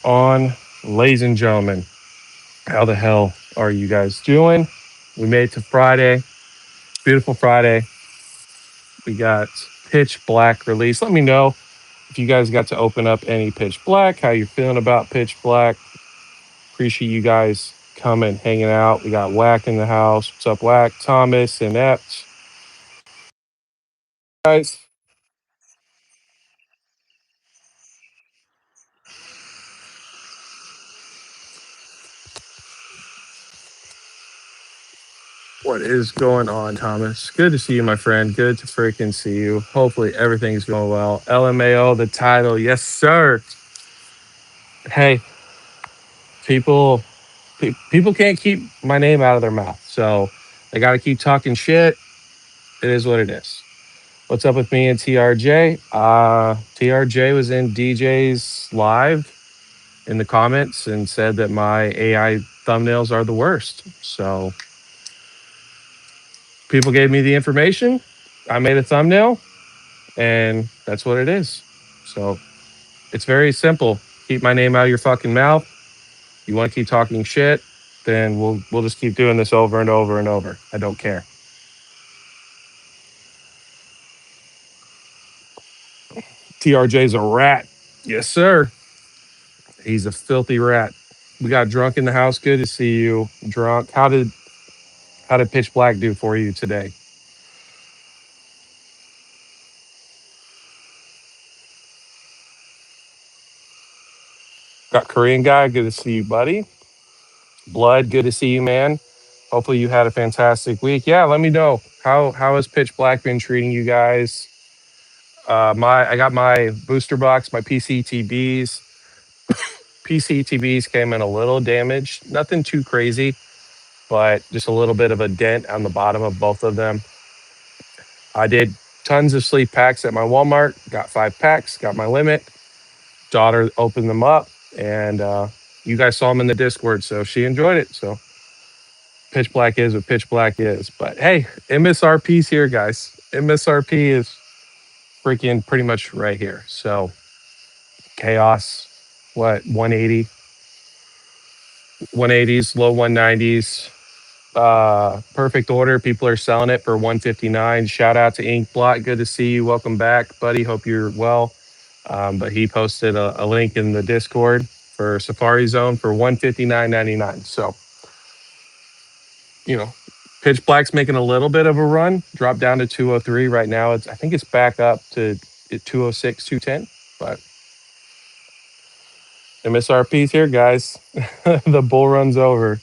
On, ladies and gentlemen. How the hell are you guys doing? We made it to Friday. Beautiful Friday. We got Pitch Black release. Let me know if you guys got to open up any Pitch Black, how you're feeling about Pitch Black. Appreciate you guys coming, hanging out. We got Whack in the house. What's up, Whack? Thomas and Epps. Guys, what is going on, Thomas? Good to see you, my friend. Good to freaking see you. Hopefully everything's going well. LMAO, the title. Yes, sir. Hey, people people can't keep my name out of their mouth. So they got to keep talking shit. It is what it is. What's up with me and TRJ? TRJ was in DJ's live in the comments and said that my AI thumbnails are the worst. So people gave me the information. I made a thumbnail, and that's what it is. So it's very simple. Keep my name out of your fucking mouth. You want to keep talking shit, then we'll just keep doing this over and over and over. I don't care. TRJ's a rat. Yes, sir. He's a filthy rat. We got drunk in the house. Good to see you, drunk. How did Pitch Black do for you today? Got Korean guy. Good to see you, buddy. Blood. Good to see you, man. Hopefully you had a fantastic week. Yeah, let me know how has Pitch Black been treating you guys. My I got my booster box, my PCTBs. PCTBs came in a little damaged. Nothing too crazy, but just a little bit of a dent on the bottom of both of them. I did tons of sleep packs at my Walmart, got 5 packs, got my limit. Daughter opened them up, and you guys saw them in the Discord, so she enjoyed it. So Pitch Black is what Pitch Black is. But hey, MSRP's here, guys. MSRP is freaking pretty much right here. So chaos, what, 180, 180s, low 190s. Perfect order. People are selling it for 159. Shout out to Ink Blot. Good to see you. Welcome back, buddy. Hope you're well. But he posted a link in the Discord for Safari Zone for 159.99. So, you know, Pitch Black's making a little bit of a run, dropped down to 203 right now. I think it's back up to 206, 210. But MSRP's here, guys. The bull run's over.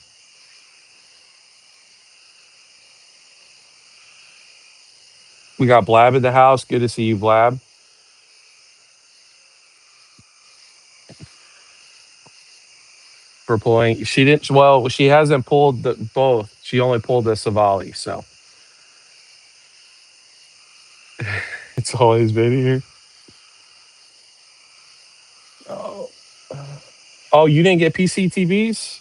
We got Blab in the house. Good to see you, Blab. For pulling. She didn't. Well, she hasn't pulled both. She only pulled the Savali. So it's always been here. Oh, oh, you didn't get PCTVs?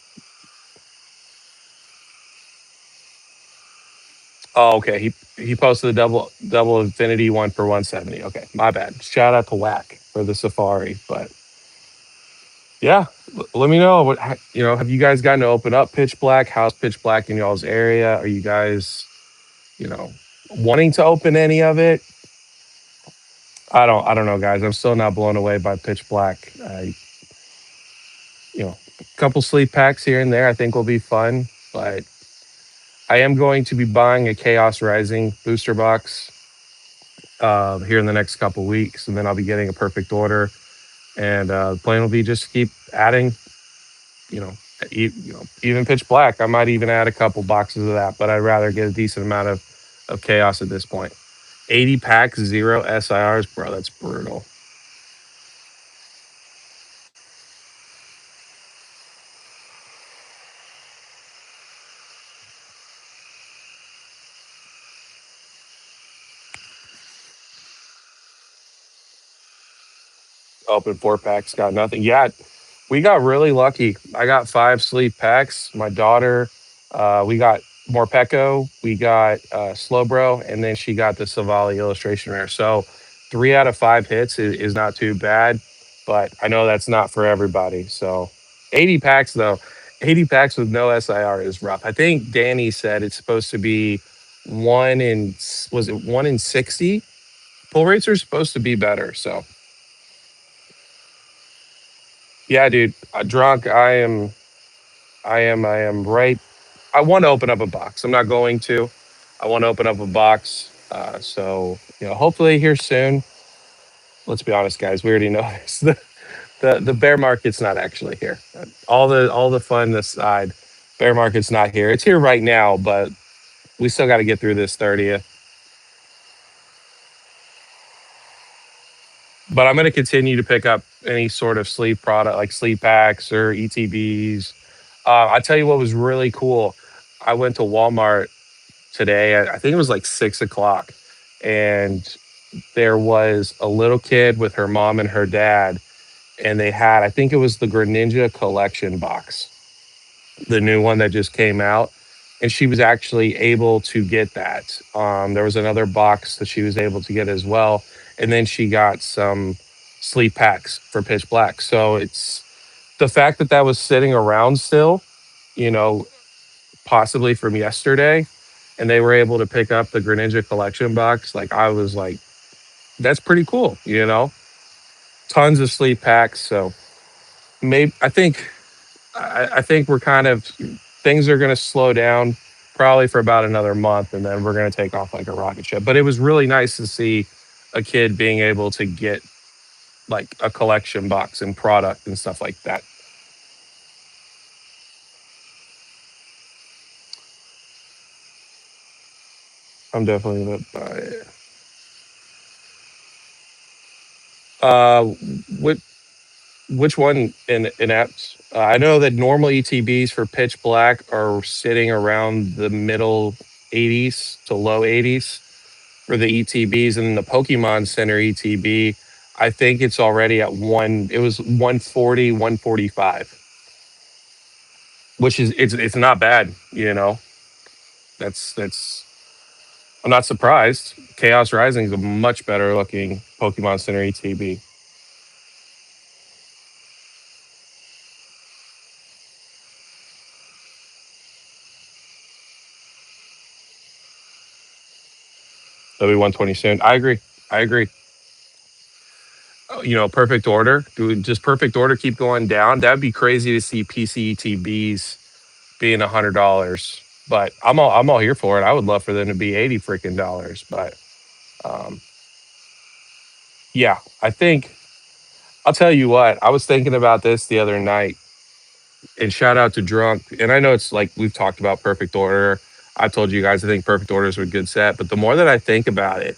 Oh, okay. He posted a double infinity one for 170. Okay, my bad. Shout out to Whack for the Safari. But yeah, let me know what have you guys gotten to open up Pitch Black? How's Pitch Black in y'all's area? Are you guys, you know, wanting to open any of it? I don't know, guys. I'm still not blown away by Pitch Black. A couple sleep packs here and there I think will be fun, but I am going to be buying a Chaos Rising booster box here in the next couple weeks, and then I'll be getting a perfect order. And the plan will be just keep adding, you know, even Pitch Black. I might even add a couple boxes of that, but I'd rather get a decent amount of chaos at this point. 80 packs, zero SIRs, bro. That's brutal. Open 4 packs, got nothing. Yeah, we got really lucky. I got 5 sleep packs. My daughter, we got Morpeko, we got Slowbro, and then she got the Savali illustration rare. So 3 out of 5 hits is not too bad. but I know that's not for everybody. So 80 packs though, 80 packs with no SIR is rough. I think Danny said it's supposed to be one in, was it 1 in 60? Pull rates are supposed to be better. So yeah, dude, drunk. I am right. I want to open up a box. I'm not going to. I want to open up a box. So hopefully here soon. Let's be honest, guys. We already know this. The bear market's not actually here. All the fun aside, bear market's not here. It's here right now, but we still got to get through this 30th. But I'm going to continue to pick up any sort of sleep product like sleep packs or ETBs. I tell you what was really cool. I went to Walmart today. I think it was like 6 o'clock, and there was a little kid with her mom and her dad, and they had, I think it was the Greninja collection box, the new one that just came out. And she was actually able to get that. There was another box that she was able to get as well. And then she got some sleep packs for Pitch Black. So it's the fact that that was sitting around still, you know, possibly from yesterday, and they were able to pick up the Greninja collection box. Like, I was like, that's pretty cool. Tons of sleep packs. So maybe I think we're kind of, things are going to slow down probably for about another month, and then we're going to take off like a rocket ship. But it was really nice to see a kid being able to get like a collection box and product and stuff like that. I'm definitely going to buy it. Uh, what which one in apps? I know that normal ETBs for Pitch Black are sitting around the middle 80s to low 80s for the ETBs, and the Pokemon Center ETB, I think it's already at one. It was 140, 145, which is it's not bad. That's. I'm not surprised. Chaos Rising is a much better looking Pokemon Center ETB. They'll be 120 soon. I agree. I agree. Perfect order. Just perfect order keep going down. That'd be crazy to see PCETBs being $100. But I'm all here for it. I would love for them to be 80 freaking dollars. But um, yeah, I think I'll tell you what. I was thinking about this the other night, and shout out to Drunk. And I know it's like we've talked about perfect order. I told you guys I think perfect order is a good set. But the more that I think about it,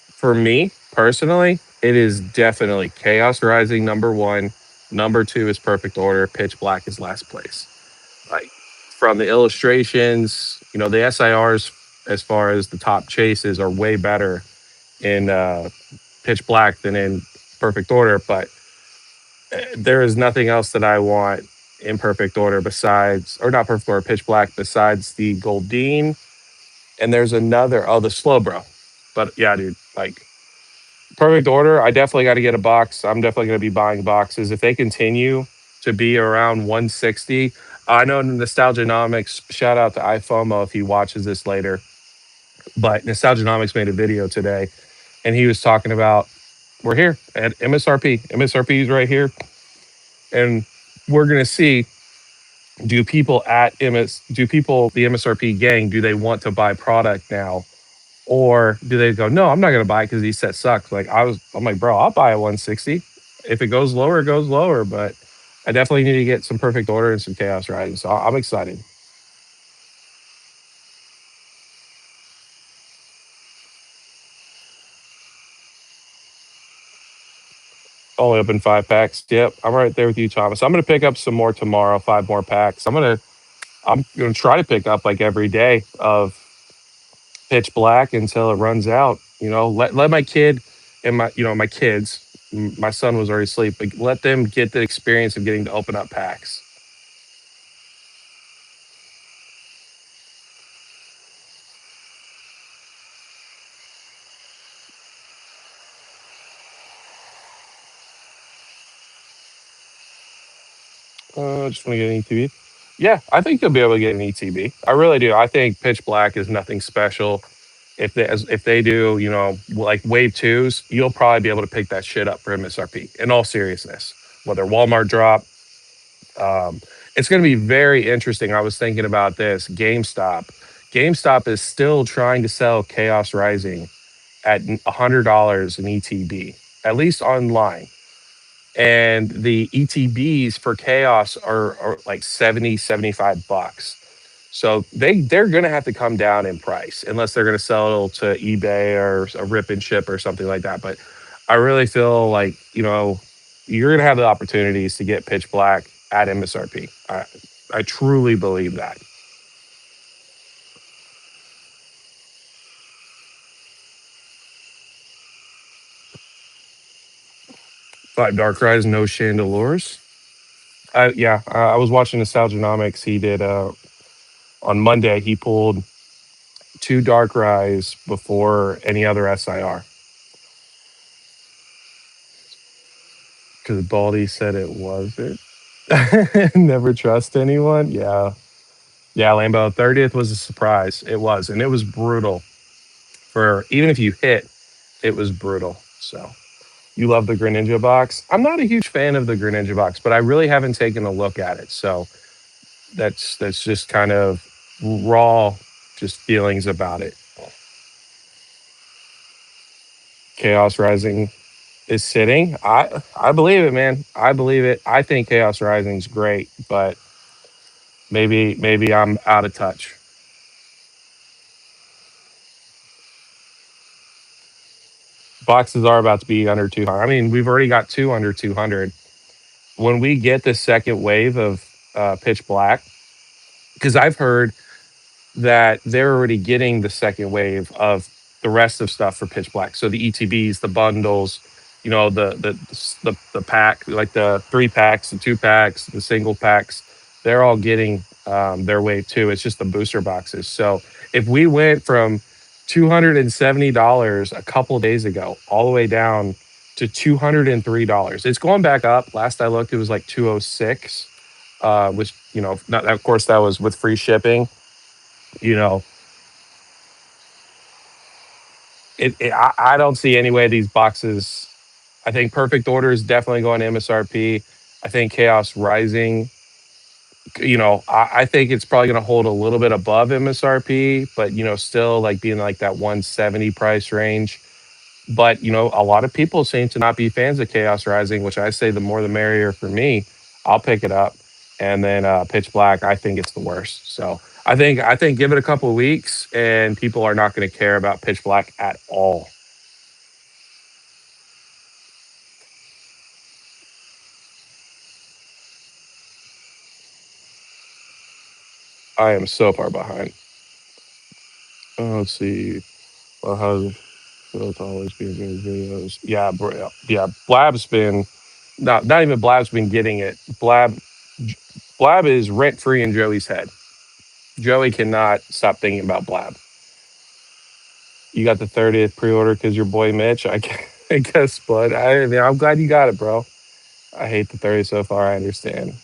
for me personally, it is definitely Chaos Rising number one. Number two is Perfect Order. Pitch Black is last place. Like, from the illustrations, the SIRs as far as the top chases are way better in Pitch Black than in Perfect Order. But there is nothing else that I want in Perfect Order besides, or not Perfect Order, Pitch Black besides the Goldeen. And there's another, oh, the Slow Bro. But yeah, dude, like, perfect order. I definitely got to get a box. I'm definitely going to be buying boxes if they continue to be around 160. I know Nostalgianomics. Shout out to iFomo if he watches this later. But Nostalgianomics made a video today, and he was talking about we're here at MSRP. MSRP is right here, and we're going to see, do people at MS do people the MSRP gang, do they want to buy product now, or do they go, no, I'm not going to buy it because these sets suck? Like, I'm like, bro, I'll buy a 160. If it goes lower, it goes lower. But I definitely need to get some perfect order and some chaos riding. So I'm excited. Only open 5 packs. Yep, I'm right there with you, Thomas. I'm gonna pick up some more tomorrow. 5 more packs. I'm gonna try to pick up like every day of Pitch Black until it runs out. Let my kid and my kids. My son was already asleep, but let them get the experience of getting to open up packs. Just want to get an ETB. Yeah, I think you'll be able to get an ETB. I really do. I think pitch black is nothing special. If they do, like wave twos, you'll probably be able to pick that shit up for MSRP. In all seriousness, whether Walmart drop, um, it's going to be very interesting. I was thinking about this. GameStop is still trying to sell Chaos Rising at $100 an ETB, at least online. And the ETBs for Chaos are like 70, $75. So they're going to have to come down in price unless they're going to sell it to eBay or a rip and ship or something like that. But I really feel like, you're going to have the opportunities to get pitch black at MSRP. I truly believe that. Five Dark Rise, no Chandelures. Yeah, I was watching Nostalgianomics. He did on Monday. He pulled two Dark Rise before any other SIR because Baldy said it wasn't. Never trust anyone. Yeah, yeah. Lambo 30th was a surprise. It was, and it was brutal. For even if you hit, it was brutal. So you love the Greninja box. I'm not a huge fan of the Greninja box, but I really haven't taken a look at it. So that's just kind of raw, just feelings about it. Chaos Rising is sitting. I believe it, man. I believe it. I think Chaos Rising's great, but maybe I'm out of touch. Boxes are about to be under 200. I mean, we've already got two under 200. When we get the second wave of Pitch Black, because I've heard that they're already getting the second wave of the rest of stuff for Pitch Black. So the ETBs, the bundles, the pack, like the 3 packs, the 2 packs, the single packs, they're all getting their wave too. It's just the booster boxes. So if we went from $270 a couple days ago all the way down to $203, it's going back up. Last I looked, it was like 206, which not, of course that was with free shipping. You know, I don't see any way these boxes. I think Perfect Order is definitely going to MSRP. I think Chaos Rising, I think it's probably going to hold a little bit above MSRP, but still like being like that 170 price range. But a lot of people seem to not be fans of Chaos Rising, which I say the more the merrier for me. I'll pick it up, and then Pitch Black, I think it's the worst. So I think give it a couple of weeks, and people are not going to care about Pitch Black at all. I am so far behind. Let's see. Well, how's Phil always being doing videos? Yeah, yeah. Blab's been not even Blab's been getting it. Blab is rent free in Joey's head. Joey cannot stop thinking about Blab. You got the 30th pre order because your boy Mitch. I guess, but I'm glad you got it, bro. I hate the 30 so far. I understand.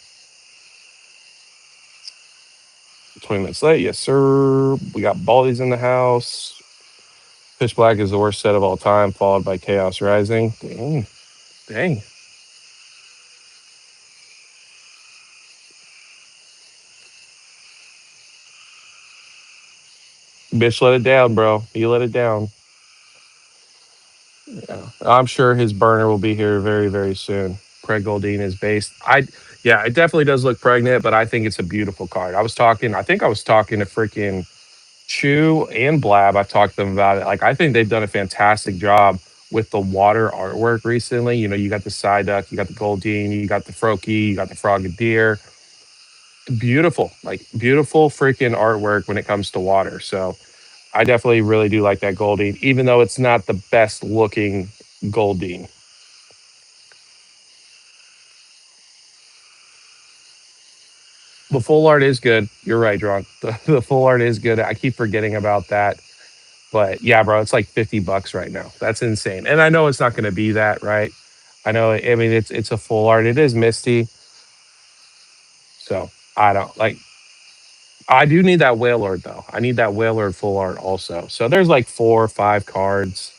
20 minutes late, yes sir. We got Baldies in the house. Pitch Black is the worst set of all time, followed by Chaos Rising. Dang, dang. Bitch, let it down, bro. You let it down. Yeah. I'm sure his burner will be here very, very soon. Craig Goldine is based. Yeah, it definitely does look pregnant, but I think it's a beautiful card. I think I was talking to freaking Chew and Blab. I've talked to them about it. Like, I think they've done a fantastic job with the water artwork recently. You got the Psyduck, you got the Goldine, you got the Froakie, you got the Frogadier. Beautiful, like beautiful freaking artwork when it comes to water. So I definitely really do like that Goldine, even though it's not the best looking Goldine. The full art is good. You're right, Drunk. The full art is good. I keep forgetting about that. But yeah, bro, it's like $50 right now. That's insane. And I know it's not going to be that, right? I know. I mean, it's a full art. It is Misty. So I don't like. I do need that whale lord though. I need that whale lord full art also. So there's like 4 or 5 cards,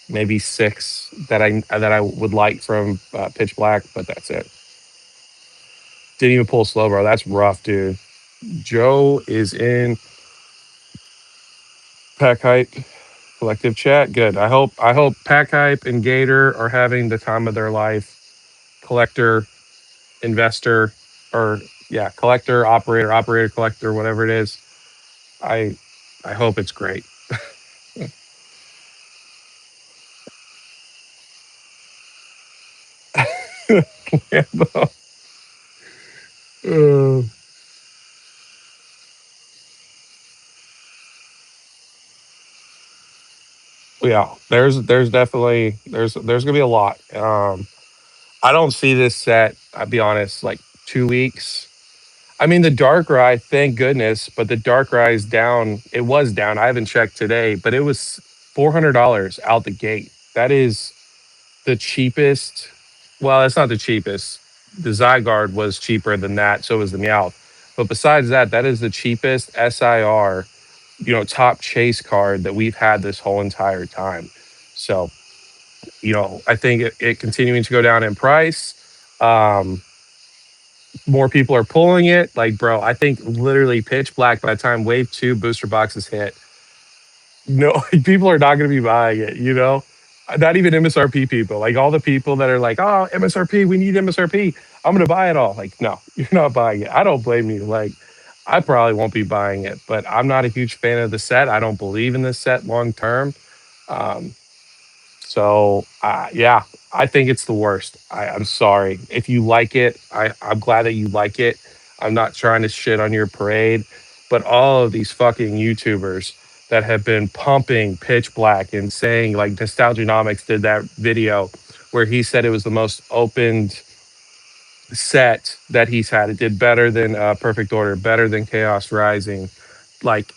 maybe 6 that I would like from Pitch Black, but that's it. Didn't even pull slow, bro. That's rough, dude. Joe is in pack hype collective chat. Good. I hope pack hype and Gator are having the time of their life. Collector, investor, or yeah, collector, operator, collector, whatever it is. I I hope it's great. Yeah, uh, yeah, there's definitely there's gonna be a lot. I don't see this set. I'll be honest, like 2 weeks. I mean, the dark rye, thank goodness, but the dark rye is down. It was down. I haven't checked today, but it was $400 out the gate. That is the cheapest. Well, it's not the cheapest. The Zygarde was cheaper than that. So was the Meowth. But besides that, that is the cheapest SIR, top chase card that we've had this whole entire time. So, I think it continuing to go down in price. Um, More people are pulling it. Like, bro, I think literally pitch black by the time wave two booster boxes hit, no, people are not going to be buying it, Not even MSRP people. Like, all the people that are like, oh, MSRP, we need MSRP. I'm going to buy it all. Like, no, you're not buying it. I don't blame you. Like, I probably won't be buying it, but I'm not a huge fan of the set. I don't believe in this set long term. Um, yeah, I think it's the worst. I'm sorry. If you like it, I'm glad that you like it. I'm not trying to shit on your parade, but all of these fucking YouTubers that have been pumping Pitch Black and saying, like, Nostalgianomics did that video where he said it was the most opened set that he's had. It did better than Perfect Order, better than Chaos Rising. Like,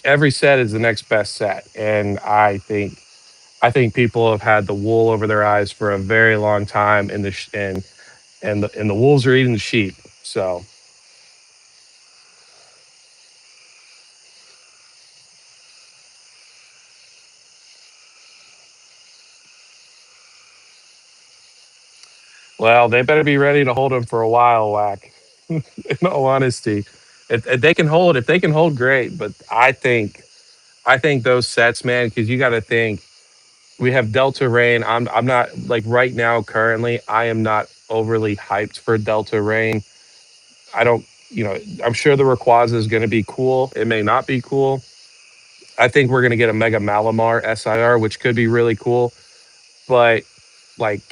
every set is the next best set, and I think people have had the wool over their eyes for a very long time, and the wolves are eating the sheep. So, well, they better be ready to hold them for a while, whack. In all honesty, if they can hold, great. But I think those sets, man, because you got to think we have Delta Rain. I'm not like right now. Currently, I am not overly hyped for Delta Rain. I don't. I'm sure the Rayquaza is going to be cool. It may not be cool. I think we're going to get a Mega Malamar SIR, which could be really cool. But like,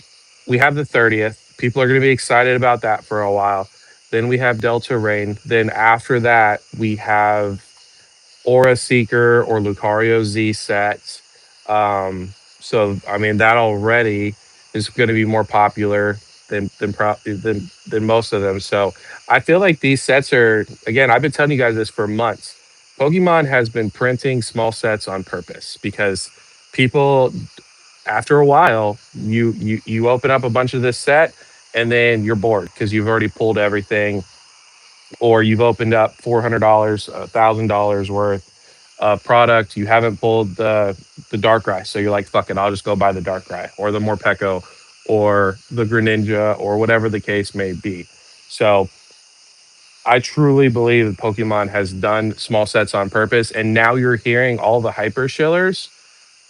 we have the 30th. People are going to be excited about that for a while. Then we have Delta Rain. Then after that, we have Aura Seeker or Lucario Z sets. So I mean, that already is going to be more popular than most of them. So I feel like these sets are, again. I've been telling you guys this for months. Pokemon has been printing small sets on purpose because people, after a while, you open up a bunch of this set and then you're bored because you've already pulled everything, or you've opened up $400, $1,000 worth of product. You haven't pulled the Darkrai, so you're like, fuck it, I'll just go buy the Darkrai or the Morpeko or the Greninja or whatever the case may be. So I truly believe that Pokemon has done small sets on purpose, and now you're hearing all the hyper shillers.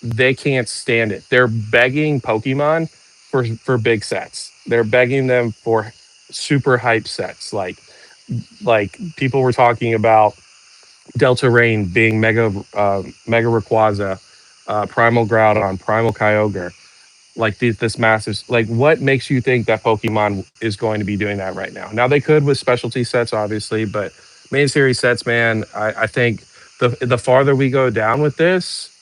They can't stand it. They're begging Pokemon for big sets. They're begging them for super hype sets. Like people were talking about Delta Rain being Mega Rayquaza, Primal Groudon, Primal Kyogre, like this massive. Like, what makes you think that Pokemon is going to be doing that right now? Now they could with specialty sets, obviously, but main series sets, man. I think the farther we go down with this,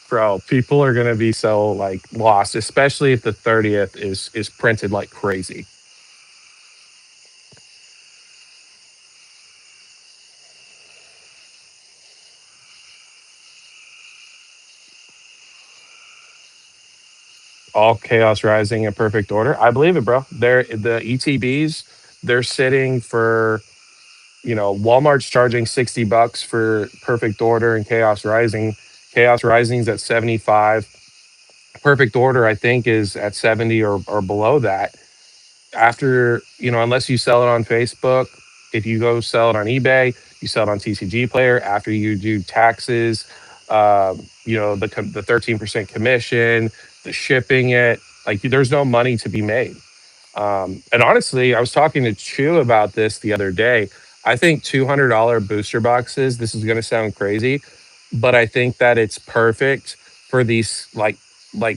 bro, people are gonna be so like lost, especially if the 30th is printed like crazy. All Chaos Rising in perfect order. I believe it, bro. They're the ETBs. they're sitting for, Walmart's charging $60 for Perfect Order and Chaos Rising. Chaos Rising's at 75. Perfect Order, I think, is at 70 or below that. After, unless you sell it on Facebook, if you go sell it on eBay, you sell it on TCG Player, after you do taxes, the 13% commission, the shipping it, like there's no money to be made. And honestly, I was talking to Chu about this the other day. I think $200 booster boxes, this is going to sound crazy, but I think that it's perfect for these, like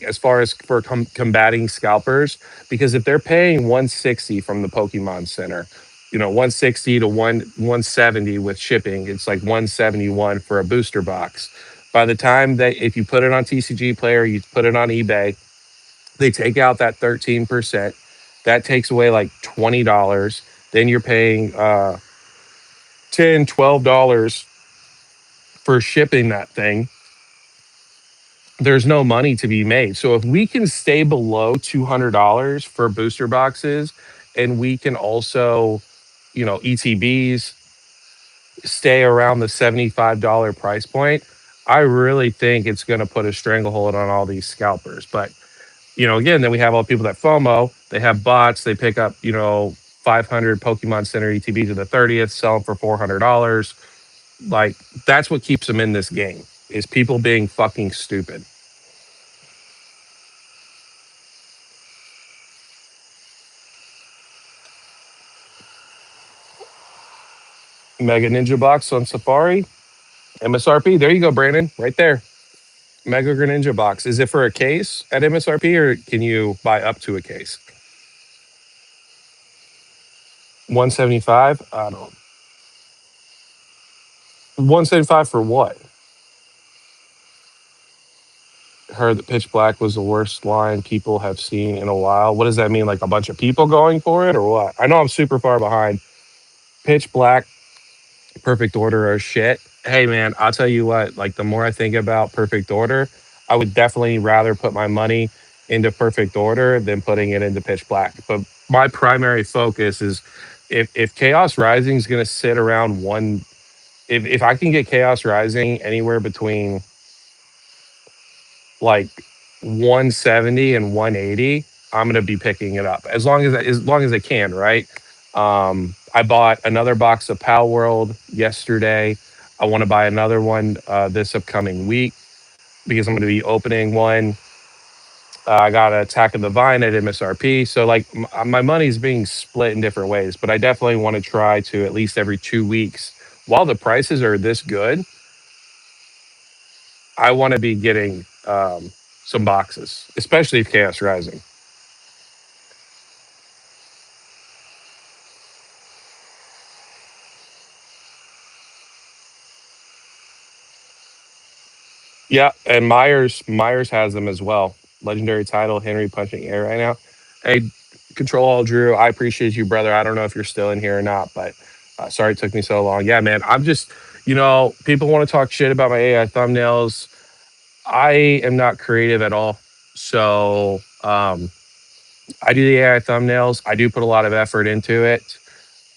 as far as for combating scalpers, because if they're paying 160 from the Pokemon Center, 160 to 170 with shipping, it's like 171 for a booster box. By the time that if you put it on TCG Player, you put it on eBay, they take out that 13%. That takes away like $20. Then you're paying $10, $12 for shipping that thing. There's no money to be made. So if we can stay below $200 for booster boxes, and we can also, ETBs stay around the $75 price point, I really think it's going to put a stranglehold on all these scalpers. But again, then we have all the people that FOMO. They have bots. They pick up, 500 Pokemon Center ETB to the 30th, sell them for $400. Like, that's what keeps them in this game, is people being fucking stupid. Mega Ninja Box on Safari, MSRP. There you go, Brandon, right there. Mega Greninja Box. Is it for a case at MSRP, or can you buy up to a case? 175. I don't. 175 for what? Heard that Pitch Black was the worst line people have seen in a while. What does that mean? Like a bunch of people going for it, or what? I know I'm super far behind. Pitch Black, Perfect Order are shit. Hey man, I'll tell you what. Like, the more I think about Perfect Order, I would definitely rather put my money into Perfect Order than putting it into Pitch Black. But my primary focus is, if Chaos Rising is going to sit around one, if I can get Chaos Rising anywhere between like 170 and 180, I'm going to be picking it up as long as I can, right? I bought another box of Pal World yesterday. I want to buy another one this upcoming week, because I'm going to be opening one. I got Attack of the Vine at MSRP. So, like, my money's being split in different ways, but I definitely want to try to, at least every 2 weeks, while the prices are this good, I want to be getting some boxes, especially if Chaos Rising. Yeah, and Myers has them as well. Legendary title, Henry punching air right now. Hey, Control All Drew, I appreciate you, brother. I don't know if you're still in here or not, but sorry it took me so long. Yeah, man, I'm just, people want to talk shit about my AI thumbnails. I am not creative at all. So I do the AI thumbnails. I do put a lot of effort into it,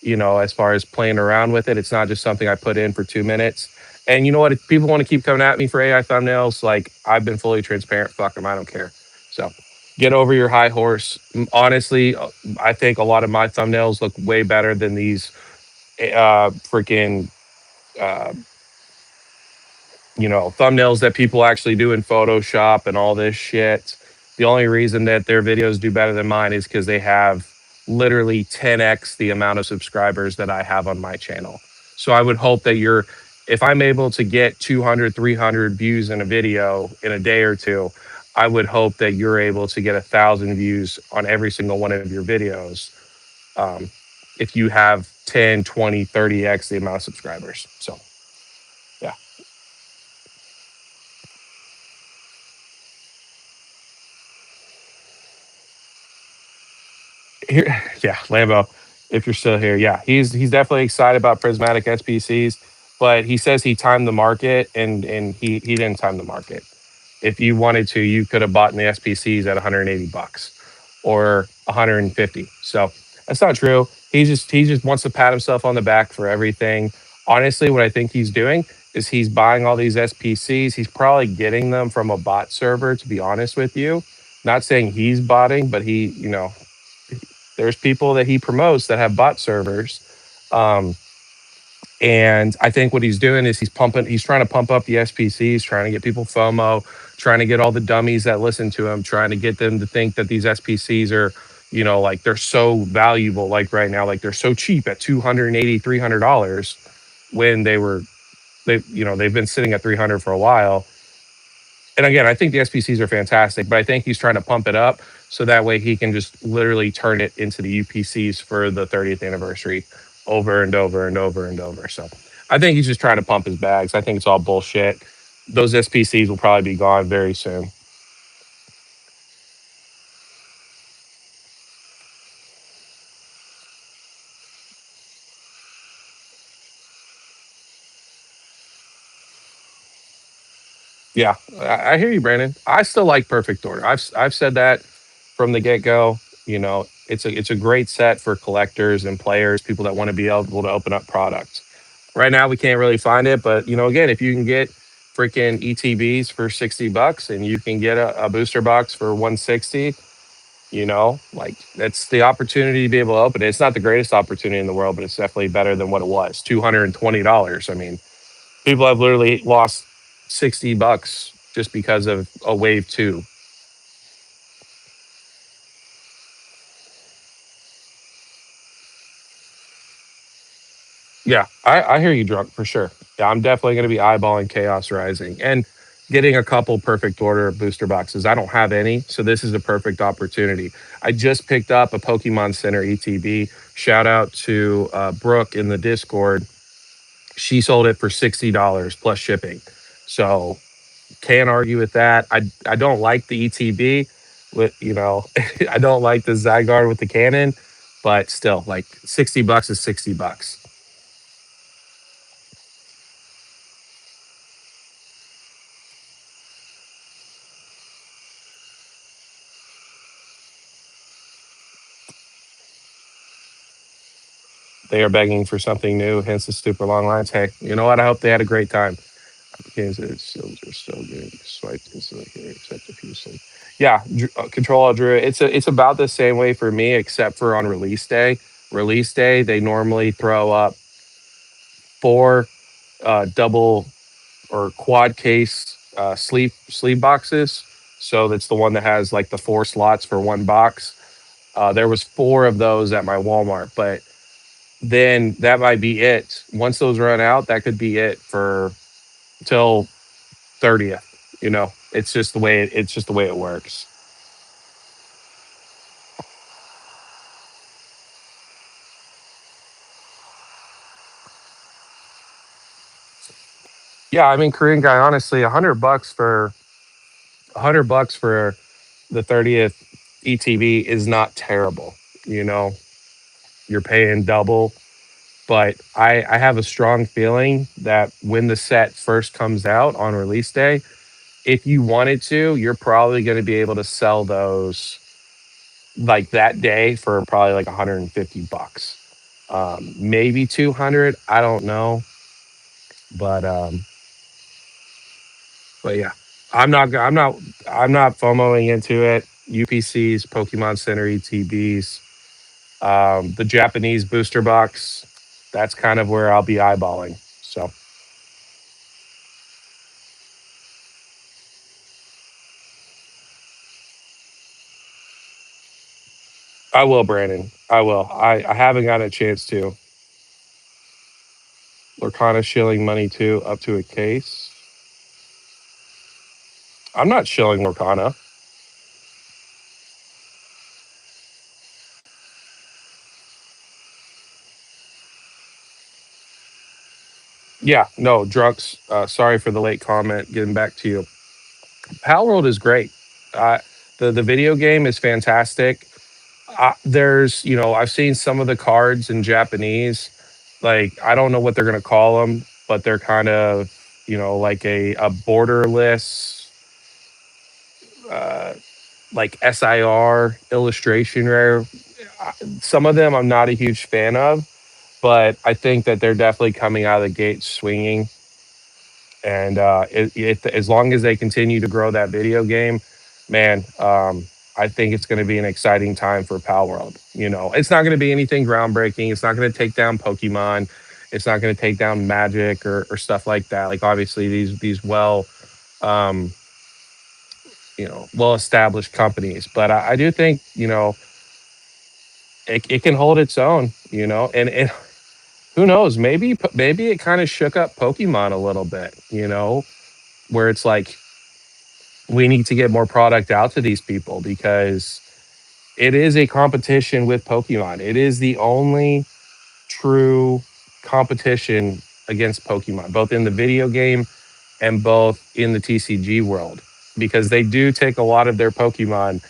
as far as playing around with it. It's not just something I put in for 2 minutes. And you know what? If people want to keep coming at me for AI thumbnails, like, I've been fully transparent. Fuck them. I don't care. So get over your high horse. Honestly, I think a lot of my thumbnails look way better than these freaking uh, thumbnails that people actually do in Photoshop and all this shit. The only reason that their videos do better than mine is because they have literally 10x the amount of subscribers that I have on my channel. So I would hope that if I'm able to get 200, 300 views in a video in a day or two, I would hope that you're able to get 1,000 views on every single one of your videos. Um, if you have 10, 20, 30x the amount of subscribers. So, yeah. Here, yeah, Lambo, if you're still here, yeah, he's definitely excited about prismatic SPCs, but he says he timed the market, and he didn't time the market. If you wanted to, you could have bought in the SPCs at $180 or 150. So that's not true. he just wants to pat himself on the back for everything. Honestly, what I think he's doing is he's buying all these SPCs. He's probably getting them from a bot server, to be honest with you. Not saying he's botting, but there's people that he promotes that have bot servers. Um, and I think what he's doing is he's trying to pump up the SPCs, trying to get people FOMO, trying to get all the dummies that listen to him, trying to get them to think that these SPCs are, like they're so valuable, like right now, like they're so cheap at 280, $300 when they've been sitting at 300 for a while. And again, I think the SPCs are fantastic, but I think he's trying to pump it up so that way he can just literally turn it into the UPCs for the 30th anniversary over and over and over and over. So I think he's just trying to pump his bags. I think it's all bullshit. Those SPCs will probably be gone very soon. Yeah, I hear you, Brandon. I still like Perfect Order. I've said that from the get go. It's a great set for collectors and players, people that want to be able to open up products. Right now, we can't really find it, but again, if you can get freaking ETBs for $60 and you can get a booster box for 160, like that's the opportunity to be able to open it. It's not the greatest opportunity in the world, but it's definitely better than what it was, $220. I mean, people have literally lost $60 just because of a wave two. Yeah, I hear you, drunk, for sure. Yeah, I'm definitely going to be eyeballing Chaos Rising and getting a couple perfect order booster boxes. I don't have any, so this is a perfect opportunity. I just picked up a Pokemon Center ETB. Shout out to Brooke in the Discord. She sold it for $60 plus shipping. So can't argue with that. I don't like the ETB with I don't like the Zygarde with the cannon, but still, like $60 is $60. They are begging for something new, hence the super long lines. Hey, you know what? I hope they had a great time. Kansas seals are so good. Swipe instantly here, except if you sleep. Yeah, control all drew. It's about the same way for me, except for on release day. Release day, they normally throw up four double or quad case sleeve boxes. So that's the one that has like the four slots for one box. There was four of those at my Walmart, but then that might be it. Once those run out, that could be it for till 30th. It's just the way it works. Yeah, I mean, Korean guy, honestly, $100 for the 30th ETB is not terrible. You know, you're paying double, but I have a strong feeling that when the set first comes out on release day, if you wanted to, you're probably going to be able to sell those like that day for probably like $150, maybe 200. I don't know, but yeah, I'm not FOMOing into it. UPCs, Pokemon Center ETBs, the Japanese booster box. That's kind of where I'll be eyeballing. So I will, Brandon. I will. I haven't gotten a chance to. Lorcana shilling money too, up to a case. I'm not shilling Lorcana. Yeah, no, drunks. Sorry for the late comment. Getting back to you. Pal World is great. Uh, the video game is fantastic. I've seen some of the cards in Japanese. Like, I don't know what they're gonna call them, but they're kind of, like a borderless, uh, like SIR illustration rare. Some of them I'm not a huge fan of, but I think that they're definitely coming out of the gate swinging. And as long as they continue to grow that video game, man, I think it's going to be an exciting time for Pal World. You know, it's not going to be anything groundbreaking. It's not going to take down Pokemon. It's not going to take down Magic or stuff like that. Like obviously these um, well established companies, but I do think it can hold its own. And who knows? Maybe it kind of shook up Pokemon a little bit. Where it's like we need to get more product out to these people because it is a competition with Pokemon. It is the only true competition against Pokemon, both in the video game and both in the TCG world, because they do take a lot of their Pokemon,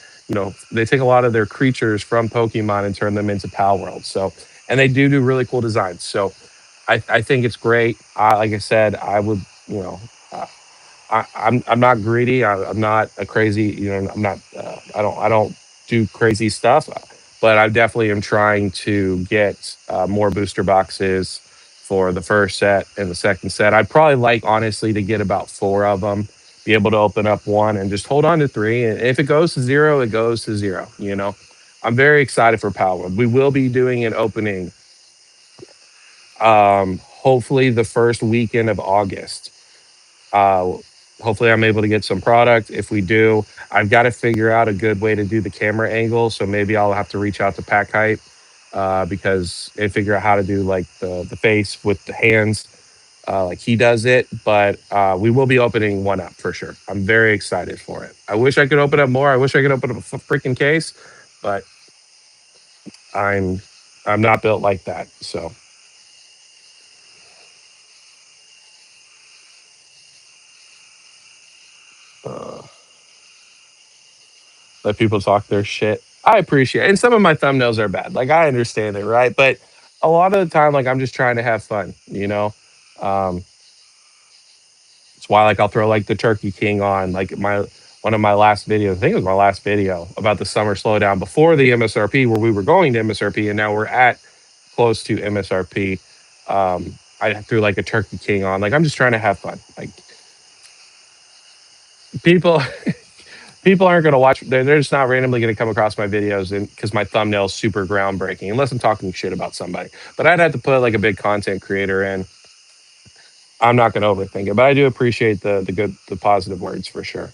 they take a lot of their creatures from Pokemon and turn them into Pal World. So, and they do really cool designs. So, I think it's great. Like I said, I would, uh, I'm not greedy. I'm not a crazy. I'm not. I don't do crazy stuff, but I definitely am trying to get more booster boxes for the first set and the second set. I'd probably like honestly to get about four of them, be able to open up one and just hold on to three. And if it goes to zero, it goes to zero. I'm very excited for Power. We will be doing an opening, hopefully the first weekend of August. uh, Hopefully, I'm able to get some product. If we do, I've got to figure out a good way to do the camera angle. So maybe I'll have to reach out to Pack Hype because and figure out how to do like the face with the hands like he does it. But we will be opening one up for sure. I'm very excited for it. I wish I could open up more. I wish I could open up a freaking case, but I'm I'm not built like that. So uh, let people talk their shit. I appreciate it. And some of my thumbnails are bad. Like I understand it, right? But a lot of the time, like I'm just trying to have fun. Um, it's why like I'll throw like the Turkey King on, like my one of my last videos. I think it was my last video about the summer slowdown before the MSRP, where we were going to MSRP and now we're at close to MSRP. I threw like a Turkey King on. Like I'm just trying to have fun. Like people people aren't going to watch. They're just not randomly going to come across my videos and because my thumbnail's super groundbreaking, unless I'm talking shit about somebody. But I'd have to put like a big content creator in. I'm not going to overthink it, but I do appreciate the positive words for sure.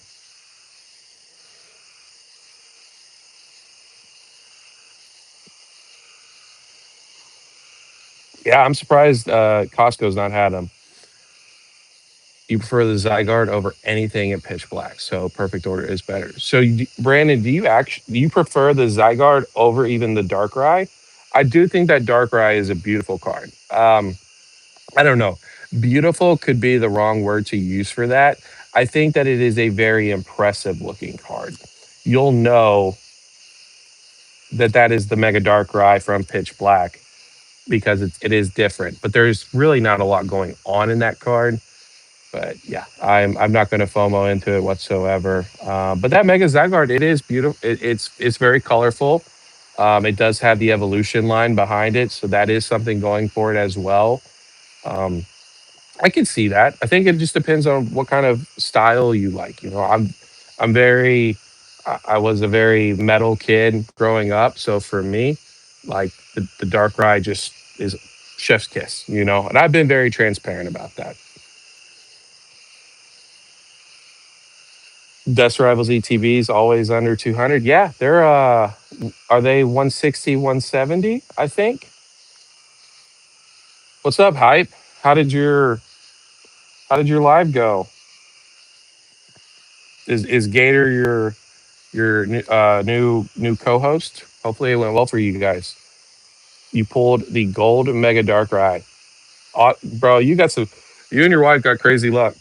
Yeah, I'm surprised Costco's not had them. You prefer the Zygarde over anything in Pitch Black, so Perfect Order is better. So, Brandon, do you prefer the Zygarde over even the Darkrai? I do think that Darkrai is a beautiful card. I don't know. Beautiful could be the wrong word to use for that. I think that it is a very impressive looking card. You'll know that that is the Mega Darkrai from Pitch Black because it is different. But there's really not a lot going on in that card. But yeah, I'm not going to FOMO into it whatsoever. But that Mega Zygarde, it is beautiful. It's very colorful. It does have the evolution line behind it, so that is something going for it as well. Um, I can see that. I think it just depends on what kind of style you like. I'm very, I was a very metal kid growing up. So for me, like the Dark Ride just is chef's kiss. And I've been very transparent about that. Dust Rivals ETBs always under 200. Yeah, they're, are they 160, 170? I think. What's up, hype? How did your, how did your live go? Is Gator your new co-host. Hopefully, it went well for you guys. You pulled the gold Mega Darkrai, bro. You got some. You and your wife got crazy luck.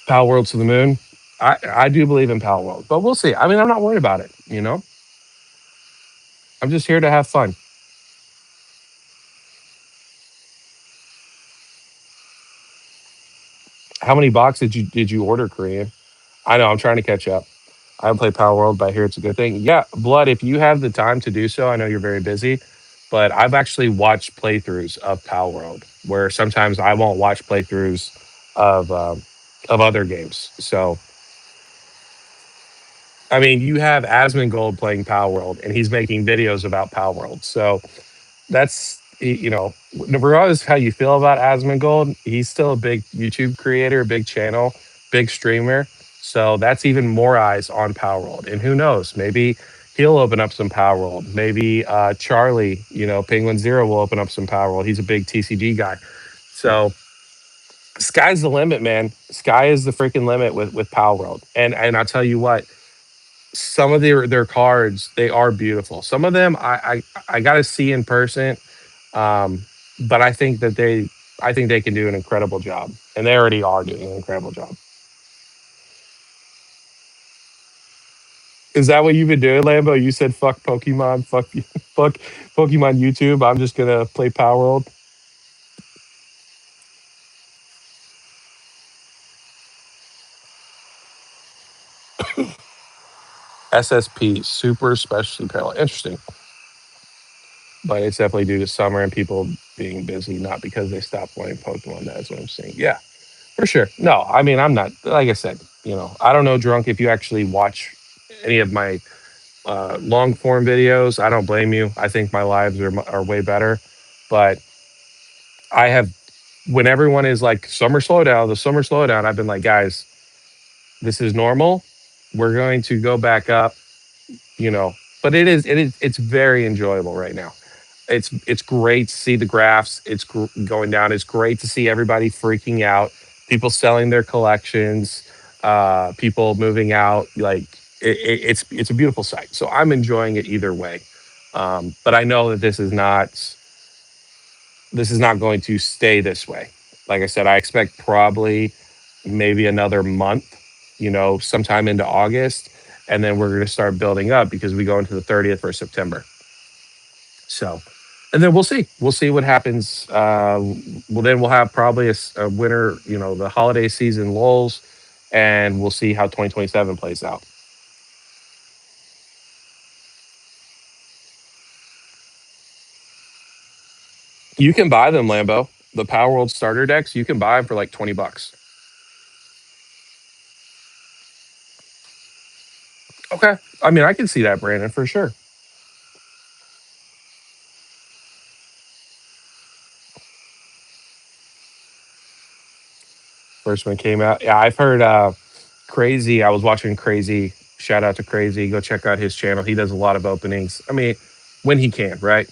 Pal World to the moon. I do believe in Pal World, but we'll see. I mean, I'm not worried about it. I'm just here to have fun. How many boxes did you order, Korean? I know I'm trying to catch up. I haven't played Power World, but I hear it's a good thing. Yeah, Blood, if you have the time to do so, I know you're very busy, but I've actually watched playthroughs of Power World where sometimes I won't watch playthroughs of other games. So, I mean, you have Asmongold playing Power World, and he's making videos about Power World. So you know, regardless of how you feel about Asmongold, he's still a big YouTube creator, big channel, big streamer. So that's even more eyes on Power World. And who knows, maybe he'll open up some Power World. Maybe Charlie, Penguin Zero will open up some Power World. He's a big TCG guy. So sky's the limit, man. Sky is the freaking limit with Power World. And I'll tell you what, some of their cards, they are beautiful. Some of them I got to see in person, but I think they can do an incredible job, and they already are doing an incredible job. Is that what you've been doing, Lambo? You said fuck Pokemon, fuck fuck Pokemon YouTube. I'm just gonna play Power World. SSP, Super Specialty Parallel. Interesting, but it's definitely due to summer and people being busy, not because they stopped playing Pokemon. That's what I'm saying. Yeah, for sure. No, I mean I'm not. Like I said, I don't know, drunk. If you actually watch any of my long form videos. I don't blame you. I think my lives are way better. But I have, when everyone is like, summer slowdown, the summer slowdown, I've been like, guys, this is normal. We're going to go back up, you know. But it's very enjoyable right now. It's great to see the graphs. It's going down. It's great to see everybody freaking out. People selling their collections. People moving out. Like it's a beautiful sight. So I'm enjoying it either way. But I know that this is not going to stay this way. Like I said, I expect probably maybe another month. Sometime into August, and then we're going to start building up because we go into the 30th for September. So, and then we'll see. We'll see what happens. Well, then we'll have probably a winter, the holiday season lulls, and we'll see how 2027 plays out. You can buy them, Lambo. The Power World starter decks, you can buy them for like $20. Okay. I mean, I can see that, Brandon, for sure. First one came out. Yeah, I've heard Crazy. I was watching Crazy. Shout out to Crazy. Go check out his channel. He does a lot of openings. I mean, when he can, right?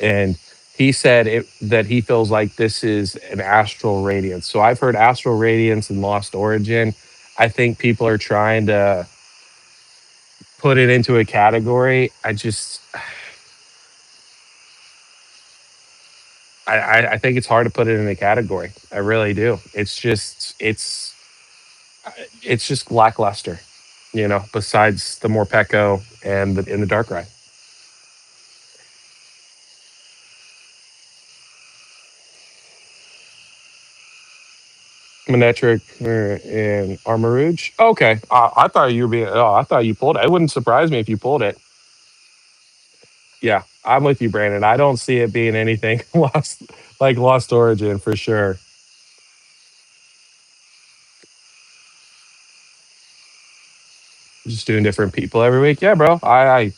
And he said that he feels like this is an Astral Radiance. So I've heard Astral Radiance and Lost Origin. I think people are trying to put it into a category. I think it's hard to put it in a category. I really do. It's just lackluster, besides the Morpeko and the Darkrai. Manetric and Armarouge. Okay, I thought you were being. Oh, I thought you pulled it. It wouldn't surprise me if you pulled it. Yeah, I'm with you, Brandon. I don't see it being anything Lost Origin for sure. Just doing different people every week. Yeah, bro. Like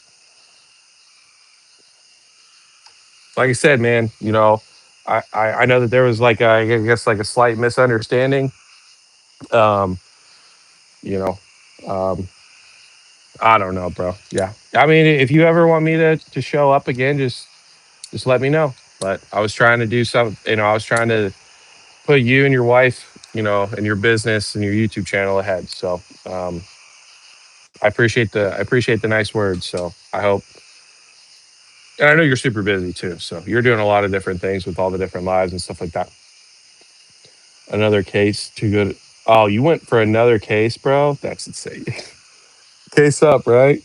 I said, man. I know that there was I guess like a slight misunderstanding. Um, you know, um, I don't know, bro. Yeah, I mean, if you ever want me to show up again, just let me know. But I was trying to do something. I was trying to put you and your wife, and your business and your YouTube channel ahead. So I appreciate the nice words. So I hope, and I know you're super busy too. So you're doing a lot of different things with all the different lives and stuff like that. Another case, too good. Oh, you went for another case, bro? That's insane. Case up, right?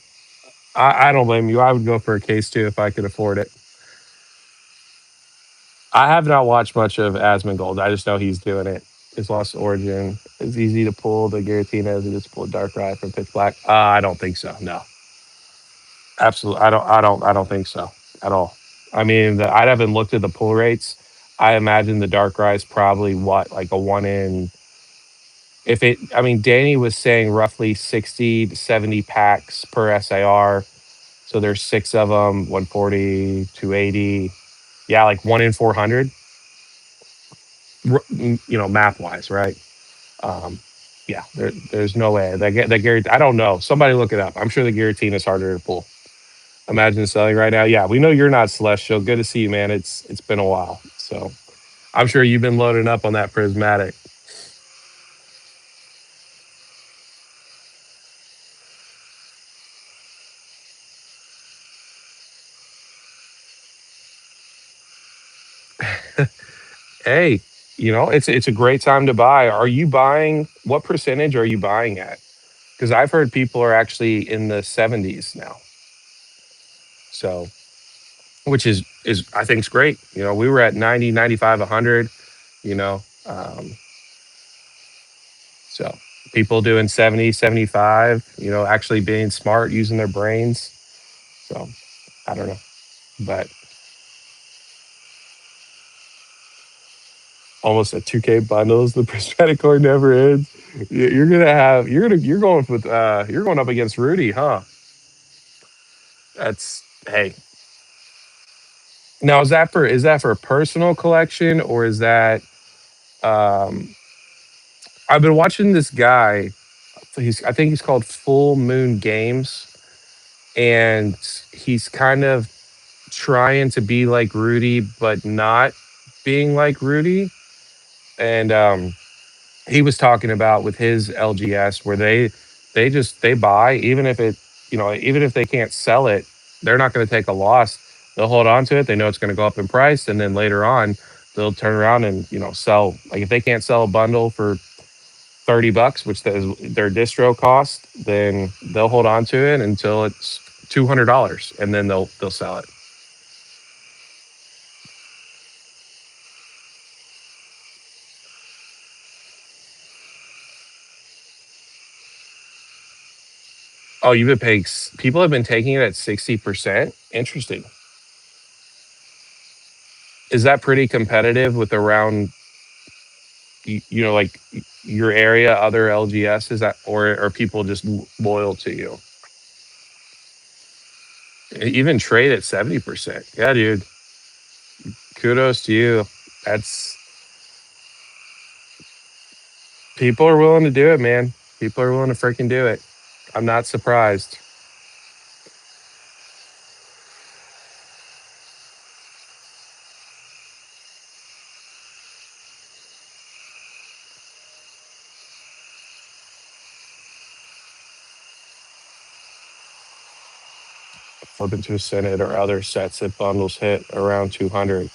I don't blame you. I would go for a case too if I could afford it. I have not watched much of Asmongold. I just know he's doing it. Is Lost Origin as easy to pull the Giratina as it is to pull a Dark Ride from Pitch Black? I don't think so. No, absolutely. I don't think so at all. I mean, I haven't looked at the pull rates. I imagine the Dark Ride's probably what, like a one in. If it, I mean, Danny was saying roughly 60 to 70 packs per SAR. So there's six of them, 140, 280. Yeah, like one in 400, math wise, right? Um, yeah, there's no way that Gary. I don't know. Somebody look it up. I'm sure the Giratina is harder to pull. Imagine selling right now. Yeah, we know you're not Celestial. Good to see you, man. It's been a while. So I'm sure you've been loading up on that prismatic. Hey, it's a great time to buy. Are you buying? What percentage are you buying at? Because I've heard people are actually in the 70s now. So which is I think is great. We were at 90, 95, 100. You know, so people doing 70, 75. Actually being smart, using their brains. So I don't know, but almost a 2K bundles. The prismatic core never ends. You're going with you're going up against Rudy, huh? That's hey. Now is that for a personal collection, or is that um I've been watching this guy. I think he's called Full Moon Games, and he's kind of trying to be like Rudy, but not being like Rudy. And he was talking about with his LGS where they buy, even if even if they can't sell it, they're not going to take a loss. They'll hold on to it. They know it's going to go up in price, and then later on they'll turn around and sell. Like if they can't sell a bundle for $30, which is their distro cost, then they'll hold on to it until it's $200, and then they'll sell it. Oh, you've been paying. People have been taking it at 60%. Interesting. Is that pretty competitive with around like your area, other LGS? Is that, or are people just loyal to you? Even trade at 70%. Yeah, dude. Kudos to you. That's People are willing to do it, man. People are willing to freaking do it. I'm not surprised. Flip into a Senate or other sets that bundles hit around 200.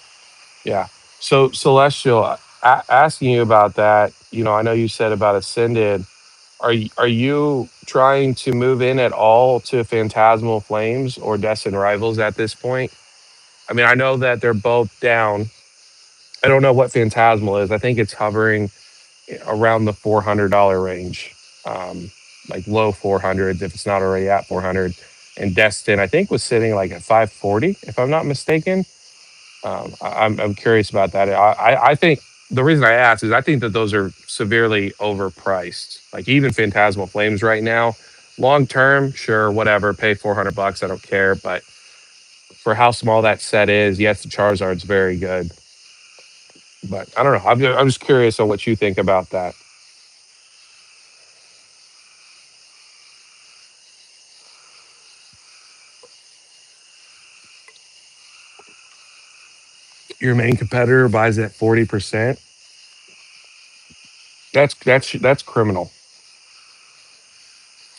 Yeah. So Celestial, asking you about that. I know you said about Ascended. Are you trying to move in at all to Phantasmal Flames or Destined Rivals at this point? I mean, I know that they're both down. I don't know what Phantasmal is. I think it's hovering around the $400 range, like low 400s if it's not already at 400. And Destin, I think, was sitting like at 540, if I'm not mistaken. I'm curious about that. I think the reason I asked is I think that those are severely overpriced. Like even Phantasmal Flames right now, long term, sure, whatever, pay $400. I don't care. But for how small that set is, yes, the Charizard's very good. But I don't know. I'm just curious on what you think about that. Your main competitor buys at 40%. That's criminal.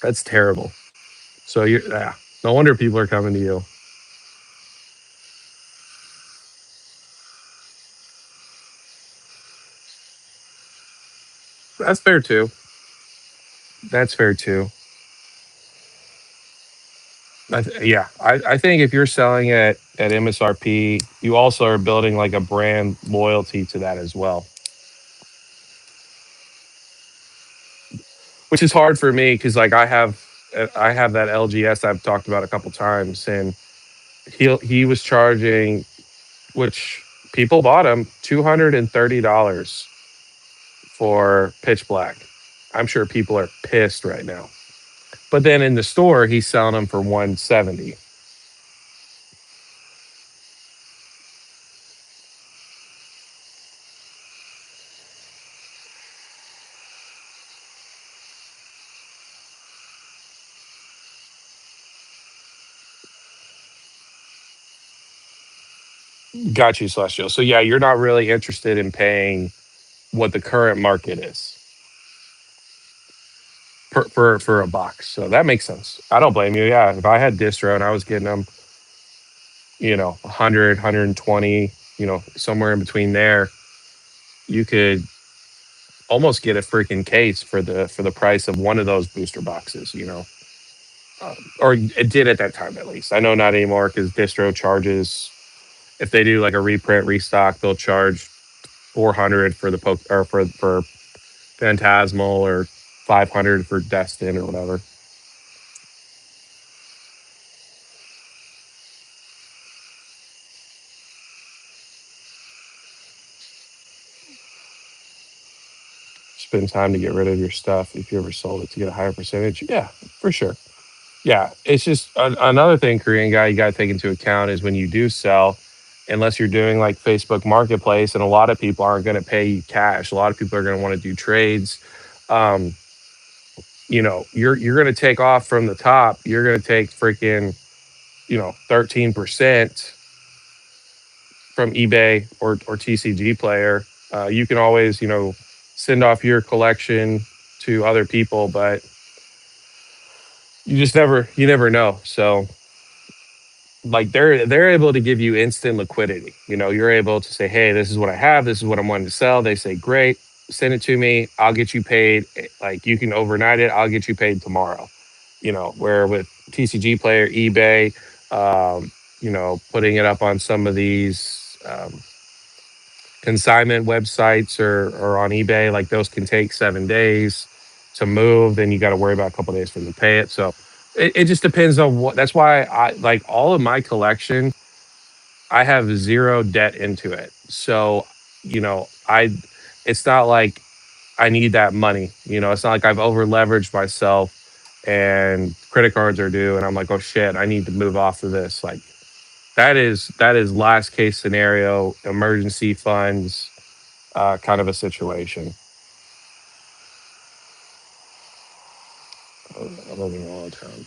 That's terrible. So yeah, no wonder people are coming to you. That's fair too. That's fair too. Yeah, I think if you're selling it at MSRP, you also are building like a brand loyalty to that as well. which is hard for me because like I have that LGS I've talked about a couple times, and he was charging, which people bought him $230 for pitch black. I'm sure people are pissed right now. But then in the store, he's selling them for 170. Got you, Celestial. So yeah, you're not really interested in paying what the current market is for a box. So that makes sense. I don't blame you. Yeah, if I had distro and I was getting them, 100, somewhere in between there, you could almost get a freaking case for the price of one of those booster boxes. Or it did at that time at least. I know not anymore because distro charges, if they do like a reprint restock, they'll charge 400 for the poke or for Phantasmal, or 500 for Destin or whatever. Spend time to get rid of your stuff if you ever sold it to get a higher percentage. Yeah, for sure. Yeah, it's just another thing, Korean guy, you got to take into account is when you do sell, unless you're doing like Facebook Marketplace, and a lot of people aren't going to pay you cash. A lot of people are going to want to do trades. Um, you're going to take off from the top. You're going to take freaking 13% from eBay or TCG Player. You can always send off your collection to other people, but you never know. So like they're able to give you instant liquidity. You're able to say, hey, this is what I have, this is what I'm wanting to sell. They say, great, send it to me, I'll get you paid. Like, you can overnight it, I'll get you paid tomorrow. Where with TCG Player, eBay, putting it up on some of these consignment websites, or on eBay, like those can take 7 days to move. Then you got to worry about a couple days for them to pay it. So it just depends on what. That's why I like all of my collection. I have zero debt into it. So I it's not like I need that money. It's not like I've over leveraged myself and credit cards are due and I'm like, oh shit, I need to move off of this. Like, that is last case scenario, emergency funds, kind of a situation. I'm living all the time.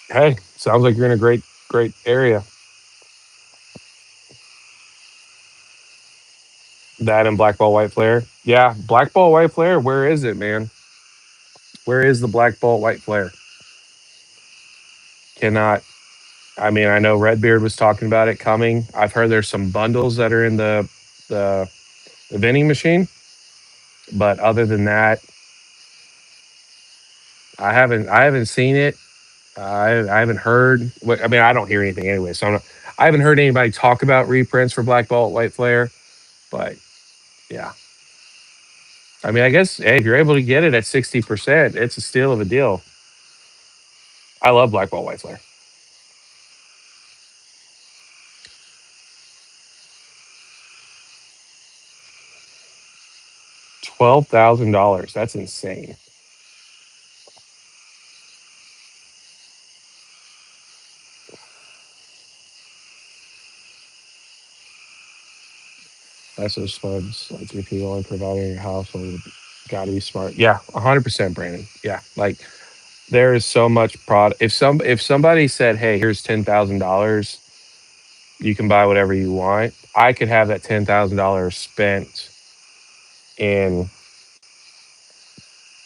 Hey, sounds like you're in a great area. That and black ball white flare. Yeah, black ball white flare. Where is it, man? Where is the black ball white flare? Cannot. I mean, I know Redbeard was talking about it coming. I've heard there's some bundles that are in the, the vending machine, but other than that, I haven't seen it. I haven't heard. I mean, I don't hear anything anyway, so I haven't heard anybody talk about reprints for Black Bolt White Flare. But yeah, I mean, I guess, hey, if you're able to get it at 60%, it's a steal of a deal. I love Black Bolt White Flare. $12,000. That's insane. That's those funds. Like, if you only providing your household, got to be smart. Yeah, 100%, Brandon. Yeah, like there is so much product. If somebody said, hey, here's $10,000, you can buy whatever you want. I could have that $10,000 spent in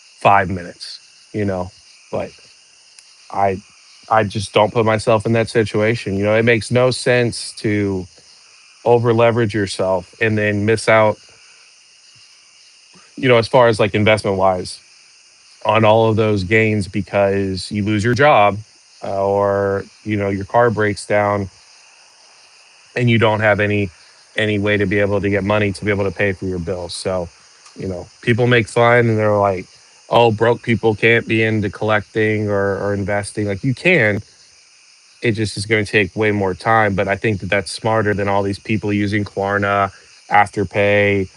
5 minutes, you know. But I I just don't put myself in that situation. It makes no sense to over leverage yourself and then miss out, as far as like investment wise, on all of those gains because you lose your job, or your car breaks down and you don't have any way to be able to get money to be able to pay for your bills. So, people make fun and they're like, "Oh, broke people can't be into collecting or investing." Like you can, it just is going to take way more time. But I think that that's smarter than all these people using Klarna, Afterpay.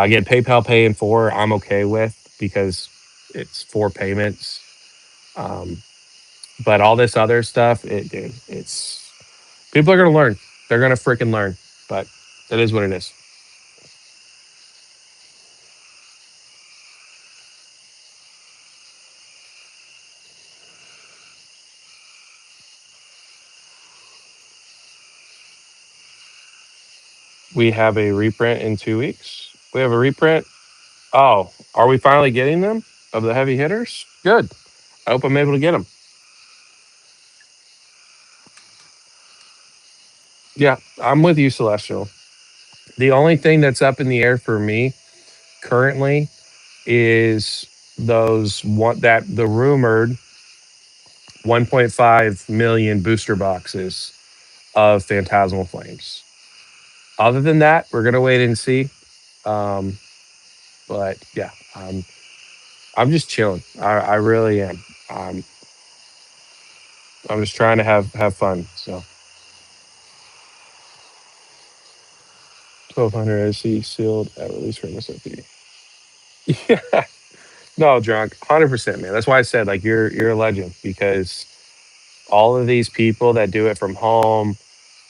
Again, PayPal Pay in 4, I'm okay with because it's 4 payments. Um, but all this other stuff, it's people are going to learn. They're going to freaking learn. But it is what it is. We have a reprint in 2 weeks. We have a reprint. Oh, are we finally getting them of the heavy hitters? Good. I hope I'm able to get them. Yeah, I'm with you, Celestial. The only thing that's up in the air for me currently is those one that the rumored 1.5 million booster boxes of Phantasmal Flames. Other than that, we're gonna wait and see. Um, but yeah, I'm just chilling. I really am. Um, I'm just trying to have fun. So 1200 SC sealed at release for MSRP. Yeah, no, drunk, 100%, man. That's why I said like you're a legend because all of these people that do it from home,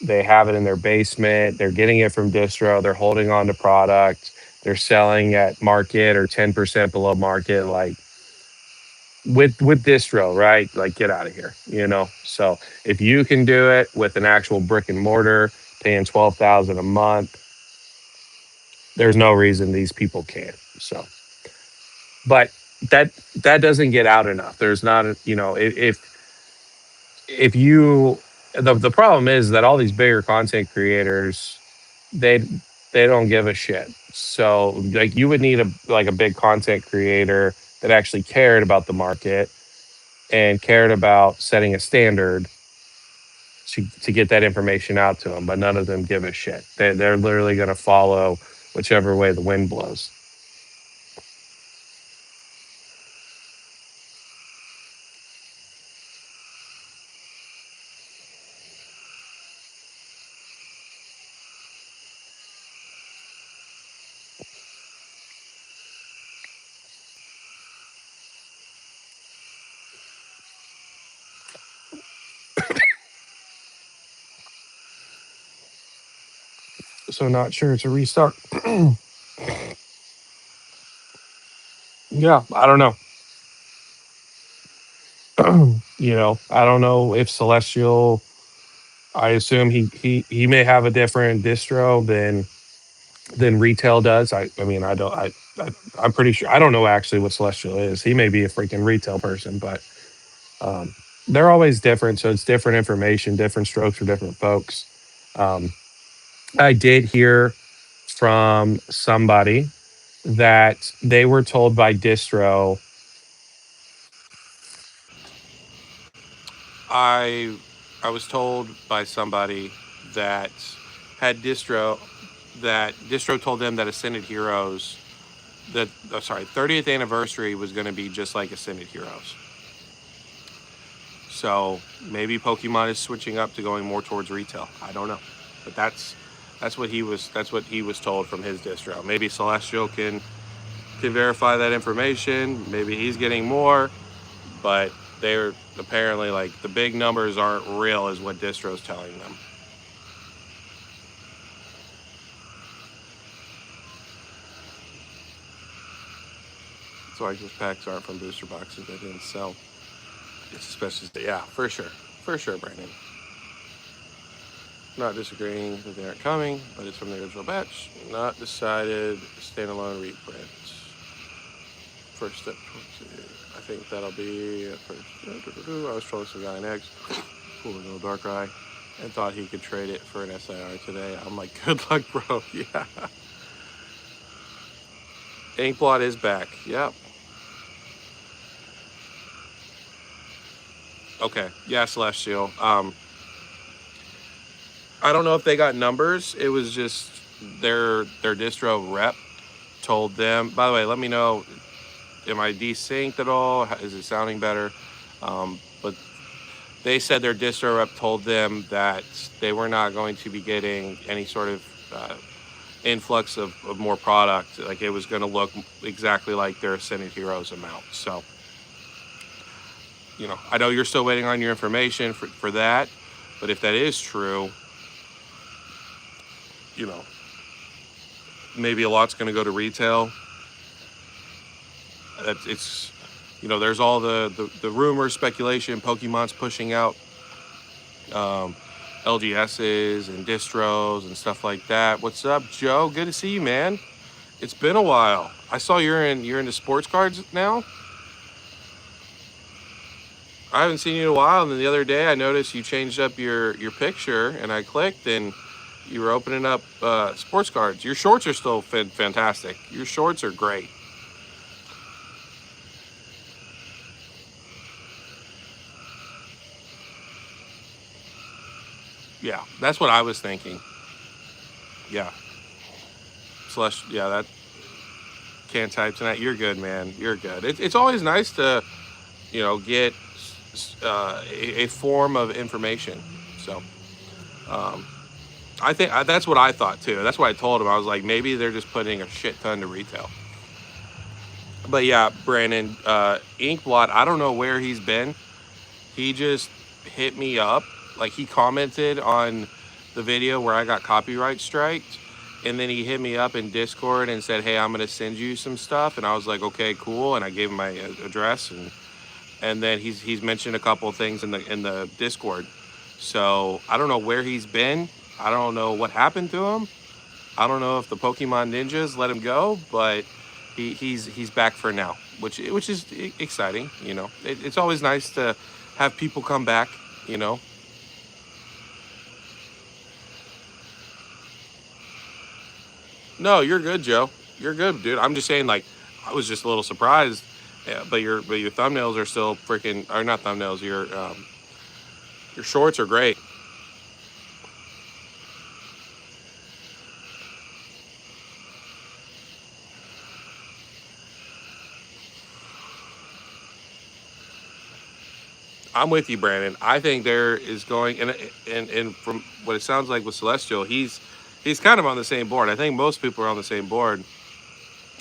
they have it in their basement, they're getting it from distro, they're holding on to product, they're selling at market or 10% below market, like with distro, right? Like get out of here. So if you can do it with an actual brick and mortar, paying 12,000 a month, there's no reason these people can't. So, but that that doesn't get out enough. There's not, if you the problem is that all these bigger content creators, they they don't give a shit. So like you would need a big content creator that actually cared about the market and cared about setting a standard to get that information out to them, but none of them give a shit. They're literally going to follow whichever way the wind blows. So not sure it's a restart. Yeah, I don't know. I don't know if Celestial. I assume he may have a different distro than retail does. I mean I don't I'm pretty sure I don't know actually what Celestial is. He may be a freaking retail person, but um, they're always different. So it's different information, different strokes for different folks. Um, I did hear from somebody that they were told by distro. I was told by somebody that had distro told them that Ascended Heroes that sorry 30th anniversary was going to be just like Ascended Heroes. So maybe Pokemon is switching up to going more towards retail. I don't know, but that's what he was told from his distro. Maybe Celestial can verify that information. Maybe he's getting more, but they're apparently like the big numbers aren't real, is what distro's telling them. So I guess packs aren't from booster boxes that didn't sell. It's especially yeah, for sure, Brandon. Not disagreeing that they aren't coming, but it's from the original batch. Not decided standalone reprint. First step towards it. I think that'll be a first. I was trolling some guy next. Cool little dark eye. And thought he could trade it for an SIR today. I'm like, good luck, bro. Yeah. Inkblot is back. Yep. Okay. Yeah, Celestial. I don't know if they got numbers. It was just their distro rep told them. By the way, let me know, am I desynced at all? Is it sounding better? But they said their distro rep told them that they were not going to be getting any sort of influx of more product. Like it was going to look exactly like their Ascended Heroes amount. So, I know you're still waiting on your information for that, but if that is true, you know, maybe a lot's going to go to retail. It's, there's all the rumors, speculation, Pokemon's pushing out LGSs and distros and stuff like that. What's up, Joe? Good to see you, man. It's been a while. I saw you're into sports cards now. I haven't seen you in a while, and then the other day I noticed you changed up your picture, and I clicked, and you were opening up sports cards. Your shorts are still fantastic. Your shorts are great. Yeah, that's what I was thinking. Yeah, yeah, that can't type tonight. You're good, man. You're good. It's always nice to, get a form of information. So, um, I think that's what I thought too. That's what I told him. I was like, maybe they're just putting a shit ton to retail. But yeah, Brandon, Inkblot, I don't know where he's been. He just hit me up. Like he commented on the video where I got copyright striked. And then he hit me up in Discord and said, hey, I'm going to send you some stuff. And I was like, okay, cool. And I gave him my address. And then he's mentioned a couple of things in the Discord. So I don't know where he's been. I don't know what happened to him. I don't know if the Pokemon ninjas let him go, but he's back for now, which is exciting. It's always nice to have people come back. No, you're good, Joe. You're good, dude. I'm just saying, like, I was just a little surprised. Yeah, but your thumbnails are still freaking, or not thumbnails. Your shorts are great. I'm with you, Brandon. I think there is going, and from what it sounds like with Celestial, he's kind of on the same board. I think most people are on the same board.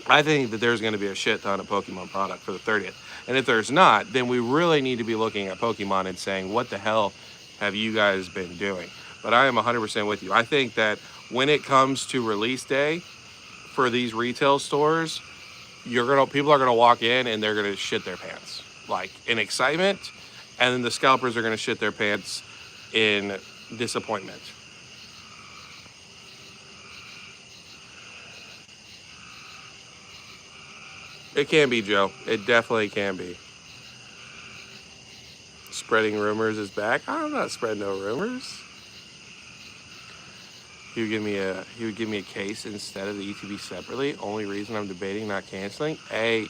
I think that there's going to be a shit ton of Pokemon product for the 30th. And if there's not, then we really need to be looking at Pokemon and saying, what the hell have you guys been doing? But I am 100% with you. I think that when it comes to release day for these retail stores, people are gonna walk in and they're gonna shit their pants, like in excitement, and then the scalpers are gonna shit their pants in disappointment. It can be, Joe. It definitely can be. Spreading rumors is back. I'm not spreading no rumors. He would give me a case instead of the ETB separately. Only reason I'm debating not canceling. Hey,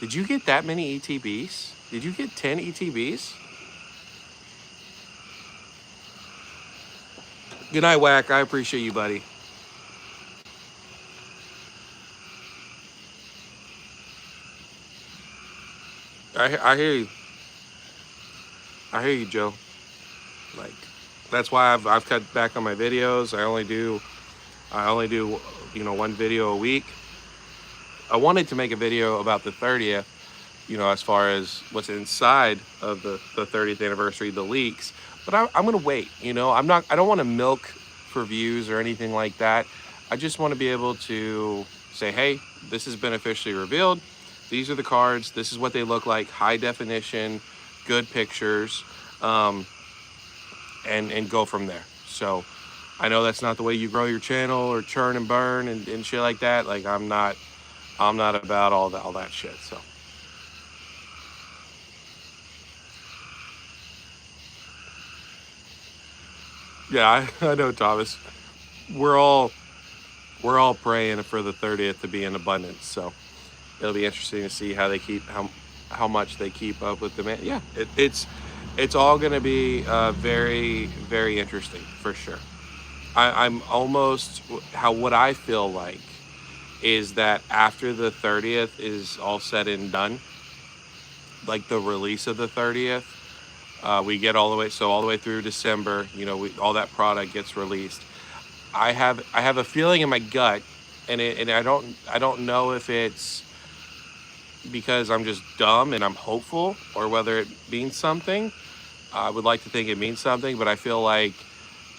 did you get that many ETBs? Did you get 10 ETBs? Good night, Whack. I appreciate you, buddy. I hear you. I hear you, Joe. Like, that's why I've cut back on my videos. I only do one video a week. I wanted to make a video about the 30th, as far as what's inside of the 30th anniversary, the leaks. But I'm gonna wait. I don't want to milk for views or anything like that. I just want to be able to say, hey, this has been officially revealed. These are the cards. This is what they look like. High definition, good pictures, and go from there. So I know that's not the way you grow your channel or churn and burn and shit like that. Like I'm not about all that shit. So yeah, I know, Thomas. We're all praying for the 30th to be in abundance. So it'll be interesting to see how much they keep up with demand. Yeah, it's all going to be very, very interesting for sure. I'm almost how what I feel like is that after the 30th is all said and done, like the release of the 30th, we get all the way through December. All that product gets released. I have a feeling in my gut, and I don't know if it's because I'm just dumb and I'm hopeful or whether it means something. I would like to think it means something, but I feel like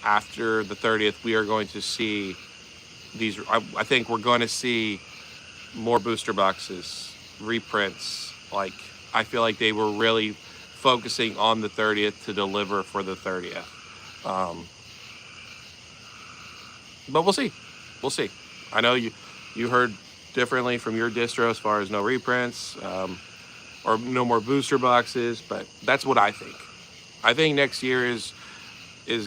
after the 30th, we are going to see these. I think we're going to see more booster boxes, reprints. Like, I feel like they were really focusing on the 30th to deliver for the 30th. Um, but we'll see. We'll see. I know you heard differently from your distro as far as no reprints, or no more booster boxes, but that's what I think. I think next year is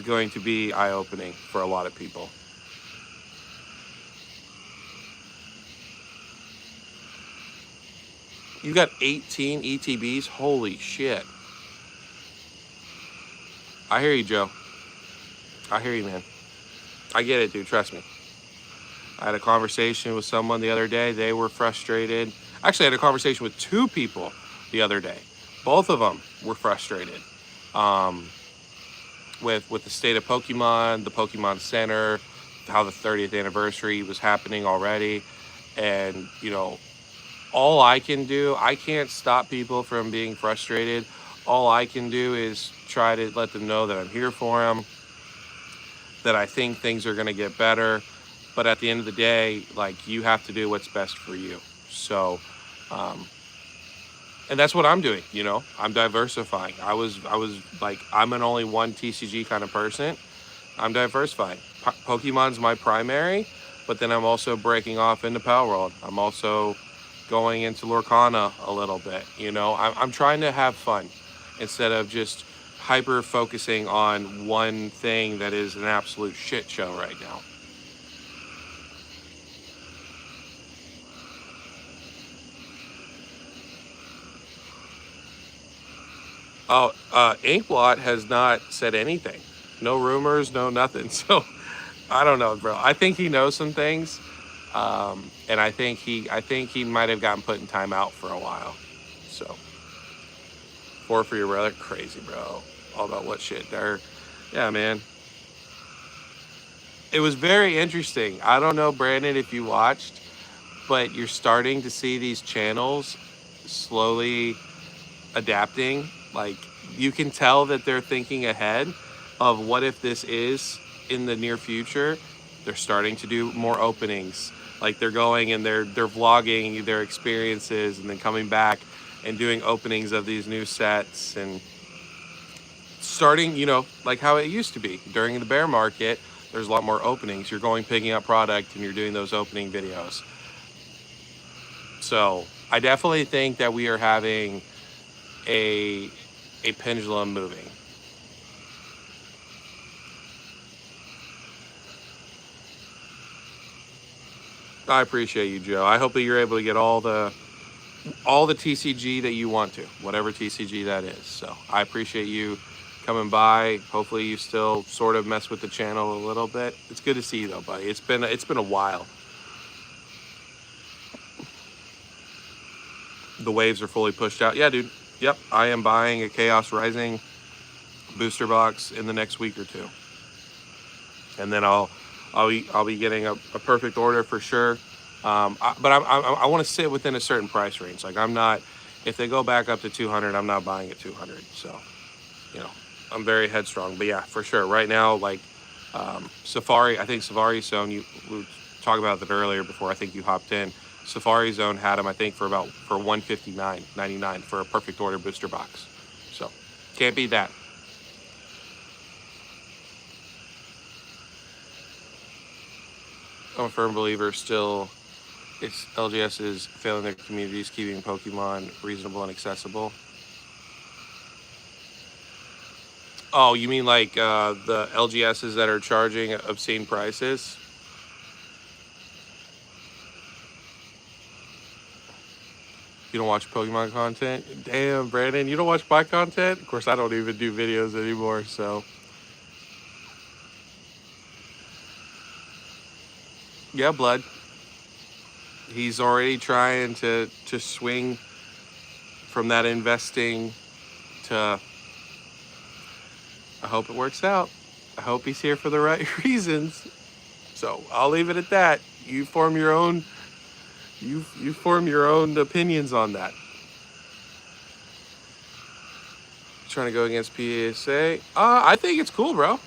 going to be eye opening for a lot of people. You got 18 ETBs. Holy shit! I hear you, Joe. I hear you, man. I get it, dude. Trust me. I had a conversation with someone the other day. They were frustrated. Actually, I had a conversation with two people the other day. Both of them were frustrated, um, with the state of Pokemon, the Pokemon Center, how the 30th anniversary was happening already, and all I can do, I can't stop people from being frustrated. All I can do is try to let them know that I'm here for them, that I think things are going to get better. But at the end of the day, like, you have to do what's best for you. So, um, and that's what I'm doing. I'm diversifying. I was like, I'm an only one TCG kind of person. I'm diversifying. Pokemon's my primary, but then I'm also breaking off into Power World. I'm also going into Lorcana a little bit. I'm trying to have fun instead of just hyper focusing on one thing that is an absolute shit show right now. Oh, Inkblot has not said anything. No rumors, no nothing. So I don't know, bro. I think he knows some things, and I think he might have gotten put in timeout for a while. So, four for your brother, crazy, bro. All about what shit there? Yeah, man. It was very interesting. I don't know, Brandon, if you watched, but you're starting to see these channels slowly adapting. Like, you can tell that they're thinking ahead of what if this is in the near future. They're starting to do more openings. Like, they're going and they're vlogging their experiences and then coming back and doing openings of these new sets, and starting, like how it used to be during the bear market. There's a lot more openings. You're going picking up product and you're doing those opening videos. So I definitely think that we are having a a pendulum moving. I appreciate you, Joe. I hope that you're able to get all the TCG that you want to, whatever TCG that is. So I appreciate you coming by. Hopefully you still sort of mess with the channel a little bit. It's good to see you though, buddy. It's been a while. The waves are fully pushed out. Yeah, dude. Yep, I am buying a Chaos Rising booster box in the next week or two, and then I'll be getting a perfect order for sure. But I want to sit within a certain price range. Like, I'm not. If they go back up to 200, I'm not buying at 200. So, you know, I'm very headstrong. But yeah, for sure. Right now, like, Safari. I think Safari Zone. We were talking about that earlier before I think you hopped in. Safari Zone had them, I think, for 159.99 for a perfect order booster box. So can't beat that. I'm a firm believer still. It's LGS is failing their communities, keeping Pokemon reasonable and accessible. Oh, you mean like the LGSs that are charging obscene prices? You don't watch Pokemon content? Damn, Brandon, you don't watch my content? Of course, I don't even do videos anymore. So Yeah, blood. He's already trying to swing from that investing to. I hope it works out. I hope he's here for the right reasons. So I'll leave it at that. You form your own. You form your own opinions on that. Trying to go against PSA. I think it's cool, bro.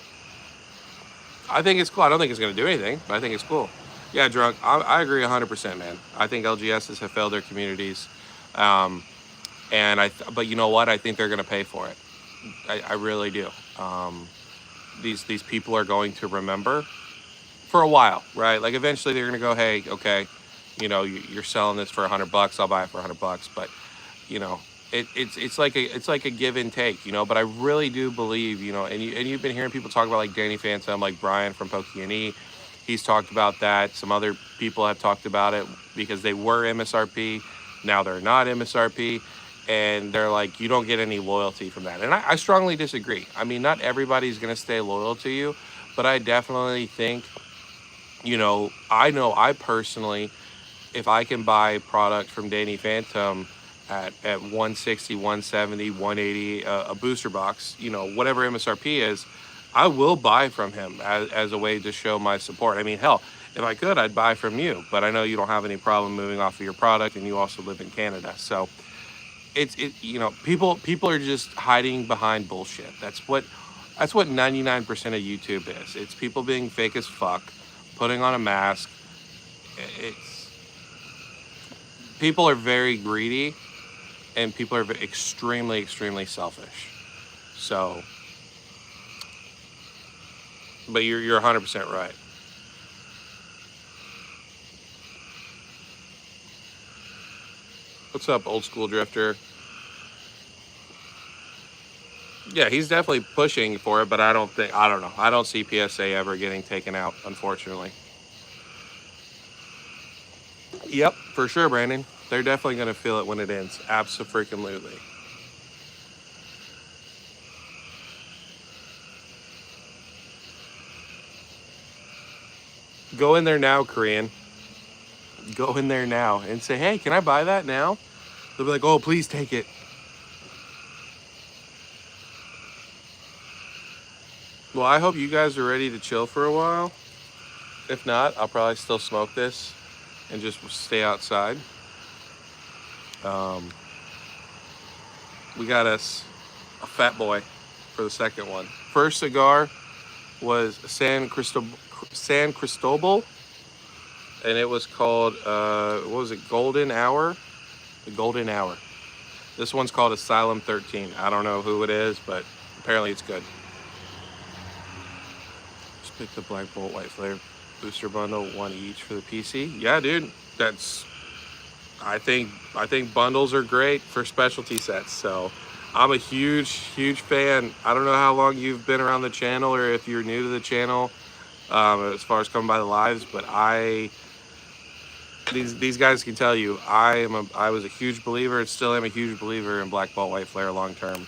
I think it's cool. I don't think it's going to do anything, but I think it's cool. Yeah, drunk. I agree 100%, man. I think LGSs have failed their communities, um, but you know what? I think they're going to pay for it. I really do. These people are going to remember for a while, right? Like eventually they're going to go, hey, okay, you're selling this for $100. I'll buy it for $100. But you know, it's like a give and take, But I really do believe, and you've been hearing people talk about like Danny Phantom, like Brian from Pokey&E. He's talked about that. Some other people have talked about it because they were MSRP, now they're not MSRP, and they're like, you don't get any loyalty from that. And I strongly disagree. I mean, not everybody's going to stay loyal to you, but I definitely think, I know I personally, if I can buy product from Danny Phantom at 160, 170, 180, a booster box, whatever MSRP is, I will buy from him as a way to show my support. I mean, hell, if I could, I'd buy from you, but I know you don't have any problem moving off of your product, and you also live in Canada. So people are just hiding behind bullshit. That's what 99% of YouTube is. It's people being fake as fuck, putting on a mask. It's People are very greedy, and people are extremely, extremely selfish. So, but you're 100% right. What's up, old school drifter? Yeah, he's definitely pushing for it, but I don't know. I don't see PSA ever getting taken out, unfortunately. Yep, for sure, Brandon. They're definitely going to feel it when it ends. Abso-freaking-lutely. Go in there now, Korean. Go in there now and say, hey, can I buy that now? They'll be like, oh, please take it. Well, I hope you guys are ready to chill for a while. If not, I'll probably still smoke this and just stay outside. We got us a fat boy for the second one. First cigar was San Cristobal, and it was called, what was it, Golden Hour? The Golden Hour. This one's called Asylum 13. I don't know who it is, but apparently it's good. Just pick the Black Bolt White Flare booster bundle, one each for the PC. Yeah, dude, I think bundles are great for specialty sets. So I'm a huge fan. I don't know how long you've been around the channel or if you're new to the channel, as far as coming by the lives, but these guys can tell you I was a huge believer and still am a huge believer in Black Bolt White Flare long term.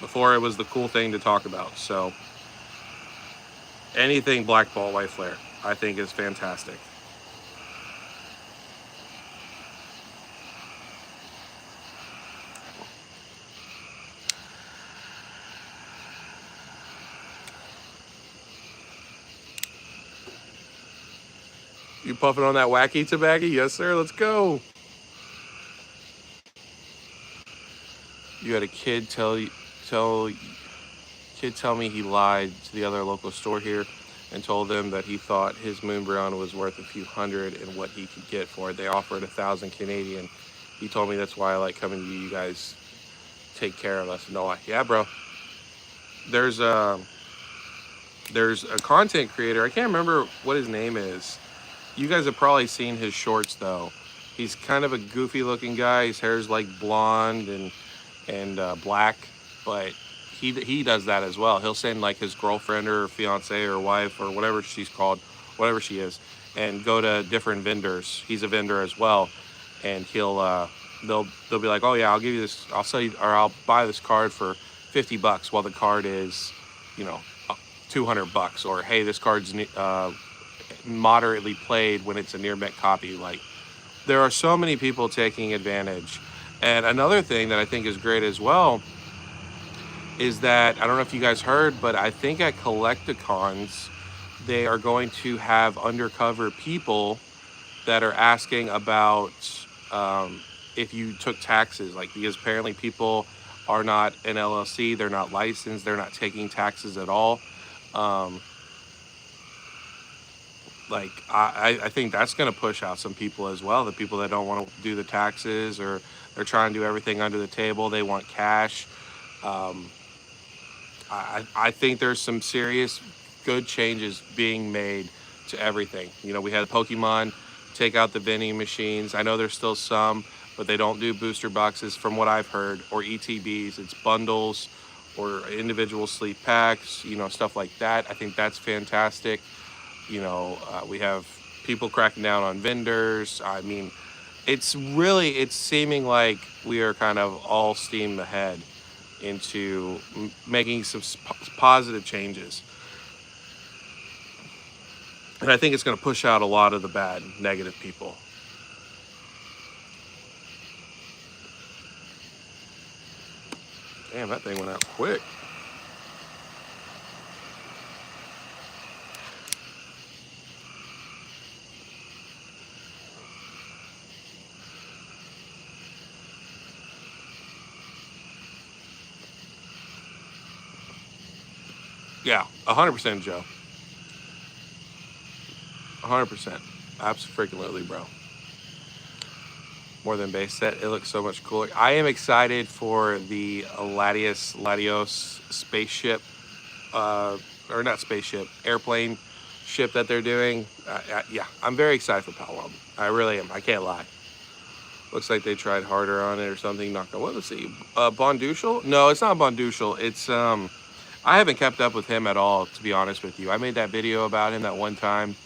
Before it was the cool thing to talk about. So anything Black Bolt White Flare I think is fantastic. You puffing on that wacky tobacco? Yes, sir. Let's go. You had a kid tell me he lied to the other local store here and told them that he thought his Moon Brown was worth a few hundred and what he could get for it. They offered 1,000 Canadian. He told me that's why I like coming to you. You guys take care of us. No, yeah, bro. There's a content creator. I can't remember what his name is. You guys have probably seen his shorts though. He's kind of a goofy looking guy. His hair's like blonde and black, but he does that as well. He'll send like his girlfriend or fiance or wife or whatever she's called, whatever she is, and go to different vendors. He's a vendor as well, and they'll be like, oh yeah, I'll give you this, I'll sell you, or I'll buy this card for $50 while the card is, $200, or hey, this card's moderately played when it's a near mint copy. Like, there are so many people taking advantage. And another thing that I think is great as well is that I don't know if you guys heard, but I think at Collecticons they are going to have undercover people that are asking about um, if you took taxes, like, because apparently people are not an LLC, they're not licensed, they're not taking taxes at all. Um, like I think that's going to push out some people as well. The people that don't want to do the taxes, or they're trying to do everything under the table, they want cash. Um, I think there's some serious good changes being made to everything. You know, we had Pokemon take out the vending machines. I know there's still some, but they don't do booster boxes from what I've heard, or ETBs. It's bundles or individual sleep packs, you know, stuff like that. I think that's fantastic. You know, we have people cracking down on vendors. I mean, it's seeming like we are kind of all steam ahead into making some positive changes. And I think it's going to push out a lot of the bad, negative people. Damn, that thing went out quick. Yeah, 100% Joe. 100%. Absolutely, bro. More than base set. It looks so much cooler. I am excited for the Latios spaceship, or not spaceship, airplane ship that they're doing. Yeah, I'm very excited for Palom. I really am. I can't lie. Looks like they tried harder on it or something. Not gonna. What? Let's see. Bondushal? No, it's not Bondushal. It's I haven't kept up with him at all, to be honest with you. I made that video about him that one time,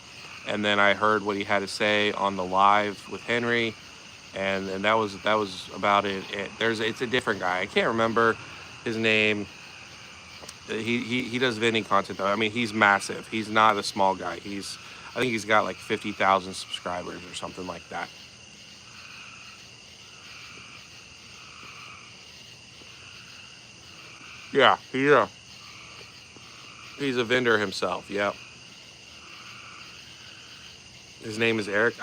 and then I heard what he had to say on the live with Henry, and that was about it. It's a different guy. I can't remember his name. He does vending content though. I mean, he's massive. He's not a small guy. I think he's got like 50,000 subscribers or something like that. Yeah, he's a vendor himself. Yeah, his name is Eric.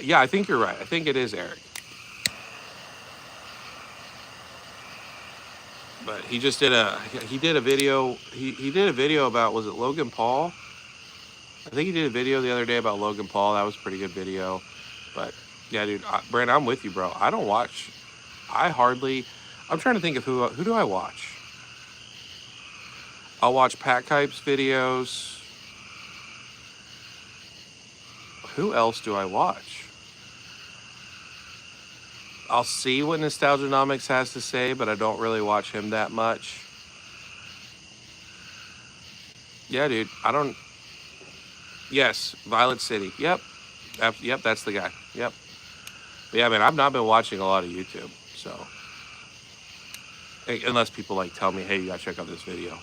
Yeah, I think you're right. I think it is Eric. But he did a video. He did a video about, was it Logan Paul? I think he did a video the other day about Logan Paul. That was a pretty good video. But yeah, dude, Brandon, I'm with you, bro. I don't watch. I hardly. I'm trying to think of who do I watch. I'll watch Pat Kipe's videos. Who else do I watch? I'll see what Nostalgianomics has to say, but I don't really watch him that much. Yeah, dude. I don't. Yes, Violet City. Yep. Yep, that's the guy. Yep. But yeah, man, I've not been watching a lot of YouTube, so unless people like tell me, hey, you gotta check out this video.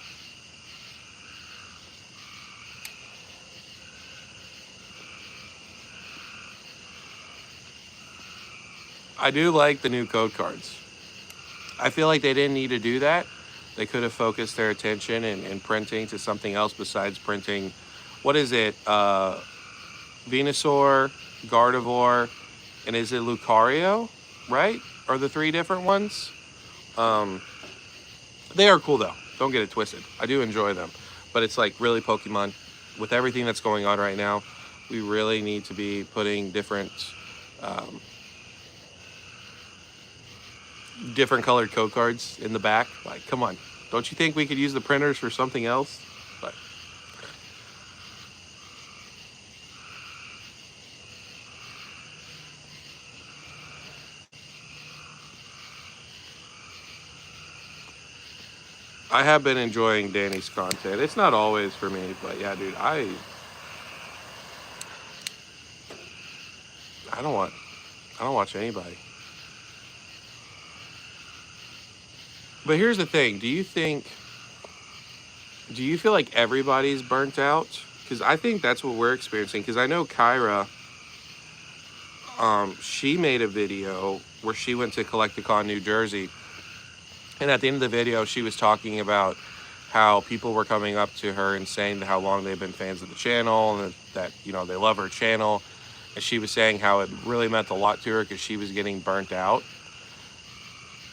I do like the new code cards. I feel like they didn't need to do that. They could have focused their attention in printing to something else besides printing. What is it? Venusaur, Gardevoir, and is it Lucario? Right? Are the three different ones? Um, they are cool though. Don't get it twisted. I do enjoy them, but it's like, really, Pokemon, with everything that's going on right now, we really need to be putting um, different colored code cards in the back. Like, come on. Don't you think we could use the printers for something else? But I have been enjoying Danny's content. It's not always for me, but yeah, dude, I don't want I don't watch anybody. But here's the thing: do you feel like everybody's burnt out? because I think that's what we're experiencing. Because I know Kyra, she made a video where she went to Collecticon, New Jersey, and at the end of the video, she was talking about how people were coming up to her and saying how long they've been fans of the channel and that they love her channel. And she was saying how it really meant a lot to her because she was getting burnt out.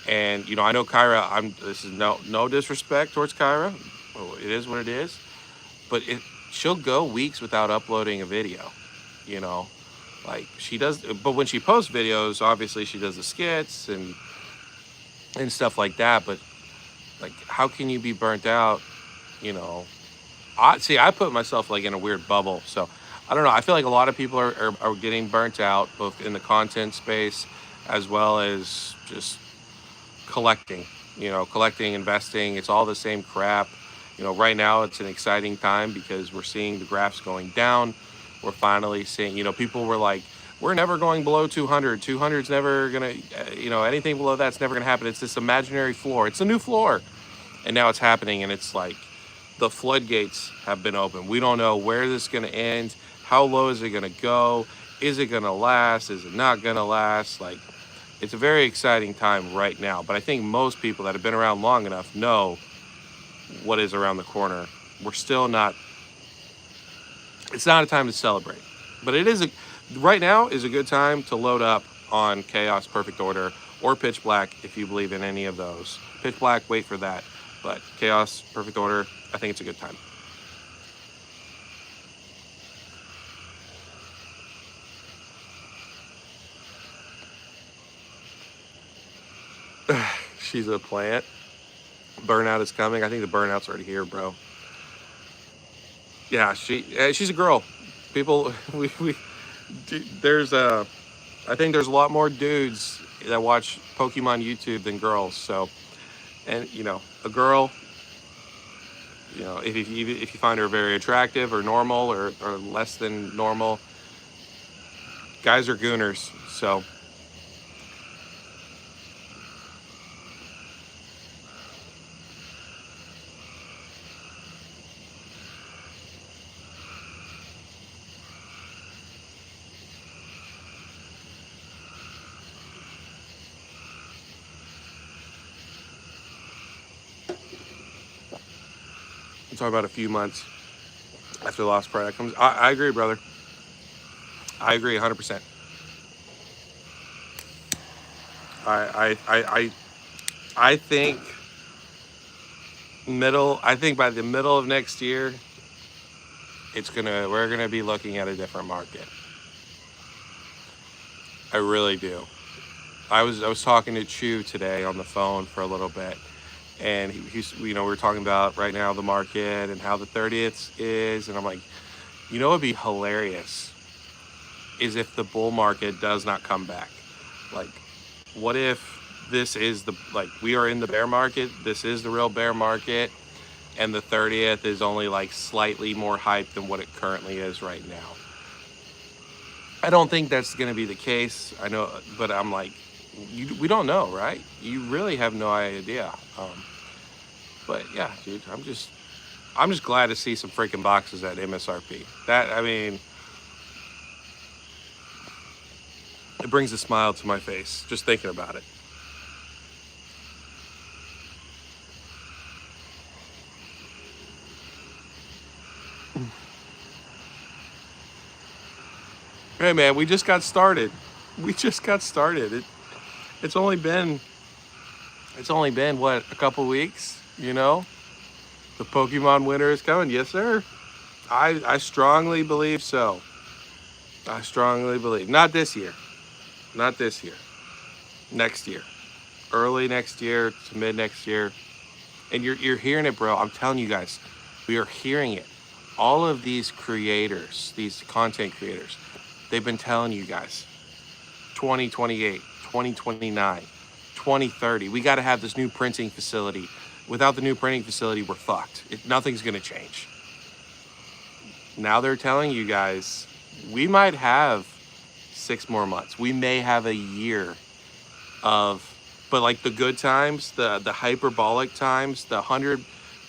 And I know Kyra. This is no disrespect towards Kyra. It is what it is. But she'll go weeks without uploading a video. Like she does. But when she posts videos, obviously she does the skits and stuff like that. But like, how can you be burnt out? I put myself like in a weird bubble. So I don't know. I feel like a lot of people are getting burnt out, both in the content space as well as just collecting, investing. It's all the same crap. Right now it's an exciting time because we're seeing the graphs going down. We're finally seeing, people were like, we're never going below 200. 200's never gonna, anything below that's never gonna happen. It's this imaginary floor. It's a new floor. And now it's happening, and it's like the floodgates have been opened. We don't know where this is gonna end. How low is it gonna go? Is it gonna last? Is it not gonna last? Like, it's a very exciting time right now. But I think most people that have been around long enough know what is around the corner. We're still not, it's not a time to celebrate. But right now is a good time to load up on Chaos Perfect Order or Pitch Black if you believe in any of those. Pitch Black, wait for that. But Chaos Perfect Order, I think it's a good time. She's a plant. Burnout is coming. I think the burnout's already here, bro. Yeah, she's a girl. People, I think there's a lot more dudes that watch Pokemon YouTube than girls. So, and a girl, if you find her very attractive or normal or less than normal, guys are gooners. So. I'm talking about a few months after the last product comes. I agree, brother. I agree 100%. I think by the middle of next year, we're gonna be looking at a different market. I really do. I was talking to Chu today on the phone for a little bit, and he's we were talking about right now the market and how the 30th is, and I'm like, it'd be hilarious is if the bull market does not come back. Like, what if this is we are in the bear market, this is the real bear market, and the 30th is only like slightly more hype than what it currently is right now. I don't think that's going to be the case. I know, but I'm like, we don't know, right? You really have no idea. But yeah, dude, I'm just glad to see some freaking boxes at MSRP. It brings a smile to my face just thinking about it. Hey man, we just got started. It's only been what, a couple weeks, The Pokemon winter is coming. Yes, sir. I strongly believe so. I strongly believe. Not this year. Next year. Early next year to mid next year. And you're hearing it, bro. I'm telling you guys. We are hearing it. All of these creators, these content creators, they've been telling you guys 2028, 2029, 2030. We got to have this new printing facility. Without the new printing facility, we're fucked. Nothing's going to change. Now they're telling you guys, we might have 6 more months. We may have a year but like the good times, the hyperbolic times, the 100,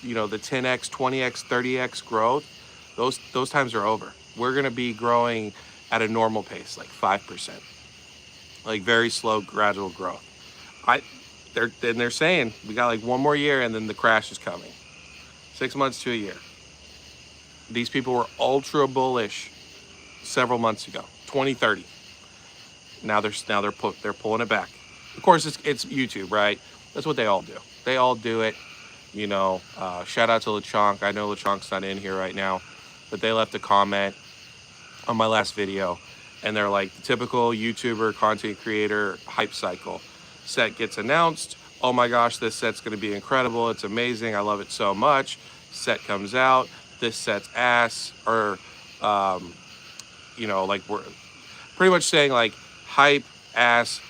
the 10x, 20x, 30x growth, Those times are over. We're gonna be growing at a normal pace, like 5%, like very slow, gradual growth. I, they're saying we got like one more year and then the crash is coming. 6 months to a year. These people were ultra bullish several months ago, 2030. They're pulling it back. Of course, it's YouTube, right? That's what they all do. They all do it. Shout out to LeChonk. I know LeChonk's not in here right now, but they left a comment on my last video, and they're like, the typical YouTuber content creator hype cycle. Set gets announced. Oh my gosh, this set's going to be incredible. It's amazing. I love it so much. Set comes out. This set's ass. Or, like we're pretty much saying like hype, ass,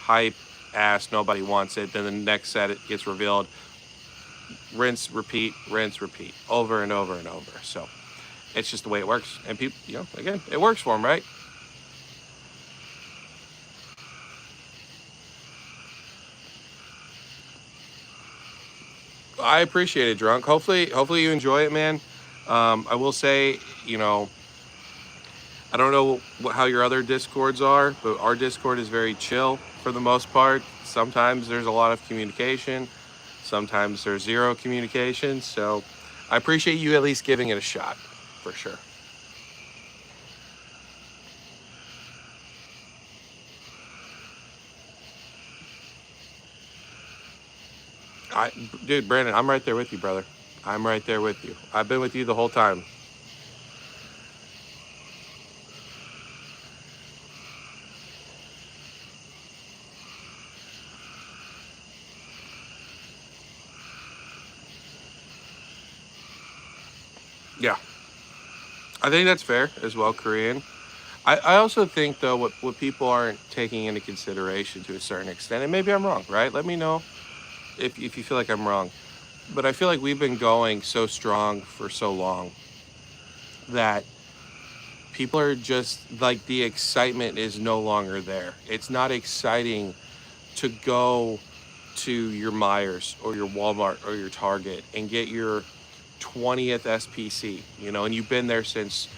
nobody wants it. Then the next set it gets revealed. Rinse, repeat, over and over and over. So it's just the way it works. And people, again, it works for them, right? I appreciate it, Drunk. Hopefully you enjoy it, man. I will say, I don't know how your other Discords are, but our Discord is very chill for the most part. Sometimes there's a lot of communication. Sometimes there's zero communication. So I appreciate you at least giving it a shot, for sure. Dude, Brandon, I'm right there with you, brother. I'm right there with you. I've been with you the whole time. Yeah, I think that's fair as well, Korean. I also think, though, what people aren't taking into consideration to a certain extent, and maybe I'm wrong, right? Let me know if you feel like I'm wrong. But I feel like we've been going so strong for so long that people are just like, the excitement is no longer there. It's not exciting to go to your Myers or your Walmart or your Target and get your 20th SPC, and you've been there since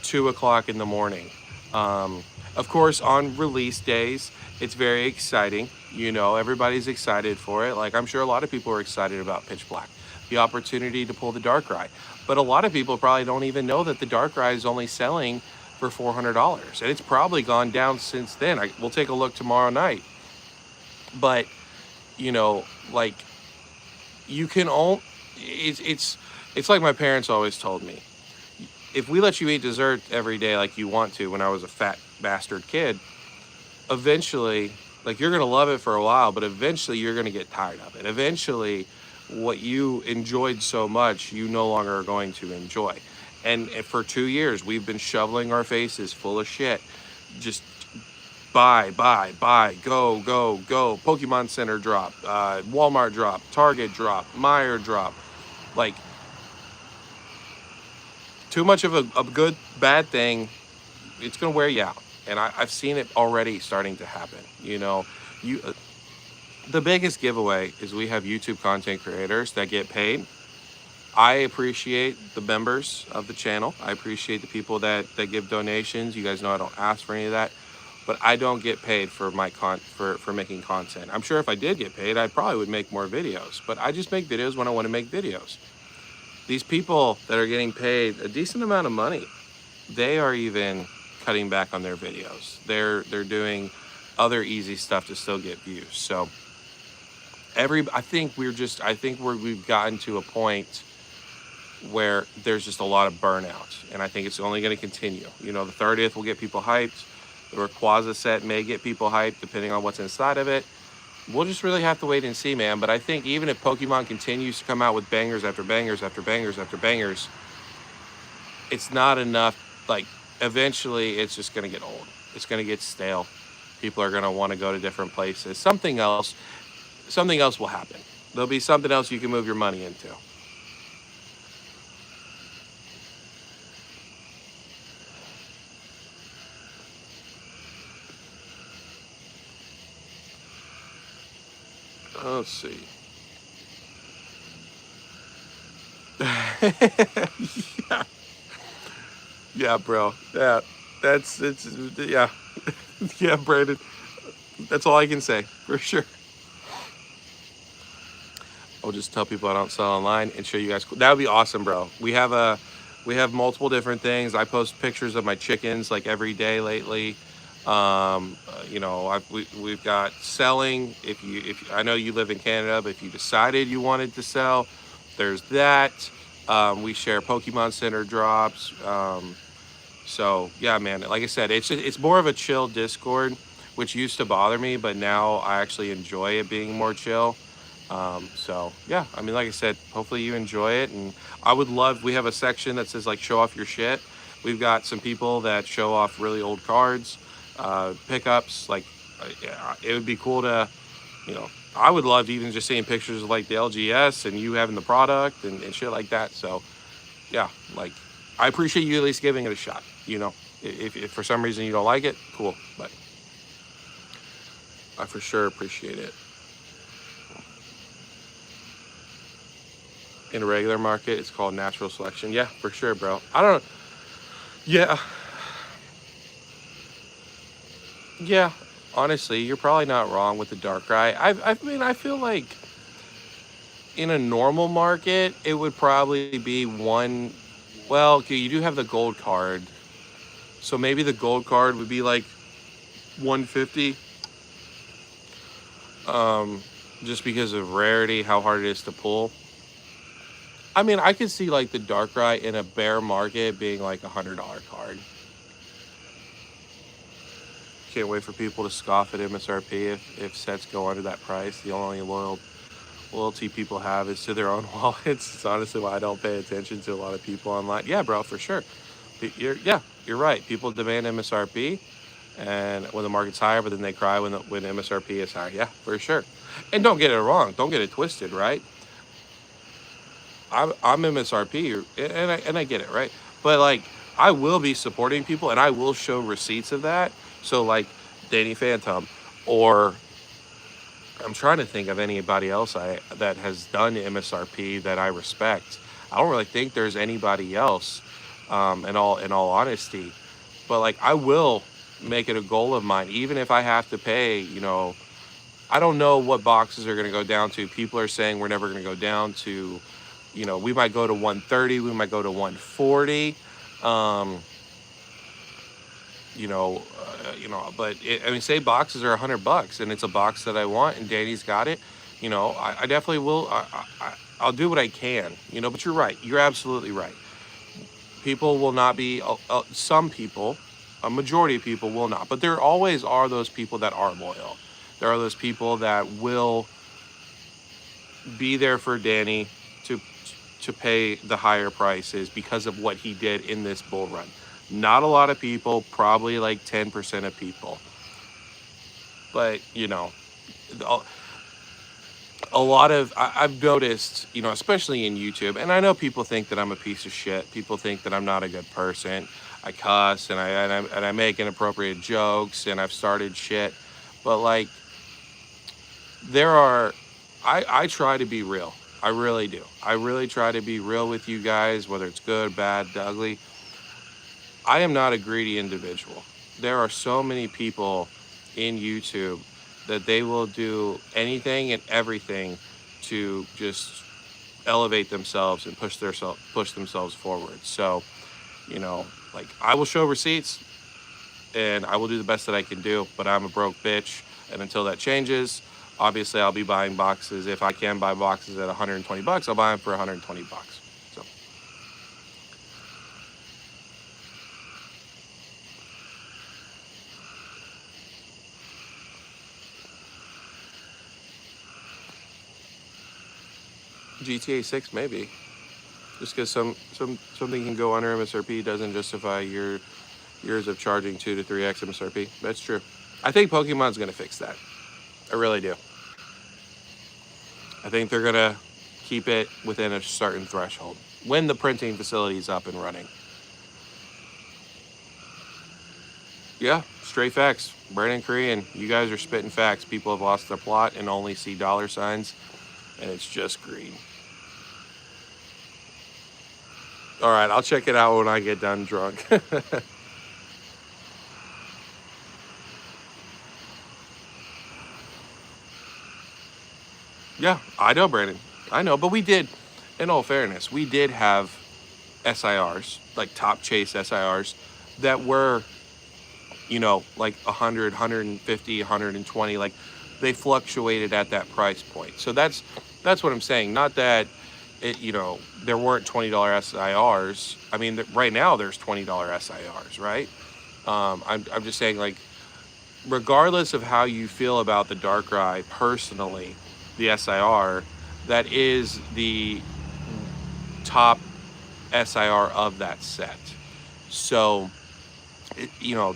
2 o'clock in the morning. Of course, on release days, it's very exciting. Everybody's excited for it. Like, I'm sure a lot of people are excited about Pitch Black, the opportunity to pull the Darkrai. But a lot of people probably don't even know that the Darkrai is only selling for $400, and it's probably gone down since then. We'll take a look tomorrow night. But like, you can only. It's like my parents always told me. If we let you eat dessert every day like you want to, when I was a fat bastard kid, eventually, like, you're going to love it for a while, but eventually you're going to get tired of it. Eventually, what you enjoyed so much, you no longer are going to enjoy. And for 2 years, we've been shoveling our faces full of shit. Just buy, go. Pokemon Center drop, Walmart drop, Target drop, Meijer drop. Like, too much of a good, bad thing, it's going to wear you out. And I've seen it already starting to happen. The biggest giveaway is we have YouTube content creators that get paid. I appreciate the members of the channel. I appreciate the people that give donations. You guys know I don't ask for any of that. But I don't get paid for for making content. I'm sure if I did get paid, I probably would make more videos. But I just make videos when I want to make videos. These people that are getting paid a decent amount of money, they are even cutting back on their videos. They're doing other easy stuff to still get views. So I think we've gotten to a point where there's just a lot of burnout, and I think it's only going to continue. The 30th will get people hyped. The Rayquaza set may get people hyped depending on what's inside of it. We'll just really have to wait and see, man. But I think even if Pokemon continues to come out with bangers after bangers after bangers after bangers, it's not enough. Like, eventually it's just going to get old. It's going to get stale. People are going to want to go to different places. Something else will happen. There'll be something else you can move your money into. Let's see. Yeah. Yeah, bro. Yeah, that's it's yeah, yeah, Brandon. That's all I can say for sure. I'll just tell people I don't sell online and show you guys. That would be awesome, bro. We have multiple different things. I post pictures of my chickens like every day lately. We've got selling. If I know you live in Canada, but if you decided you wanted to sell, there's that. We share Pokemon Center drops. So yeah, man. Like I said, it's more of a chill Discord, which used to bother me, but now I actually enjoy it being more chill. So yeah, I mean, like I said, hopefully you enjoy it, and I would love. We have a section that says like show off your shit. We've got some people that show off really old cards, pickups. Like, yeah, it would be cool to, you know, I would love even just seeing pictures of like the LGS and you having the product and shit like that. So yeah, like I appreciate you at least giving it a shot. If for some reason you don't like it, cool, but I for sure appreciate it. In a regular market, it's called natural selection. Yeah, for sure, bro. I don't. Yeah, yeah. Honestly, you're probably not wrong with the dark eye. I mean, I feel like in a normal market, it would probably be one. Well, okay, you do have the gold card, so maybe the gold card would be like 150. Just because of rarity, how hard it is to pull. I mean, I could see like the Darkrai in a bear market being like $100 card. Can't wait for people to scoff at MSRP if sets go under that price. The only loyalty people have is to their own wallets. It's honestly why I don't pay attention to a lot of people online. Yeah, bro, for sure. You're right. People demand MSRP, and when the market's higher, but then they cry when MSRP is higher. Yeah, for sure. And don't get it wrong. Don't get it twisted, right? I'm MSRP, and I get it, right? But like, I will be supporting people, and I will show receipts of that. So like, Danny Phantom, or I'm trying to think of anybody else that has done MSRP that I respect. I don't really think there's anybody else, in all honesty. But like, I will make it a goal of mine, even if I have to pay. I don't know what boxes are going to go down to. People are saying we're never going to go down to, we might go to 130, we might go to 140. Um, but I mean, say boxes are $100 and it's a box that I want and Danny's got it. I definitely will. I'll do what I can. But you're right. You're absolutely right. People will not be. Some people, a majority of people will not. But there always are those people that are loyal. There are those people that will be there for Danny to pay the higher prices because of what he did in this bull run. Not a lot of people, probably like 10% of people. But, a lot of, I've noticed, especially in YouTube, and I know people think that I'm a piece of shit. People think that I'm not a good person. I cuss and I make inappropriate jokes and I've started shit. But like, there are, I try to be real. I really do. I really try to be real with you guys, whether it's good, bad, ugly. I am not a greedy individual. There are so many people in YouTube that they will do anything and everything to just elevate themselves and push themselves forward. So, like, I will show receipts and I will do the best that I can do, but I'm a broke bitch. And until that changes, obviously I'll be buying boxes. If I can buy boxes at $120, I'll buy them for $120. So GTA 6 maybe. Just because something can go under MSRP doesn't justify years of charging 2 to 3x MSRP. That's true. I think Pokemon's gonna fix that. I really do. I think they're gonna keep it within a certain threshold when the printing facility is up and running. Yeah, straight facts. Brandon Korean, you guys are spitting facts. People have lost their plot and only see dollar signs, and it's just greed. All right, I'll check it out when I get done drunk. Yeah, I know, Brandon. I know, but we did, in all fairness, we did have SIRs, like top chase SIRs, that were, like 100, 150, 120. Like they fluctuated at that price point. So that's what I'm saying. Not that there weren't $20 SIRs. I mean, right now there's $20 SIRs, right? I'm just saying, like, regardless of how you feel about the Darkrai personally, the SIR, that is the top SIR of that set. So,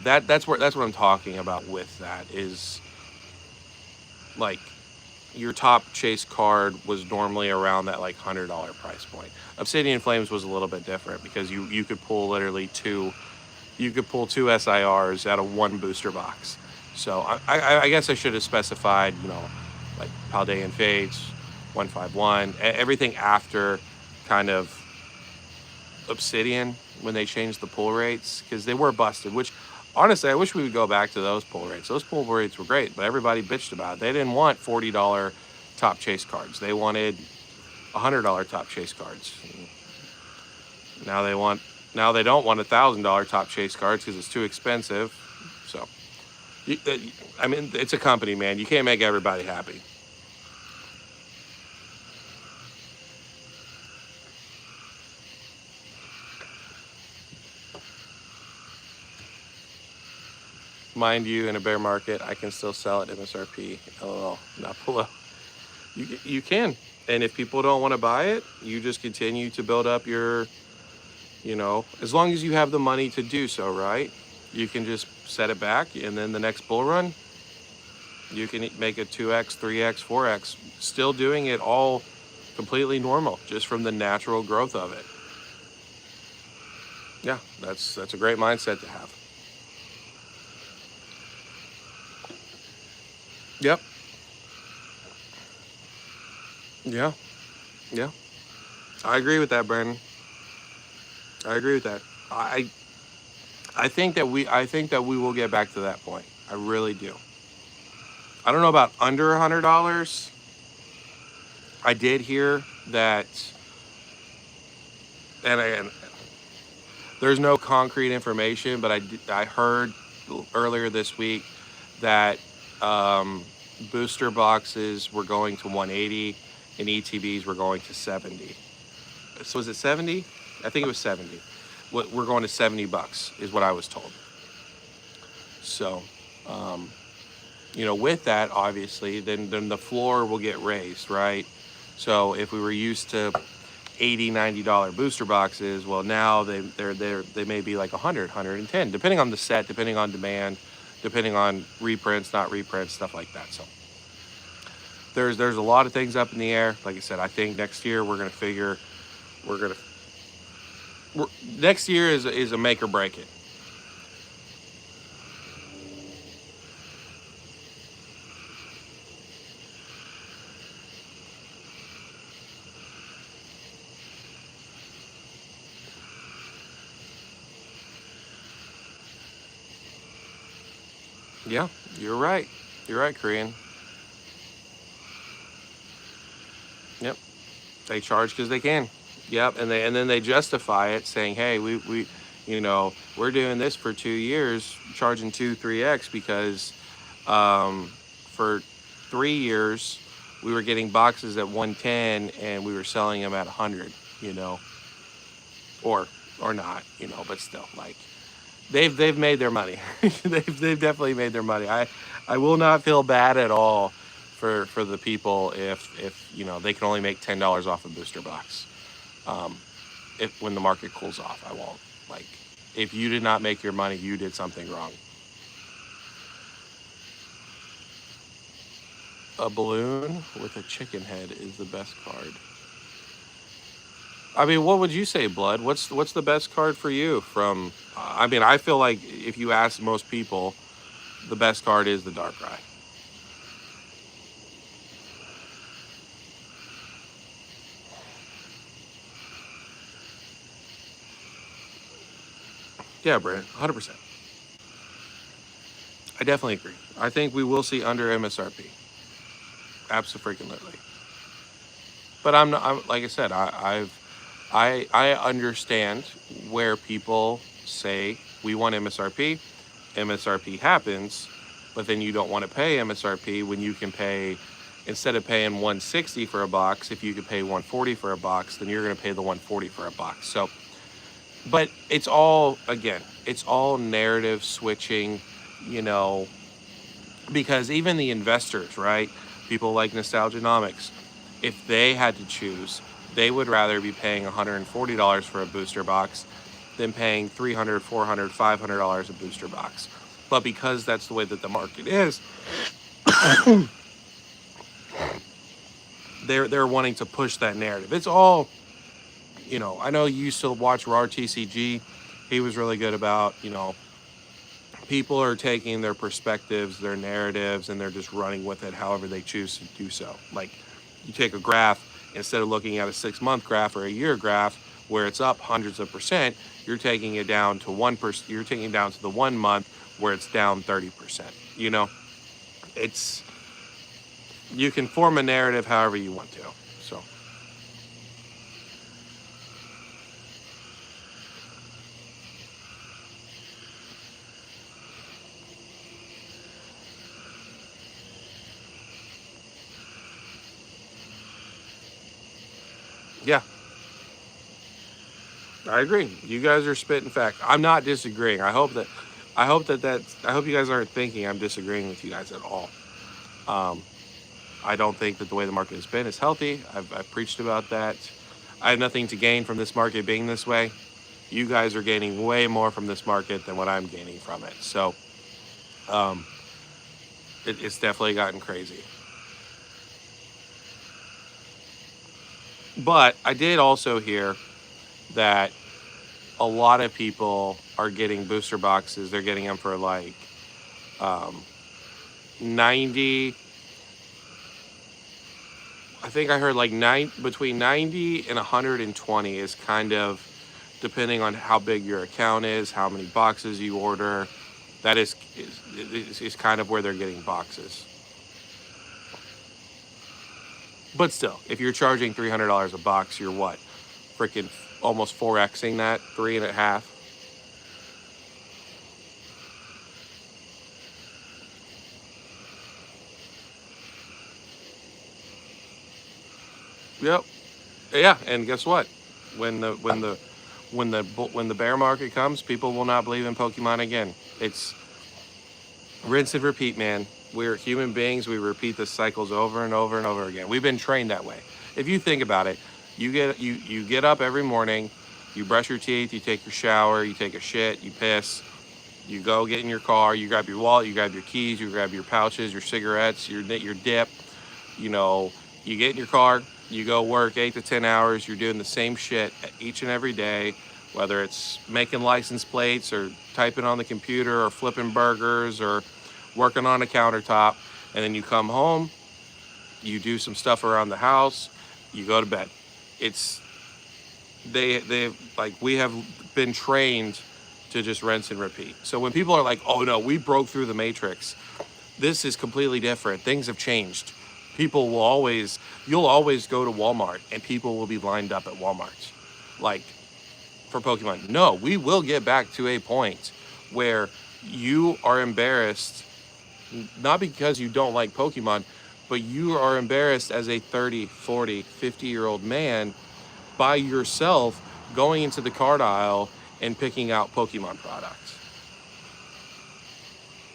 that's what I'm talking about with that is like your top chase card was normally around that like $100 price point. Obsidian Flames was a little bit different because you could pull literally two SIRs out of one booster box. So I guess I should have specified, like Paldean Fates, 151, everything after kind of Obsidian when they changed the pull rates because they were busted. Which honestly, I wish we would go back to those pull rates. Those pull rates were great, but everybody bitched about it. They didn't want $40 top chase cards. They wanted $100 top chase cards. Now they want now they don't want $1,000 top chase cards because it's too expensive. So, I mean, it's a company, man. You can't make everybody happy. Mind you, in a bear market, I can still sell at MSRP. LOL, not below. You can, and if people don't want to buy it, you just continue to build up your, as long as you have the money to do so, right? You can just set it back, and then the next bull run, you can make it 2x, 3x, 4x, still doing it all completely normal, just from the natural growth of it. Yeah, that's a great mindset to have. Yep. Yeah. Yeah. I agree with that, Brandon. I agree with that. I I think that we will get back to that point. I really do. I don't know about under $100. I did hear that, and there's no concrete information, but I heard earlier this week that um, booster boxes were going to 180 and ETBs were going to 70. So was it 70? I think it was 70. We're going to $70 is what I was told. So, um, with that, obviously, then the floor will get raised, right? So if we were used to 80, $90 booster boxes, well, now they may be like 100, 110, depending on the set, depending on demand, depending on reprints, not reprints, stuff like that. So there's a lot of things up in the air. Like I said, I think next year we're gonna next year is a make or break it. Yeah, you're right. You're right, Korean. Yep, they charge because they can. Yep, and then they justify it saying, "Hey, we're doing this for 2 years, charging 2, 3x because for 3 years we were getting boxes at 110 and we were selling them at 100, you know, or not, but still, like they've made their money. They've definitely made their money. I will not feel bad at all for the people if they can only make $10 off a booster box. Um, if when the market cools off, I won't. Like, if you did not make your money, you did something wrong. A balloon with a chicken head is the best card. I mean, what would you say, Blood? What's the best card for you from? I mean, I feel like if you ask most people, the best card is the Darkrai. Yeah, Brandon, 100%. I definitely agree. I think we will see under MSRP. Absolutely. But I'm not. Like I said, I understand where people say we want MSRP. MSRP happens, but then you don't want to pay MSRP when you can pay, instead of paying 160 for a box, if you could pay 140 for a box, then you're going to pay the 140 for a box. So, but it's all, again, it's all narrative switching, you know, because even the investors, right? People like Nostalgianomics, if they had to choose, they would rather be paying $140 for a booster box than paying $300, $400, $500 a booster box. But because that's the way that the market is, they're wanting to push that narrative. It's all, you know. I know you used to watch Raw TCG. He was really good about, you know, people are taking their perspectives, their narratives, and they're just running with it however they choose to do so. Like, you take a graph, instead of looking at a 6-month graph or a year graph where it's up hundreds of percent, you're taking it down to 1%. You're taking it down to the 1 month where it's down 30%. You know, it's, you can form a narrative however you want to. So yeah, I agree. You guys are spitting facts. I'm not disagreeing. I hope you guys aren't thinking I'm disagreeing with you guys at all. Um, I don't think that the way the market has been is healthy. I've preached about that. I have nothing to gain from this market being this way. You guys are gaining way more from this market than what I'm gaining from it. So um, it's definitely gotten crazy. But I did also hear that a lot of people are getting booster boxes. They're getting them for like um, 90. I think I heard like between 90 and 120 is kind of depending on how big your account is, how many boxes you order. That is kind of where they're getting boxes. But still, if you're charging $300 a box, you're what? Freaking almost 4xing that, three and a half. Yep. Yeah, and guess what? When the when the when the bear market comes, people will not believe in Pokemon again. It's rinse and repeat, man. We're human beings. We repeat the cycles over and over and over again. We've been trained that way. If you think about it, you get up every morning, you brush your teeth, you take your shower, you take a shit, you piss, you go get in your car, you grab your wallet, you grab your keys, you grab your pouches, your cigarettes, your dip. You know, you get in your car, you go work 8 to 10 hours. You're doing the same shit each and every day, whether it's making license plates or typing on the computer or flipping burgers or working on a countertop. And then you come home, you do some stuff around the house, you go to bed. It's they like, we have been trained to just rinse and repeat. So when people are like, "Oh no, we broke through the matrix," this is completely different. Things have changed. People will always, you'll always go to Walmart and people will be lined up at Walmart, like, for Pokemon. No, we will get back to a point where you are embarrassed, not because you don't like Pokemon, but you are embarrassed as a 30, 40, 50-year-old man by yourself going into the card aisle and picking out Pokemon products.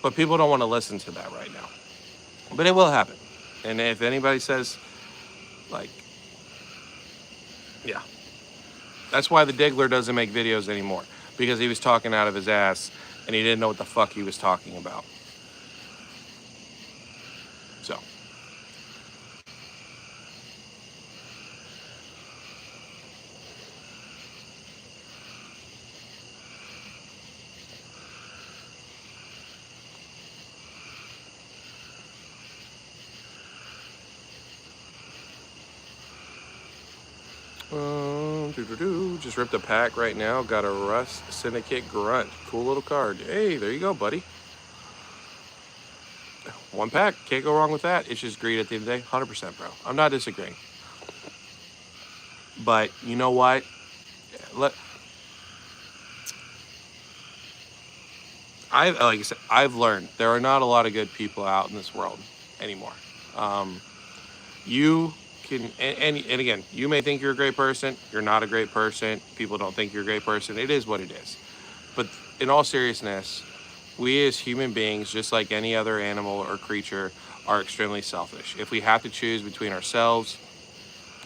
But people don't want to listen to that right now. But it will happen. And if anybody says, like, yeah, that's why the Diggler doesn't make videos anymore, because he was talking out of his ass and he didn't know what the fuck he was talking about. So, Just ripped a pack right now. Got a Rust Syndicate Grunt. Cool little card. Hey, there you go, buddy. One pack. Can't go wrong with that. It's just greed at the end of the day. 100%, bro. I'm not disagreeing. But you know what? Let like I said, I've learned there are not a lot of good people out in this world anymore. Um, you can, and again, you may think you're a great person. You're not a great person. People don't think you're a great person. It is what it is. But in all seriousness, we as human beings, just like any other animal or creature, are extremely selfish. If we have to choose between ourselves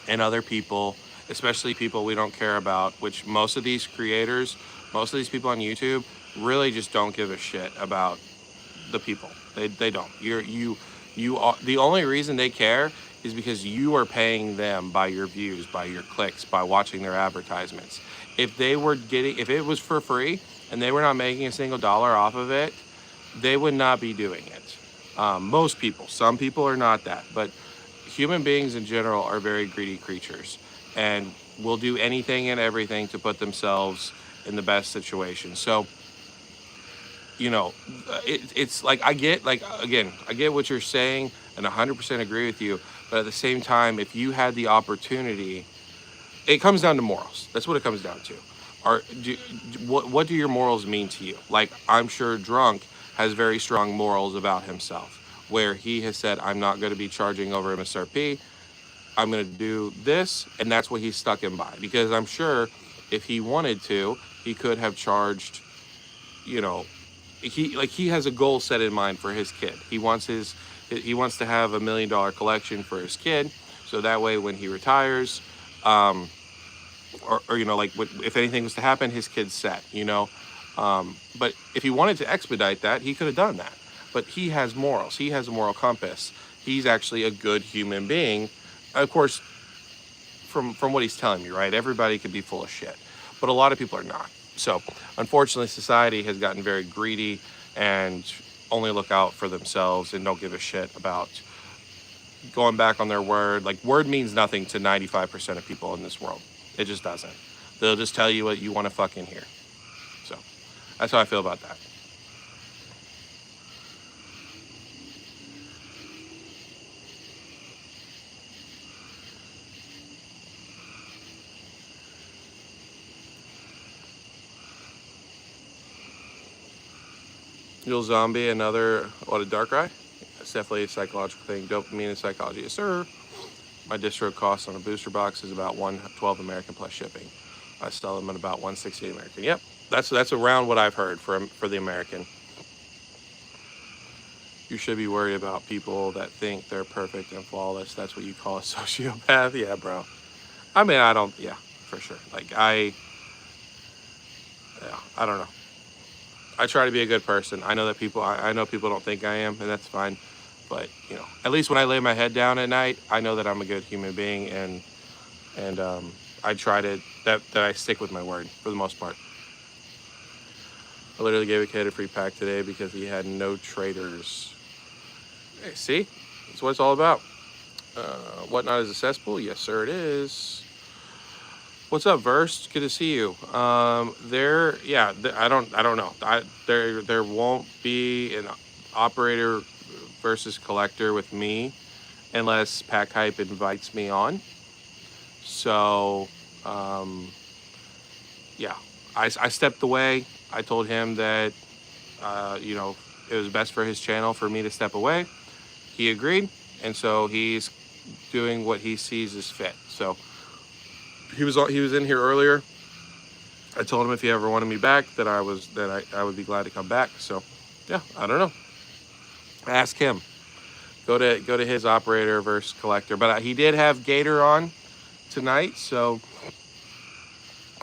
and other people, especially people we don't care about, which most of these creators, most of these people on YouTube really just don't give a shit about the people. They don't. You are, the only reason they care is because you are paying them by your views, by your clicks, by watching their advertisements. If it was for free and they were not making a single dollar off of it, they would not be doing it. Most people, some people are not that, but human beings in general are very greedy creatures and will do anything and everything to put themselves in the best situation. So, you know, it's like I get, like, again, I get what you're saying and 100% agree with you. But at the same time, if you had the opportunity, it comes down to morals. That's what it comes down to. What do your morals mean to you? Like, I'm sure Drunk has very strong morals about himself, where he has said, I'm not going to be charging over MSRP. I'm going to do this. And that's what he's stuck in by. Because I'm sure if he wanted to, he could have charged, you know, he has a goal set in mind for his kid. He wants to have $1 million collection for his kid. So that way when he retires, or you know, like, if anything was to happen, his kid's set, you know. But if he wanted to expedite that, he could have done that. But he has morals. He has a moral compass. He's actually a good human being. Of course, from what he's telling me, right? Everybody could be full of shit, but a lot of people are not. So unfortunately, society has gotten very greedy and only look out for themselves and don't give a shit about going back on their word. Like, word means nothing to 95% of people in this world. It just doesn't. They'll just tell you what you want to fucking hear. So that's how I feel about that. Little zombie, another, what, a dark eye? It's definitely a psychological thing. Dopamine and psychology. Yes, sir. My distro cost on a booster box is about $112 American plus shipping. I sell them at about $168 American. Yep, that's around what I've heard for the American. You should be worried about people that think they're perfect and flawless. That's what you call a sociopath. Yeah, bro. I mean, I don't. Yeah, for sure. Like, I don't know. I try to be a good person. I know that I know people don't think I am, and that's fine. But, you know, at least when I lay my head down at night, I know that I'm a good human being, and I try to that I stick with my word for the most part. I literally gave a kid a free pack today because he had no traders. Hey, see, that's what it's all about. Whatnot is a cesspool? Yes, sir, it is. What's up, Verse? Good to see you. I don't know. There won't be an operator versus collector with me unless Pack Hype invites me on. So, yeah, I stepped away. I told him that, you know, it was best for his channel for me to step away. He agreed, and so he's doing what he sees as fit. So he was in here earlier. I told him if he ever wanted me back that I would be glad to come back. So yeah, I don't know. Ask him. Go to his operator versus collector. But he did have Gator on tonight, so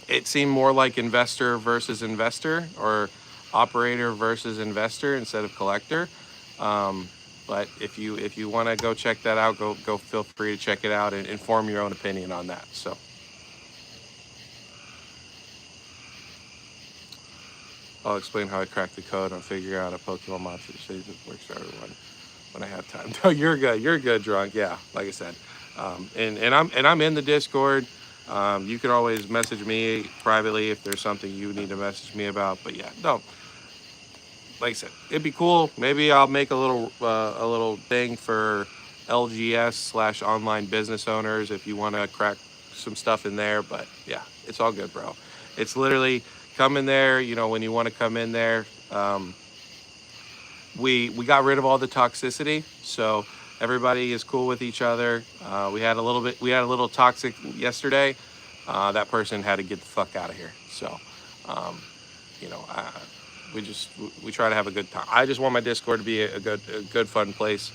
it seemed more like investor versus investor, or operator versus investor instead of collector. But if you want to go check that out, go feel free to check it out and inform your own opinion on that. So. I'll explain how I cracked the code on figuring out a Pokemon monster series that works for everyone when I have time. No, you're good. You're good, Drunk. Yeah, like I said, and I'm in the Discord. You can always message me privately if there's something you need to message me about. But yeah, no, like I said, it'd be cool. Maybe I'll make a little thing for LGS / online business owners if you want to crack some stuff in there. But yeah, it's all good, bro. It's literally come in there. You know, when you want to come in there. We got rid of all the toxicity, so everybody is cool with each other. We had a little toxic yesterday. That person had to get the fuck out of here. So, um, you know, we try to have a good time. I just want my Discord to be a good fun place,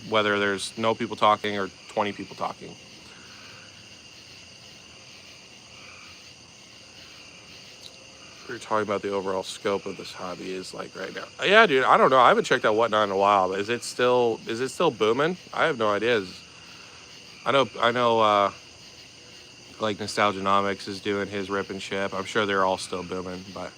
whether there's no people talking or 20 people talking. We are talking about the overall scope of this hobby is like right now. Yeah, dude, I don't know. I haven't checked out Whatnot in a while, but is it still booming? I have no idea. I know like Nostalgianomics is doing his rip and ship. I'm sure they're all still booming, but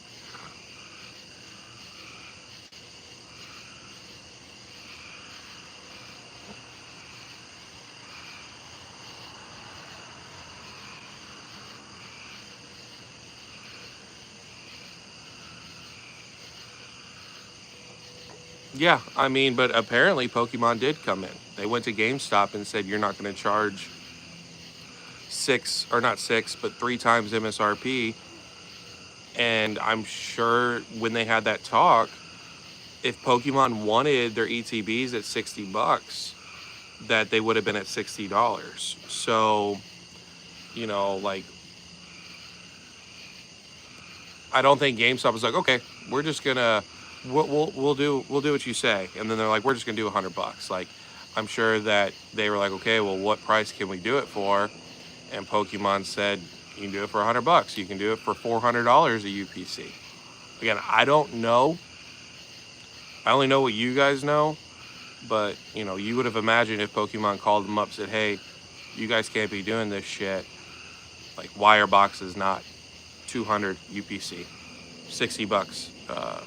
yeah, I mean, but apparently Pokemon did come in. They went to GameStop and said you're not going to charge six or not six, but three times MSRP. And I'm sure when they had that talk, if Pokemon wanted their ETBs at $60, that they would have been at $60. So, you know, like I don't think GameStop was like, okay, we're just gonna we'll do what you say, and then they're like, we're just gonna do $100. Like, I'm sure that they were like, okay, well, what price can we do it for? And Pokemon said, you can do it for $100. You can do it for $400 a UPC. Again, I don't know. I only know what you guys know, but you know, you would have imagined if Pokemon called them up, said, hey, you guys can't be doing this shit. Like, Wirebox is not 200 UPC, $60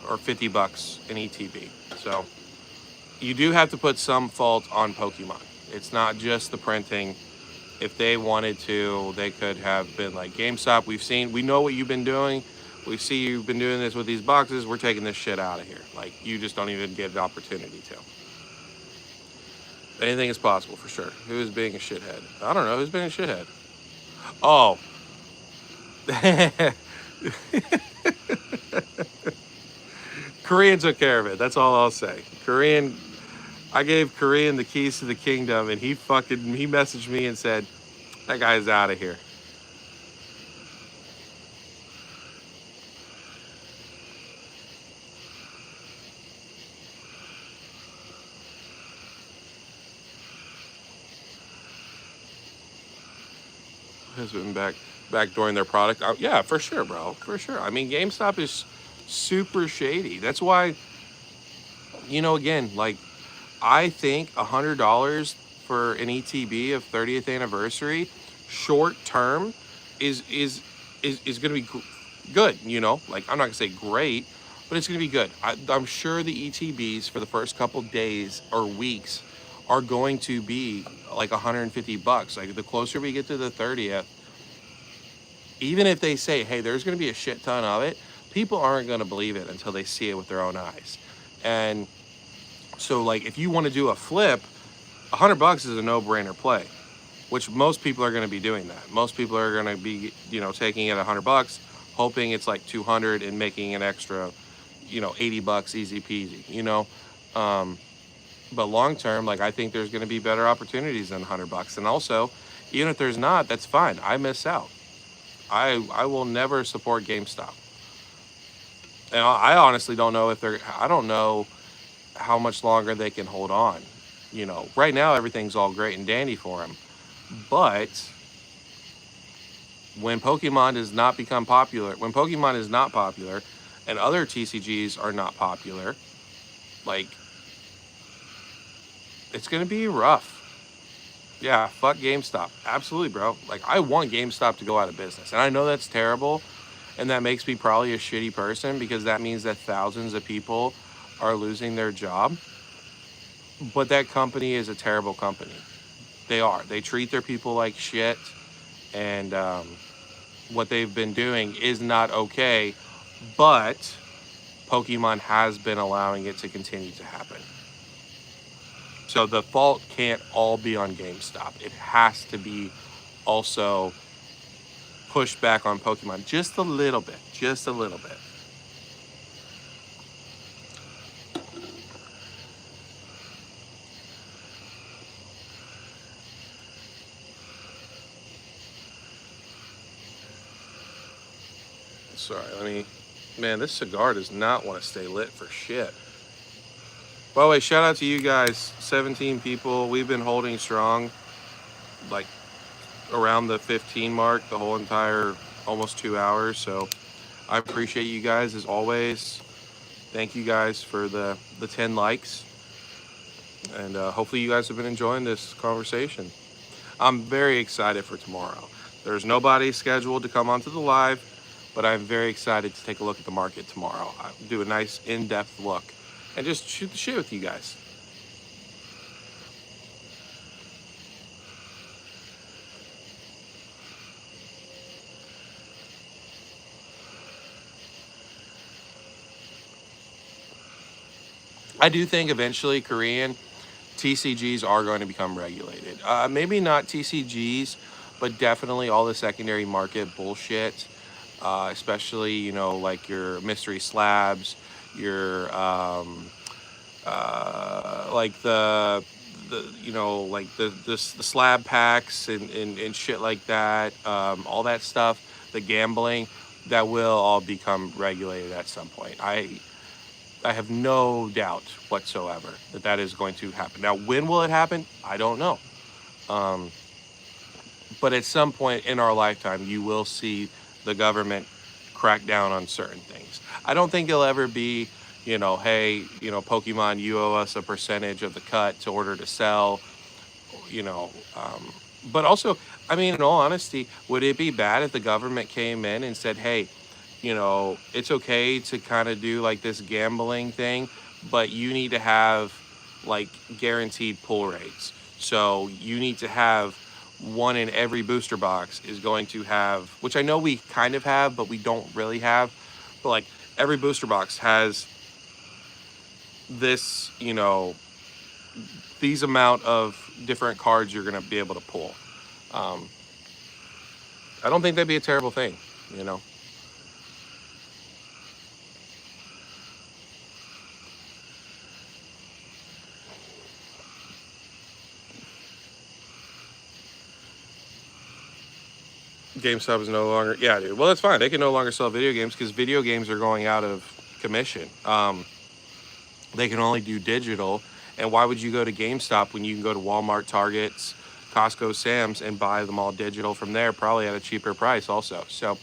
or $50 in ETB. So you do have to put some fault on Pokemon. It's not just the printing. If they wanted to, they could have been like, GameStop, we know what you've been doing. We see you've been doing this with these boxes. We're taking this shit out of here. Like, you just don't even get an opportunity to. Anything is possible for sure. Who is being a shithead? I don't know. Who's being a shithead? Oh. Korean took care of it. That's all I'll say. I gave Korean the keys to the kingdom, and he messaged me and said, that guy's out of here. Has been back during their product. Yeah, for sure, bro. For sure. I mean, GameStop is super shady. That's why, you know, again, like, I think $100 for an ETB of 30th anniversary, short term, is going to be good. You know, like, I'm not gonna say great, but it's going to be good. I'm sure the ETBs for the first couple days or weeks are going to be like $150. Like, the closer we get to the 30th, even if they say, hey, there's going to be a shit ton of it, people aren't going to believe it until they see it with their own eyes. And so, like, if you want to do a flip, $100 is a no-brainer play, which most people are going to be doing that. Most people are going to be, you know, taking it $100, hoping it's like 200 and making an extra, you know, $80 easy peasy, you know. But long term, like, I think there's going to be better opportunities than $100. And also, even if there's not, that's fine. I miss out. I will never support GameStop. And I honestly don't know I don't know how much longer they can hold on. You know, right now everything's all great and dandy for them. But when Pokemon does not become popular, when Pokemon is not popular and other TCGs are not popular, like, it's going to be rough. Yeah, fuck GameStop. Absolutely, bro. Like, I want GameStop to go out of business. And I know that's terrible. And that makes me probably a shitty person because that means that thousands of people are losing their job. But that company is a terrible company. They are. They treat their people like shit. and what they've been doing is not okay. But Pokemon has been allowing it to continue to happen. So the fault can't all be on GameStop. It has to be also pushed back on Pokemon just a little bit, just a little bit. Sorry, let me. Man, this cigar does not want to stay lit for shit. By the way, shout out to you guys. 17 people. We've been holding strong, like around the 15 mark, the whole entire almost 2 hours. So I appreciate you guys as always. Thank you guys for the 10 likes, and hopefully you guys have been enjoying this conversation. I'm very excited for tomorrow. There's nobody scheduled to come onto the live, but I'm very excited to take a look at the market tomorrow. I'll do a nice in-depth look and just shoot the shit with you guys. I do think eventually Korean TCGs are going to become regulated. Maybe not TCGs, but definitely all the secondary market bullshit, especially, like your mystery slabs, your like the slab packs and shit like that, all that stuff, the gambling, that will all become regulated at some point. I have no doubt whatsoever that that is going to happen. Now, when will it happen? I don't know. Um, but at some point in our lifetime, you will see the government crack down on certain things. I don't think it'll ever be, hey, Pokemon, you owe us a percentage of the cut to order to sell, you know. But also, I mean, in all honesty, would it be bad if the government came in and said, hey, it's okay to kind of do like this gambling thing, but you need to have like guaranteed pull rates. So you need to have one in every booster box is going to have, which I know we kind of have, but we don't really have. But like every booster box has this, these amount of different cards you're going to be able to pull. Um, I don't think that'd be a terrible thing. GameStop is no longer, yeah, dude. Well, that's fine. They can no longer sell video games because video games are going out of commission. They can only do digital. And why would you go to GameStop when you can go to Walmart, Targets, Costco, Sam's, and buy them all digital from there, probably at a cheaper price also. So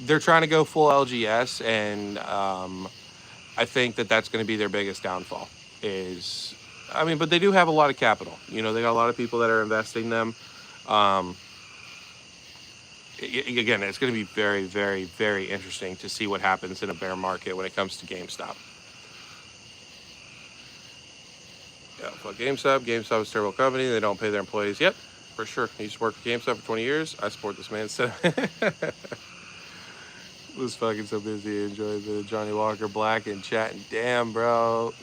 they're trying to go full LGS, and I think that that's going to be their biggest downfall. But they do have a lot of capital. They got a lot of people that are investing them. Um, Again, it's going to be very, very, very interesting to see what happens in a bear market when it comes to GameStop. Yeah, fuck GameStop. GameStop is a terrible company. They don't pay their employees. Yep, for sure. I used to work for GameStop for 20 years. I support this man. Was fucking so busy enjoying the Johnny Walker Black and chatting. Damn, bro.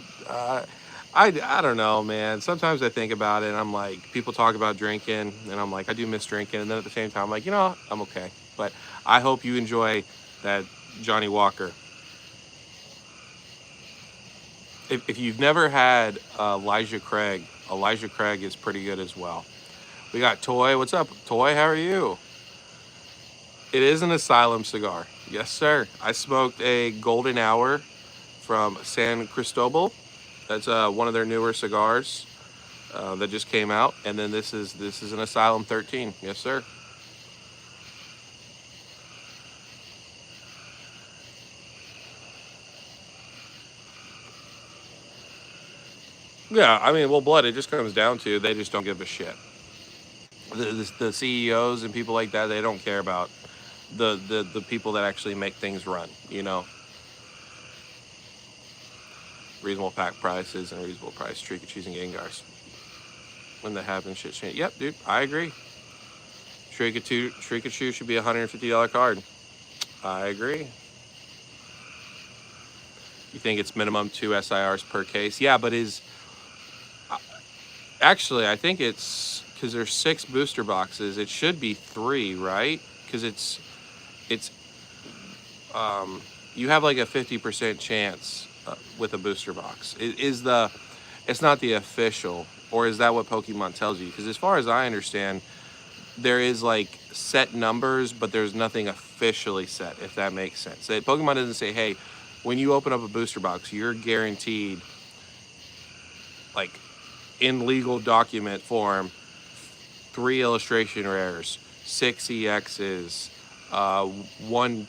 I don't know, man. Sometimes I think about it and I'm like, people talk about drinking and I'm like, I do miss drinking. And then at the same time, I'm like, I'm okay. But I hope you enjoy that Johnny Walker. If you've never had Elijah Craig is pretty good as well. We got Toy. What's up, Toy? How are you? It is an Asylum cigar. Yes, sir. I smoked a Golden Hour from San Cristobal. That's one of their newer cigars that just came out. And then this is an Asylum 13. Yes, sir. Yeah, I mean, well, blood, it just comes down to they just don't give a shit. The CEOs and people like that, they don't care about the people that actually make things run. Reasonable pack prices and reasonable price Trick or Trees and Gengars. When that happens, shit change. Yep, dude, I agree. Shrikachu should be a $150 card. I agree. You think it's minimum 2 SIRs per case? Yeah, but actually, I think it's because there's 6 booster boxes. It should be 3, right? Because it's you have like a 50% chance with a booster box. It's not the official, or is that what Pokemon tells you? Because as far as I understand, there is like set numbers, but there's nothing officially set, if that makes sense. Pokemon doesn't say, hey, when you open up a booster box, you're guaranteed, like in legal document form, 3 illustration rares, 6 EXs,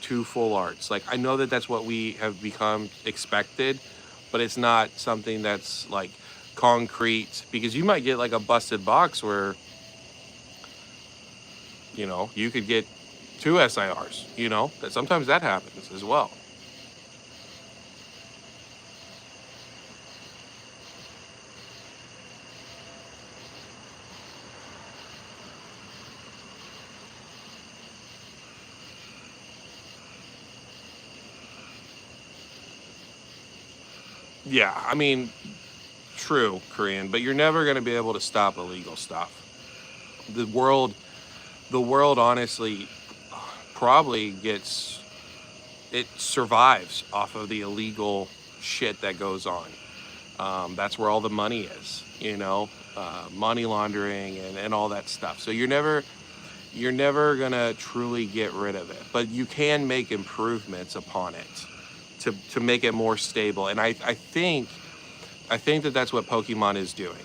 2 full arts. Like, I know that that's what we have become expected, but it's not something that's like concrete, because you might get like a busted box where, you could get 2 SIRs, that sometimes that happens as well. Yeah, I mean, true, Korean, but you're never going to be able to stop illegal stuff. The world, honestly probably it survives off of the illegal shit that goes on. That's where all the money is, money laundering and all that stuff. So you're never gonna truly get rid of it, but you can make improvements upon it to make it more stable. And I think that that's what Pokemon is doing.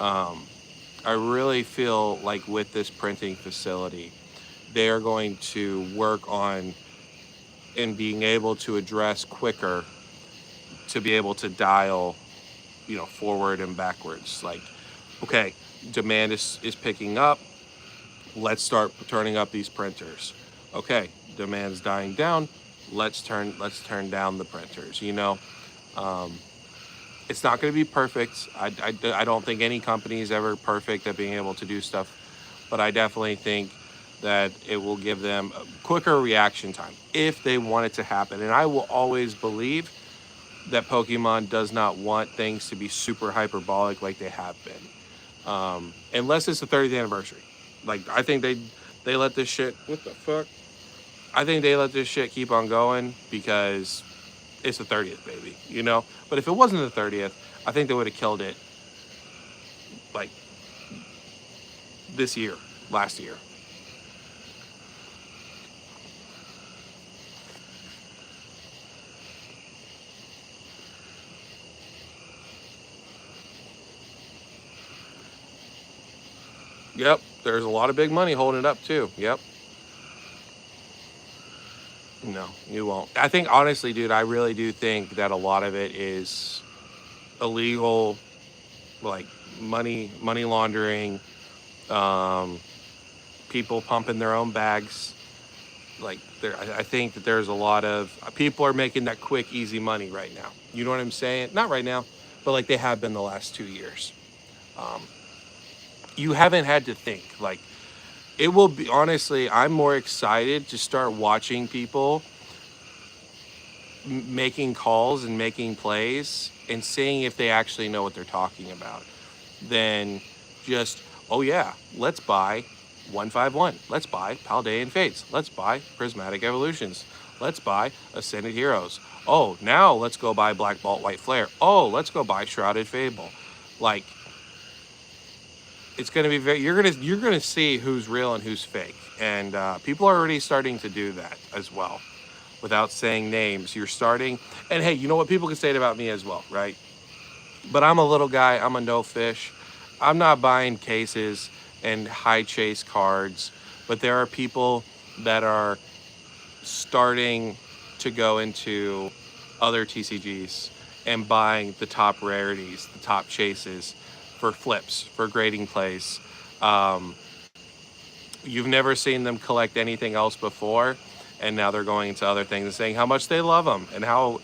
I really feel like with this printing facility, they are going to work on and being able to address quicker, to be able to dial, forward and backwards. Like, okay, demand is picking up. Let's start turning up these printers. Okay, demand's dying down. Let's turn down the printers. It's not going to be perfect. I don't think any company is ever perfect at being able to do stuff, but I definitely think that it will give them a quicker reaction time if they want it to happen. And I will always believe that Pokemon does not want things to be super hyperbolic like they have been, unless it's the 30th anniversary. Like, I think they let this shit. What the fuck? I think they let this shit keep on going because it's the 30th, baby. But if it wasn't the 30th, I think they would have killed it like this year, last year. Yep, there's a lot of big money holding it up too. Yep. No, you won't. I think, honestly, dude, I really do think that a lot of it is illegal, like money laundering, um, people pumping their own bags. Like, I think that there's a lot of people are making that quick, easy money right now. You know what I'm saying? Not right now, but like they have been the last 2 years. Um, you haven't had to think. Like, it will be, honestly, I'm more excited to start watching people making calls and making plays and seeing if they actually know what they're talking about than just, oh yeah, let's buy 151. Let's buy Paldean Fates. Let's buy Prismatic Evolutions. Let's buy Ascended Heroes. Oh, now let's go buy Black Bolt White Flare. Oh, let's go buy Shrouded Fable. Like, it's going to be you're gonna see who's real and who's fake, and people are already starting to do that as well, without saying names. You're starting, and hey, you know what, people can say it about me as well, right? But I'm a little guy. I'm a no fish. I'm not buying cases and high chase cards, but there are people that are starting to go into other TCGs and buying the top rarities, the top chases for flips, for grading plays. Um, you've never seen them collect anything else before, and now they're going into other things and saying how much they love them and how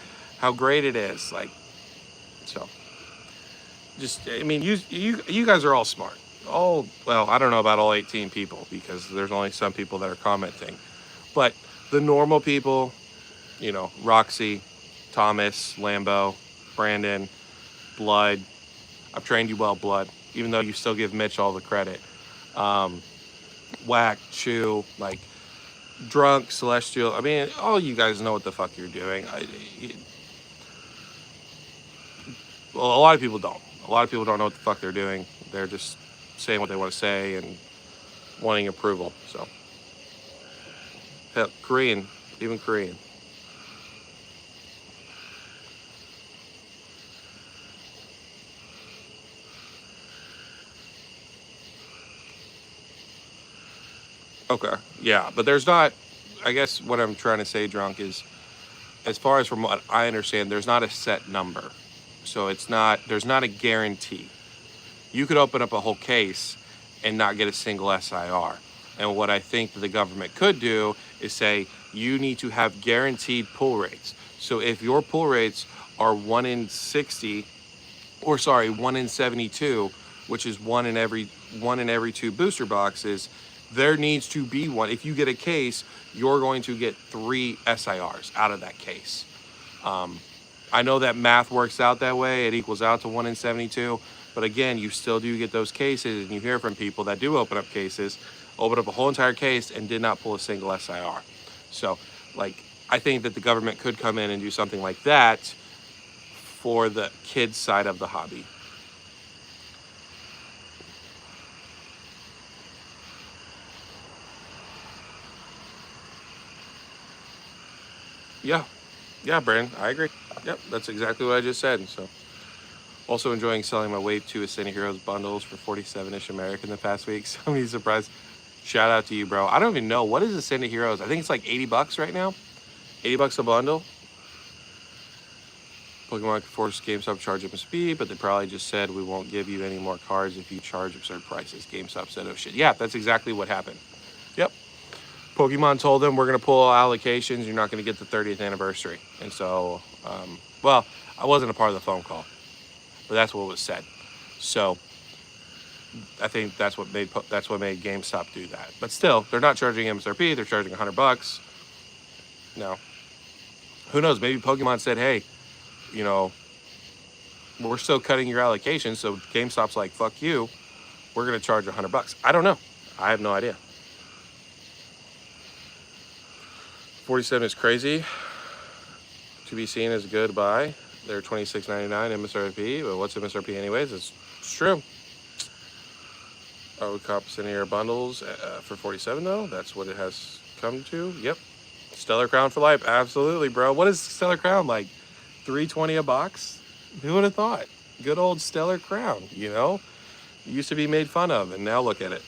great it is. Like, so just, I mean, you guys are all smart. all, well, I don't know about all 18 people because there's only some people that are commenting. But the normal people, Roxy, Thomas, Lambo, Brandon, Blood. I've trained you well, Blood, even though you still give Mitch all the credit. Um, Whack, Chew, like Drunk, Celestial. I mean, all you guys know what the fuck you're doing. Well, a lot of people don't. A lot of people don't know what the fuck they're doing. They're just saying what they want to say and wanting approval. So, hell, Korean, even Korean. Okay, yeah, but there's not. I guess what I'm trying to say, Drunk, is as far as from what I understand, there's not a set number. So it's not. There's not a guarantee. You could open up a whole case and not get a single SIR. And what I think that the government could do is say you need to have guaranteed pull rates. So if your pull rates are 1 in 60, or sorry, 1 in 72, which is one in every two booster boxes, there needs to be one. If you get a case, you're going to get 3 SIRs out of that case. I know that math works out that way. It equals out to 1 in 72. But again, you still do get those cases, and you hear from people that do open up cases, open up a whole entire case, and did not pull a single SIR. So, I think that the government could come in and do something like that for the kids side of the hobby. Yeah, yeah, Brandon, I agree. Yep, that's exactly what I just said. So, also enjoying selling my Wave 2 Ascending Heroes bundles for 47-ish American the past week. So many surprises. Shout out to you, bro. I don't even know. What is Ascending Heroes? I think it's like $80 right now. $80 a bundle. Pokemon could force GameStop charge up in speed, but they probably just said we won't give you any more cards if you charge absurd prices. GameStop said, oh shit. Yeah, that's exactly what happened. Yep. Pokemon told them we're going to pull allocations. You're not going to get the 30th anniversary. And so, well, I wasn't a part of the phone call, but that's what was said. So I think that's what made GameStop do that. But still, they're not charging MSRP. They're charging $100. No, who knows? Maybe Pokemon said, hey, you know, we're still cutting your allocation. So GameStop's like, fuck you. We're going to charge $100. I don't know. I have no idea. 47 is crazy to be seen as a good buy. They're $26.99 MSRP. But what's MSRP anyways? It's true. Are we compensating your bundles for 47 though? That's what it has come to. Yep. Stellar Crown for life. Absolutely, bro. What is Stellar Crown like? $3.20 a box? Who would have thought? Good old Stellar Crown, Used to be made fun of, and now look at it.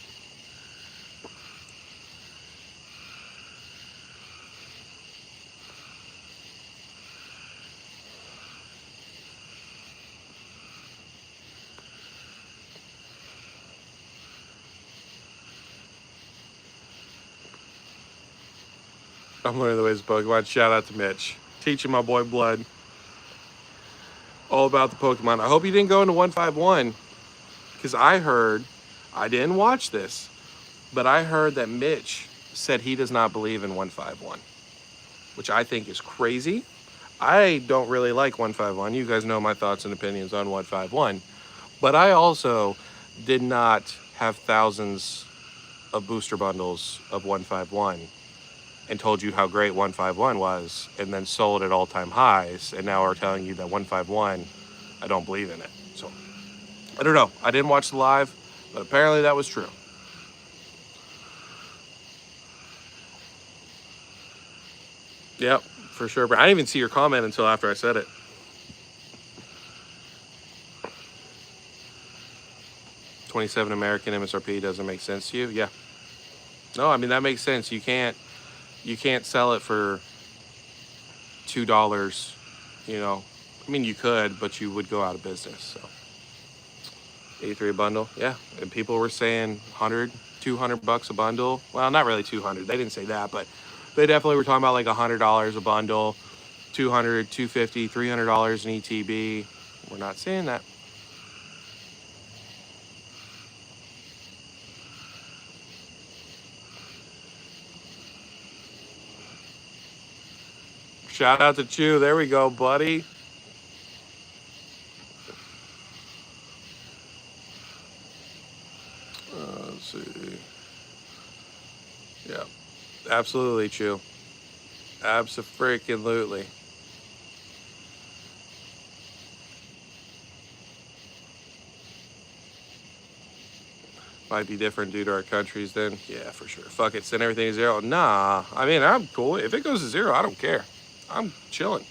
I'm learning the ways of Pokemon. Shout out to Mitch. Teaching my boy Blood all about the Pokemon. I hope you didn't go into 151, because I didn't watch this, but I heard that Mitch said he does not believe in 151, which I think is crazy. I don't really like 151. You guys know my thoughts and opinions on 151. But I also did not have thousands of booster bundles of 151 and told you how great 151 was and then sold at all-time highs, and now are telling you that 151, I don't believe in it. So, I don't know. I didn't watch the live, but apparently that was true. Yep, for sure. But I didn't even see your comment until after I said it. 27 American MSRP doesn't make sense to you? Yeah. No, I mean that makes sense. You can't sell it for $2, I mean you could, but you would go out of business. So 83 a bundle. Yeah. And people were saying 100, $200 a bundle. Well, not really 200. They didn't say that, but they definitely were talking about like $100 a bundle, 200, 250, $300 in ETB. We're not saying that. Shout out to Chew. There we go, buddy. Let's see. Yeah, absolutely, Chew. Absolutely. Might be different due to our countries then. Yeah, for sure. Fuck it, send everything to zero. Nah, I mean, I'm cool. If it goes to zero, I don't care. I'm chilling.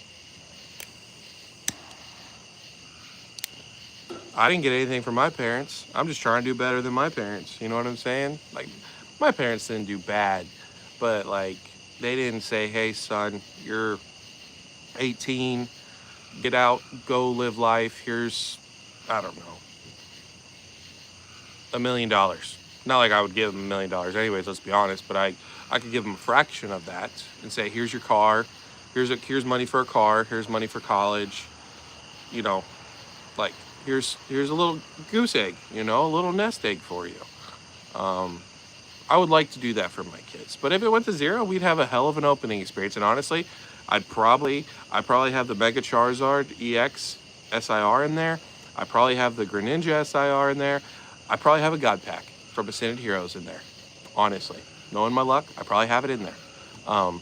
I didn't get anything from my parents. I'm just trying to do better than my parents. You know what I'm saying? Like, my parents didn't do bad, but like, they didn't say, hey, son, you're 18, get out, go live life. Here's, I don't know, $1 million. Not like I would give them $1 million anyways, let's be honest, but I could give them a fraction of that and say, here's your car, here's money for a car, here's money for college, you know, like here's a little goose egg, a little nest egg for you. Um, I would like to do that for my kids. But if it went to zero, we'd have a hell of an opening experience. And honestly, I'd probably have the Mega Charizard EX SIR in there. I probably have the Greninja SIR in there. I probably have a God Pack from Ascended Heroes in there. Honestly, knowing my luck, I probably have it in there. Um,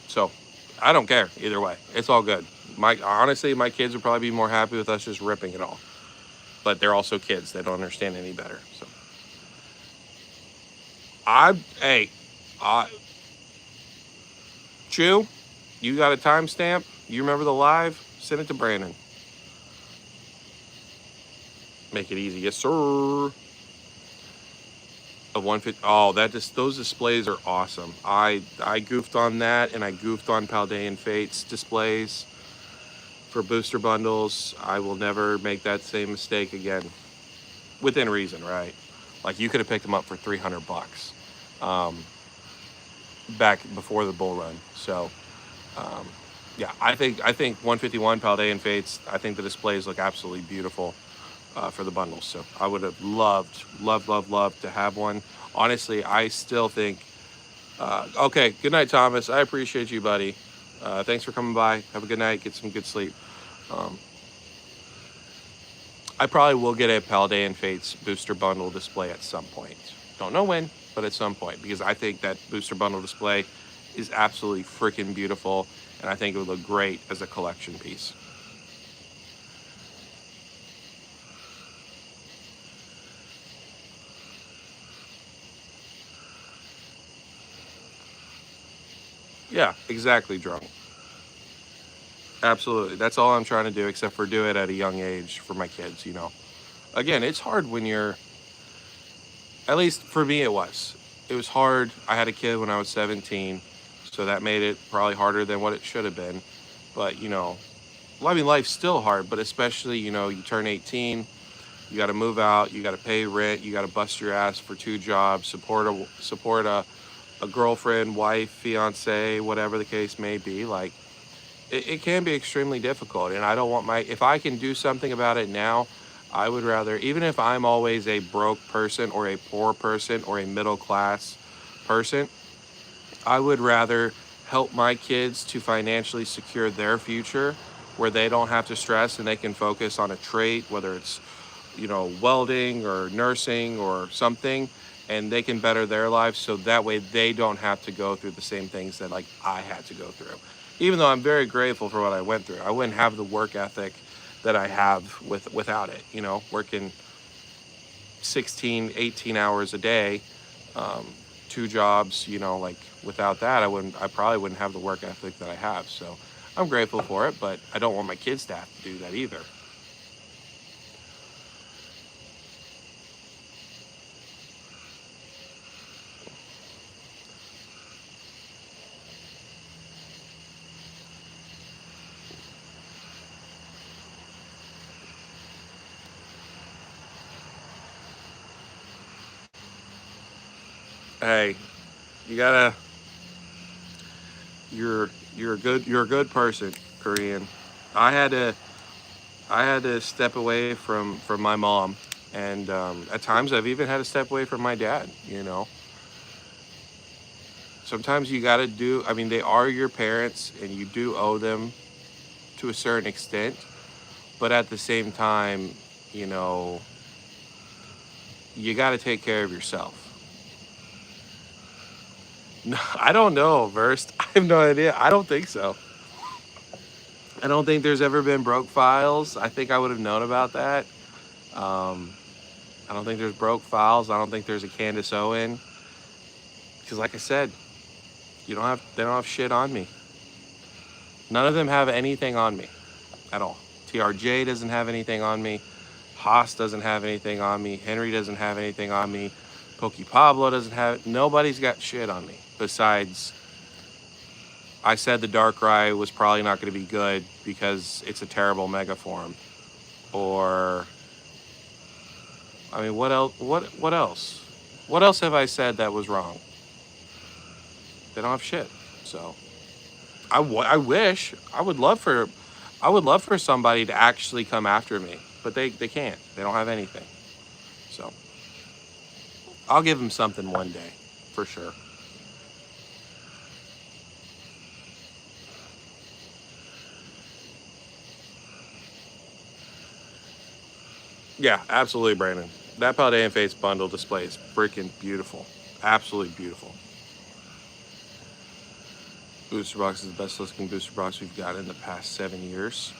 so I don't care either way. It's all good. My kids would probably be more happy with us just ripping it all. But they're also kids. They don't understand any better. So hey, I Chew, you got a timestamp? You remember the live? Send it to Brandon. Make it easy. Yes, sir. Of 150. Oh, those displays are awesome. I goofed on that, and I goofed on Paldean Fates displays for booster bundles. I will never make that same mistake again. Within reason, right? Like, you could have picked them up for $300 back before the bull run. So, um, yeah, I think 151 Paldean Fates. I think the displays look absolutely beautiful for the bundles. So I would have loved to have one. Honestly, I still think. Okay, good night, Thomas. I appreciate you, buddy. Thanks for coming by. Have a good night. Get some good sleep. Um, I probably will get a Paldean Fates booster bundle display at some point. Don't know when, but at some point, because I think that booster bundle display is absolutely freaking beautiful, and I think it would look great as a collection piece. Yeah, exactly, drunk. Absolutely. That's all I'm trying to do, except for do it at a young age for my kids. Again, it's hard when you're, at least for me, it was. It was hard. I had a kid when I was 17, so that made it probably harder than what it should have been. But, well, I mean, life's still hard, but especially, you turn 18, you got to move out, you got to pay rent, you got to bust your ass for two jobs, support a girlfriend, wife, fiance, whatever the case may be. Like, it can be extremely difficult, and I don't want if I can do something about it now, I would rather, even if I'm always a broke person or a poor person or a middle class person, I would rather help my kids to financially secure their future, where they don't have to stress and they can focus on a trade, whether it's welding or nursing or something, and they can better their lives, so that way they don't have to go through the same things that, like, I had to go through. Even though I'm very grateful for what I went through, I wouldn't have the work ethic that I have without it. Working 16, 18 hours a day, um, two jobs. Like, without that, I probably wouldn't have the work ethic that I have. So I'm grateful for it, but I don't want my kids to have to do that either. Hey, you gotta you're a good person, Korean. I had to I had to step away from my mom, and at times I've even had to step away from my dad. Sometimes you got to do, I mean, they are your parents and you do owe them to a certain extent. But at the same time, you know, you got to take care of yourself. No, I don't know, Verst. I have no idea. I don't think so. I don't think there's ever been broke files. I think I would have known about that. Um, I don't think there's broke files. I don't think there's a Candace Owen. Because, like I said, they don't have shit on me. None of them have anything on me at all. TRJ doesn't have anything on me. Haas doesn't have anything on me. Henry doesn't have anything on me. Pokey Pablo doesn't have. Nobody's got shit on me besides. I said the Darkrai was probably not going to be good because it's a terrible mega form. Or, I mean, what else? What else? What else have I said that was wrong? They don't have shit. So, I wish I would love for somebody to actually come after me, but they can't. They don't have anything. So, I'll give them something one day, for sure. Yeah, absolutely, Brandon. That Paldean Fates bundle display is freaking beautiful. Absolutely beautiful. Booster box is the best looking booster box we've got in the past 7 years.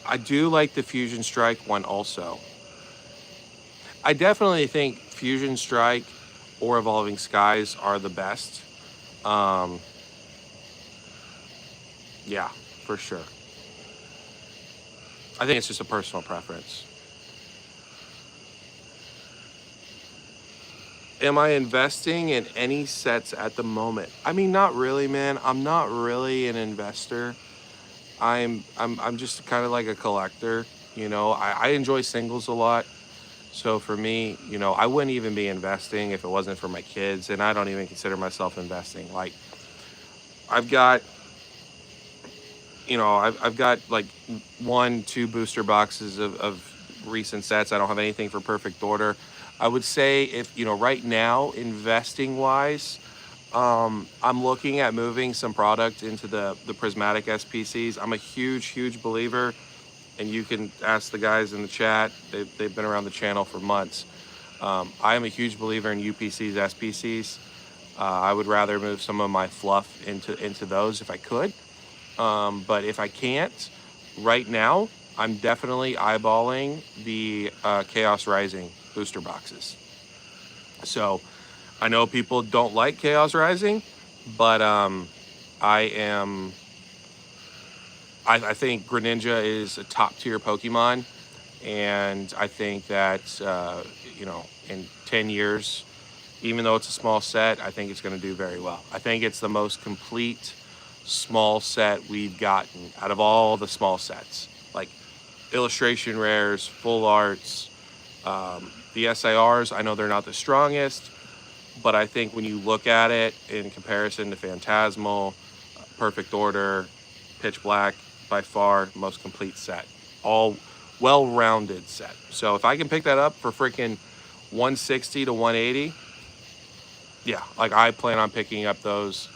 I do like the Fusion Strike one also. I definitely think Fusion Strike or Evolving Skies are the best. Um, yeah, for sure. I think it's just a personal preference. Am I investing in any sets at the moment? I mean, not really, man. I'm not really an investor. I'm just kind of like a collector. You know, I enjoy singles a lot. So for me, you know, I wouldn't even be investing if it wasn't for my kids, and I don't even consider myself investing. Like, I've got, I've got like one, two booster boxes of recent sets. I don't have anything for Perfect Order. I would say if right now, investing wise, I'm looking at moving some product into the prismatic SPCs. I'm a huge believer, and you can ask the guys in the chat. They've been around the channel for months. I am a huge believer in UPCs, SPCs. I would rather move some of my fluff into those if I could. But if I can't, right now, I'm definitely eyeballing the Chaos Rising booster boxes. So I know people don't like Chaos Rising, but I am. I think Greninja is a top tier Pokemon, and I think that in 10 years, even though it's a small set, I think it's going to do very well. I think it's the most complete small set we've gotten out of all the small sets, like illustration rares, full arts, the SIRs. I know they're not the strongest, but I think when you look at it in comparison to Phantasmal, Perfect Order, Pitch Black, by far most complete set, all well-rounded set. So if I can pick that up for freaking 160 to 180, yeah, like I plan on picking up those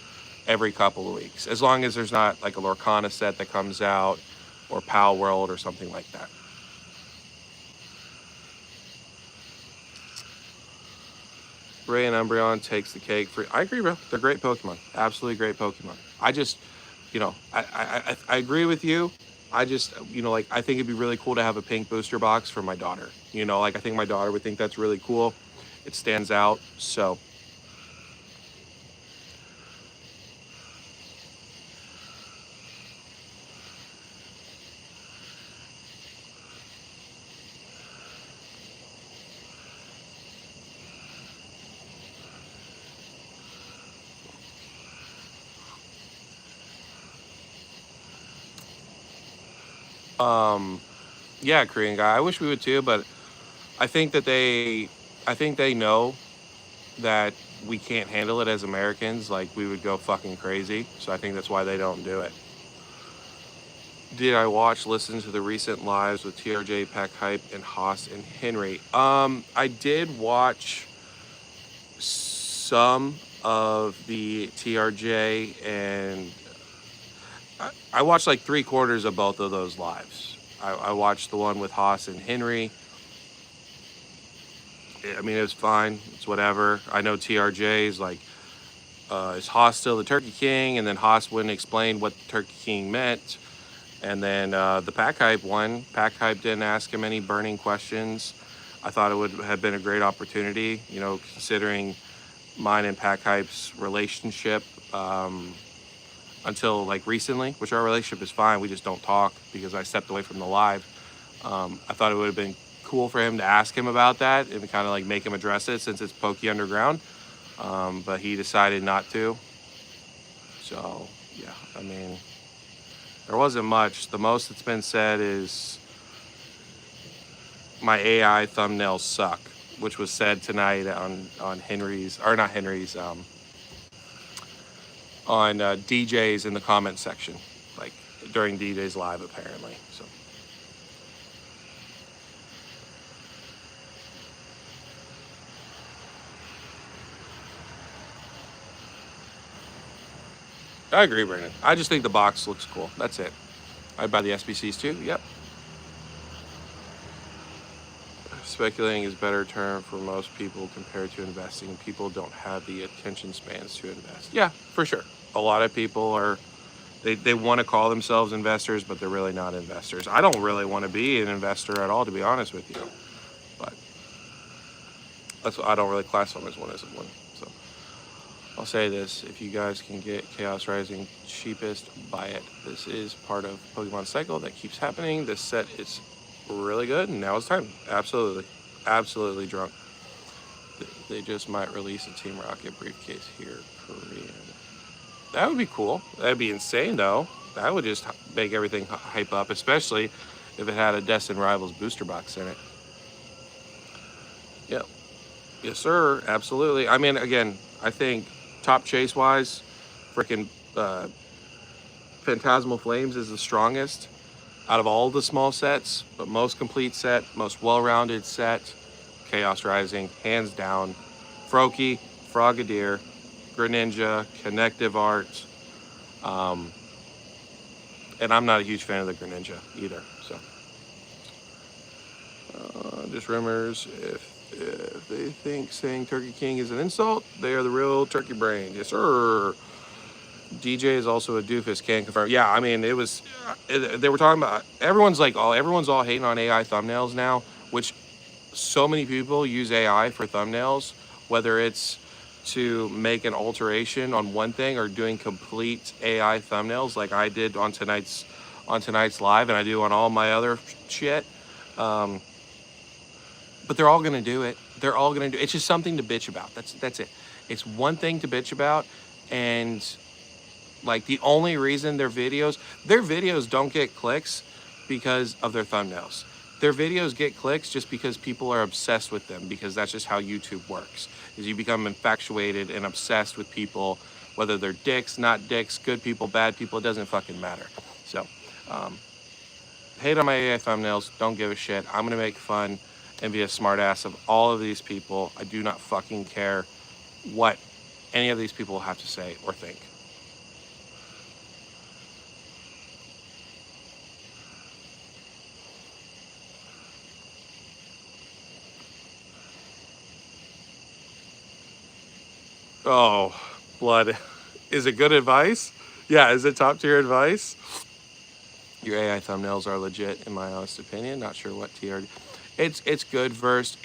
every couple of weeks, as long as there's not like a Lorcana set that comes out or Pal World or something like that. Ray and Umbreon takes the cake for. I agree, bro. They're great Pokemon. Absolutely great Pokemon. I just, I agree with you. I just, like I think it'd be really cool to have a pink booster box for my daughter. Like I think my daughter would think that's really cool. It stands out. So yeah, Korean guy. I wish we would too, but I think that I think they know that we can't handle it as Americans. Like we would go fucking crazy. So I think that's why they don't do it. Did I listen to the recent lives with TRJ, Pack Hype, and Haas and Henry? I did watch some of the TRJ, and I watched like 3/4 of both of those lives. I watched the one with Haas and Henry. I mean, it was fine. It's whatever. I know TRJ is like, is Haas still the Turkey King? And then Haas wouldn't explain what the Turkey King meant. And then the Pack Hype one, Pack Hype didn't ask him any burning questions. I thought it would have been a great opportunity, you know, considering mine and Pack Hype's relationship until like recently, which our relationship is fine. We just don't talk because I stepped away from the live. I thought it would have been cool for him to ask him about that and kind of like make him address it since it's Pokey Underground. But he decided not to. So, yeah, I mean, there wasn't much. The most that's been said is my AI thumbnails suck, which was said tonight on Henry's, or not Henry's, on DJ's in the comment section, like during DJ's live apparently. So I agree, Brandon. I just think the box looks cool. That's it. I'd buy the SBCs too. Yep. Speculating is a better term for most people compared to investing. People don't have the attention spans to invest. Yeah, for sure. A lot of people are, they want to call themselves investors, but they're really not investors. I don't really want to be an investor at all, to be honest with you. But that's what I don't really classify them as one. So I'll say this: if you guys can get Chaos Rising cheapest, buy it. This is part of Pokemon cycle that keeps happening. This set is really good, and now it's time. Absolutely drunk. They just might release a Team Rocket briefcase here, Korean. That would be cool. That'd be insane, though. That would just make everything hype up, especially if it had a Destin Rivals booster box in it. Yep. Yes, sir. Absolutely. I mean, again, I think top chase wise, freaking Phantasmal Flames is the strongest out of all the small sets, but most complete set, most well-rounded set. Chaos Rising, hands down. Froakie, Frogadier, Greninja, Connective Art. And I'm not a huge fan of the Greninja either. So, just rumors. If they think saying Turkey King is an insult, they are the real turkey brain. Yes, sir. DJ is also a doofus. Can confirm. Yeah, I mean, it was. They were talking about. Everyone's all hating on AI thumbnails now, which so many people use AI for thumbnails, whether it's to make an alteration on one thing or doing complete AI thumbnails like I did on tonight's live, and I do on all my other shit. But they're all gonna do it. They're all gonna do it. It's just something to bitch about. That's it. It's one thing to bitch about, and like the only reason their videos don't get clicks because of their thumbnails. Their videos get clicks just because people are obsessed with them, because that's just how YouTube works. Is you become infatuated and obsessed with people, whether they're dicks, not dicks, good people, bad people, it doesn't fucking matter. So, hate on my AI thumbnails, don't give a shit. I'm gonna make fun and be a smartass of all of these people. I do not fucking care what any of these people have to say or think. Oh, blood. Is it good advice? Yeah, is it top tier advice? Your AI thumbnails are legit, in my honest opinion. Not sure what TRJ. It's good versed.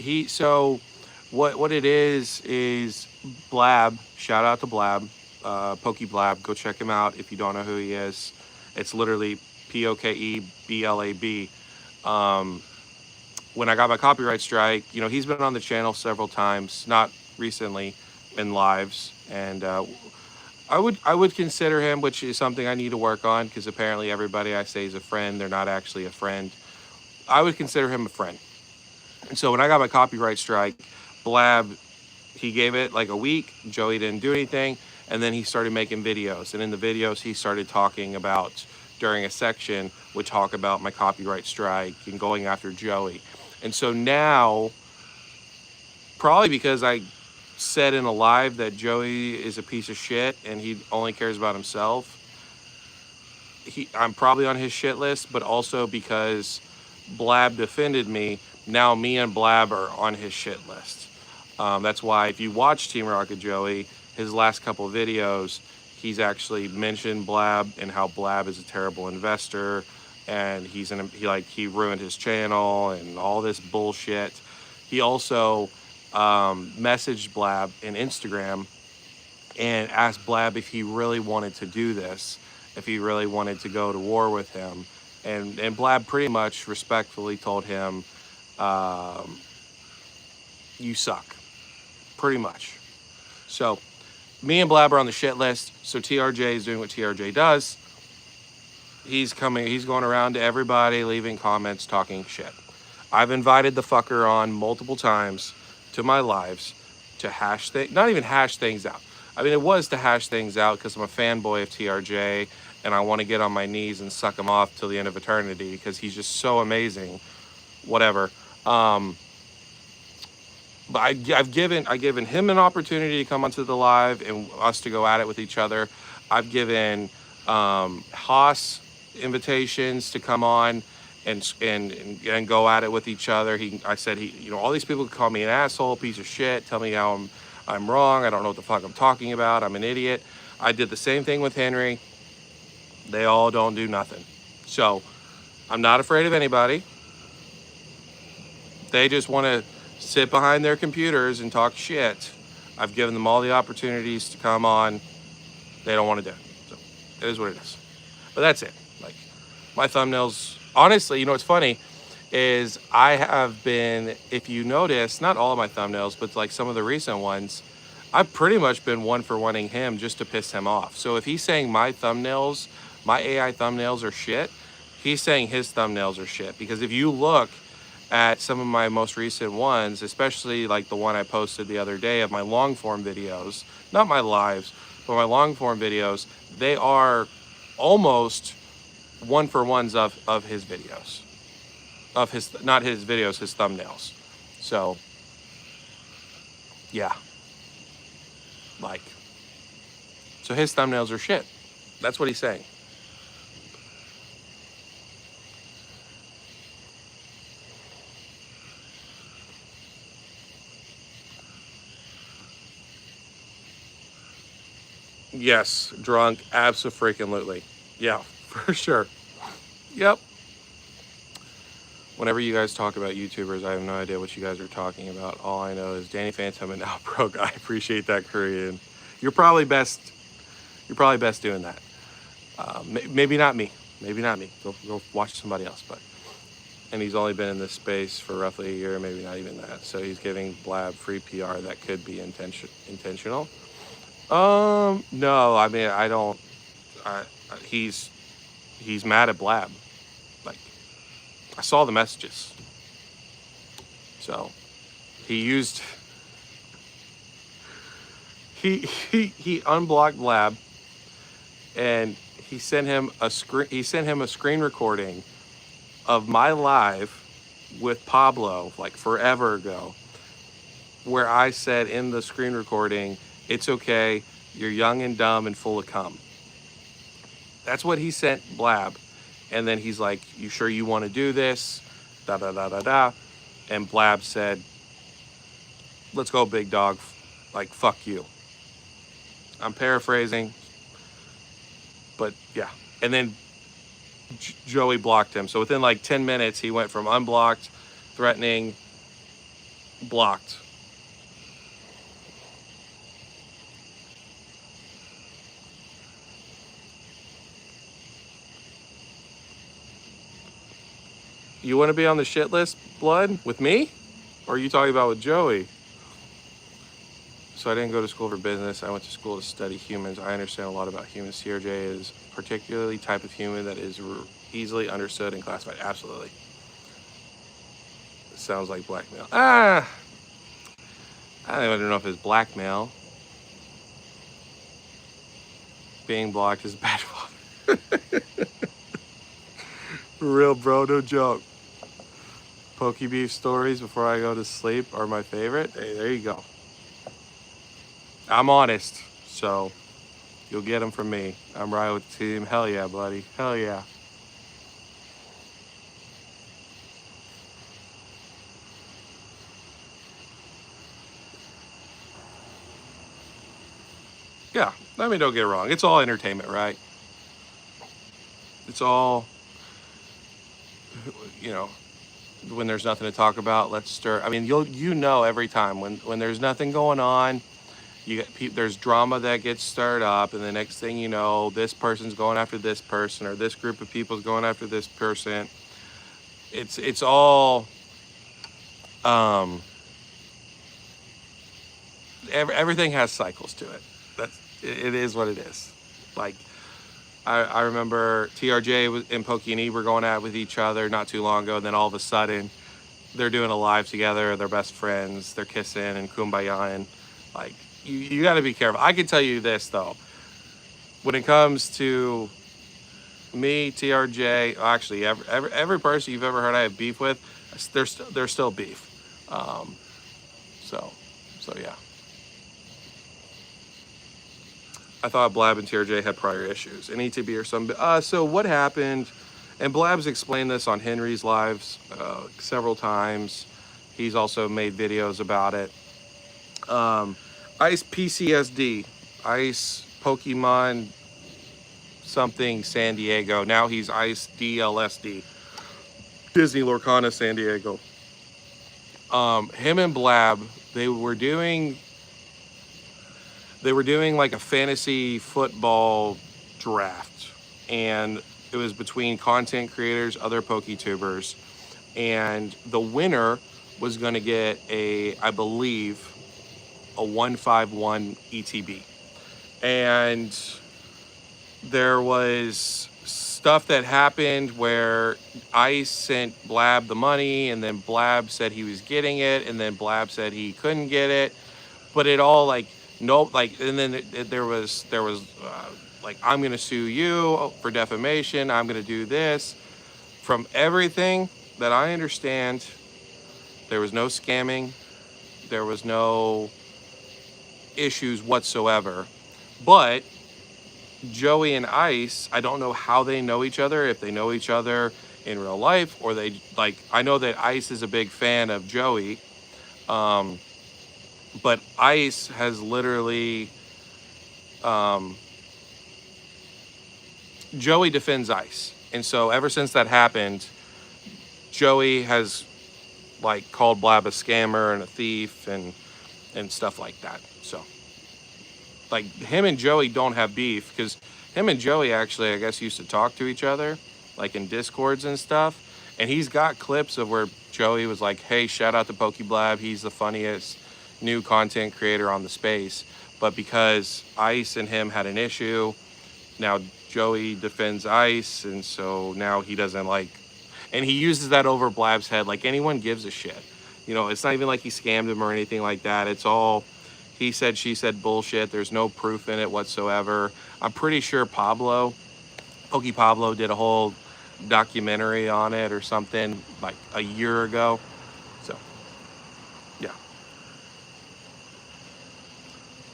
What it is Blab. Shout out to Blab, Poke Blab. Go check him out if you don't know who he is. It's literally POKEBLAB. When I got my copyright strike, he's been on the channel several times, not recently in lives, and I would consider him, which is something I need to work on, because apparently everybody I say is a friend, they're not actually a friend. I would consider him a friend. And so when I got my copyright strike, Blab, he gave it like a week. Joey didn't do anything, and then he started making videos. And in the videos, he started talking about, during a section, would talk about my copyright strike and going after Joey. And so now, probably because I said in a live that Joey is a piece of shit and he only cares about himself. I'm probably on his shit list, but also because Blab defended me, now me and Blab are on his shit list. That's why if you watch Team Rocket Joey, his last couple of videos, he's actually mentioned Blab and how Blab is a terrible investor, and he ruined his channel and all this bullshit. He also messaged Blab in Instagram and asked Blab if he really wanted to do this, if he really wanted to go to war with him. And Blab pretty much respectfully told him, you suck, pretty much. So me and Blab are on the shit list. So TRJ is doing what TRJ does. He's going around to everybody, leaving comments, talking shit. I've invited the fucker on multiple times to my lives to not even hash things out. I mean, it was to hash things out because I'm a fanboy of TRJ and I want to get on my knees and suck him off till the end of eternity because he's just so amazing. Whatever. But I've given him an opportunity to come onto the live and us to go at it with each other. I've given Haas invitations to come on and go at it with each other. I said all these people call me an asshole, piece of shit, tell me how I'm wrong. I don't know what the fuck I'm talking about. I'm an idiot. I did the same thing with Henry. They all don't do nothing. So I'm not afraid of anybody. They just want to sit behind their computers and talk shit. I've given them all the opportunities to come on. They don't want to do it. So it is what it is. But that's it. Like, my thumbnails, honestly, what's funny is I have been, if you notice, not all of my thumbnails, but like some of the recent ones, I've pretty much been one-for-oneing him just to piss him off. So if he's saying my AI thumbnails are shit, he's saying his thumbnails are shit. Because if you look at some of my most recent ones, especially like the one I posted the other day of my long form videos, not my lives, but my long form videos, they are almost one-for-ones of his videos, not his videos, his thumbnails. So yeah, so his thumbnails are shit. That's what he's saying. Yes, drunk, abso-freaking-lutely. Yeah, for sure. Yep. Whenever you guys talk about YouTubers, I have no idea what you guys are talking about. All I know is Danny Phantom and Outbroke. I appreciate that, Korean. You're probably best doing that. Maybe not me. Maybe not me. Go watch somebody else. And he's only been in this space for roughly a year, maybe not even that. So he's giving Blab free PR that could be intentional. No, I mean, I don't. He's mad at Blab. Like, I saw the messages. So he unblocked Blab, and he sent him a screen recording of my live with Pablo like forever ago, where I said in the screen recording, "It's okay, you're young and dumb and full of cum." That's what he sent Blab. And then he's like, "You sure you want to do this? Da da da da da." And Blab said, "Let's go, big dog. Like, fuck you." I'm paraphrasing, but yeah. And then Joey blocked him. So within like 10 minutes, he went from unblocked, threatening, blocked. You want to be on the shit list, Blood, with me? Or are you talking about with Joey? So I didn't go to school for business. I went to school to study humans. I understand a lot about humans. TRJ is particularly type of human that is easily understood and classified. Absolutely. Sounds like blackmail. I don't even know if it's blackmail. Being blocked is bad. For real, bro, no joke. Poke beef stories before I go to sleep are my favorite. Hey, there you go. I'm honest, so you'll get them from me. I'm right with the team. Hell yeah, buddy. Hell yeah. Yeah. I mean, don't get it wrong. It's all entertainment, right? It's all, you know, when there's nothing to talk about, let's stir. I mean, every time when there's nothing going on, there's drama that gets stirred up, and the next thing you know, this person's going after this person, or this group of people's going after this person. It's all um, everything has cycles to it. It is what it is. Like I remember TRJ and Pokey and E were going at with each other not too long ago, and then all of a sudden they're doing a live together. They're best friends. They're kissing and kumbaya, and like you got to be careful. I can tell you this though, when it comes to me, TRJ, actually every person you've ever heard I have beef with, there's still beef. Um, so so yeah. I thought Blab and TRJ had prior issues, and ETB or some. So what happened? And Blab's explained this on Henry's lives several times. He's also made videos about it. Um, Ice PCSD, Ice Pokemon something San Diego. Now he's Ice DLSD, Disney Lorcana San Diego. Him and Blab, they were doing like a fantasy football draft, and it was between content creators, other PokeTubers, and the winner was going to get I believe, a 151 ETB. And there was stuff that happened where Ice sent Blab the money, and then Blab said he was getting it, and then Blab said he couldn't get it. But it all like no like, and then there was like, I'm gonna sue you for defamation. I'm gonna do this. From everything that I understand, there was no scamming. There was no issues whatsoever. But Joey and Ice, I don't know how they know each other, if they know each other in real life, or they like, I know that Ice is a big fan of Joey. But Ice has literally, um, Joey defends Ice. And so ever since that happened, Joey has like called Blab a scammer and a thief and stuff like that. So like, him and Joey don't have beef, because him and Joey actually, I guess, used to talk to each other like in Discords and stuff. And he's got clips of where Joey was like, hey, shout out to PokeBlab. He's the funniest new content creator on the space. But because Ice and him had an issue, now Joey defends Ice, and so now he doesn't like, and he uses that over Blab's head like anyone gives a shit. It's not even like he scammed him or anything like that. It's all he said, she said bullshit. There's no proof in it whatsoever. I'm pretty sure Pokey Pablo did a whole documentary on it or something like a year ago. So yeah,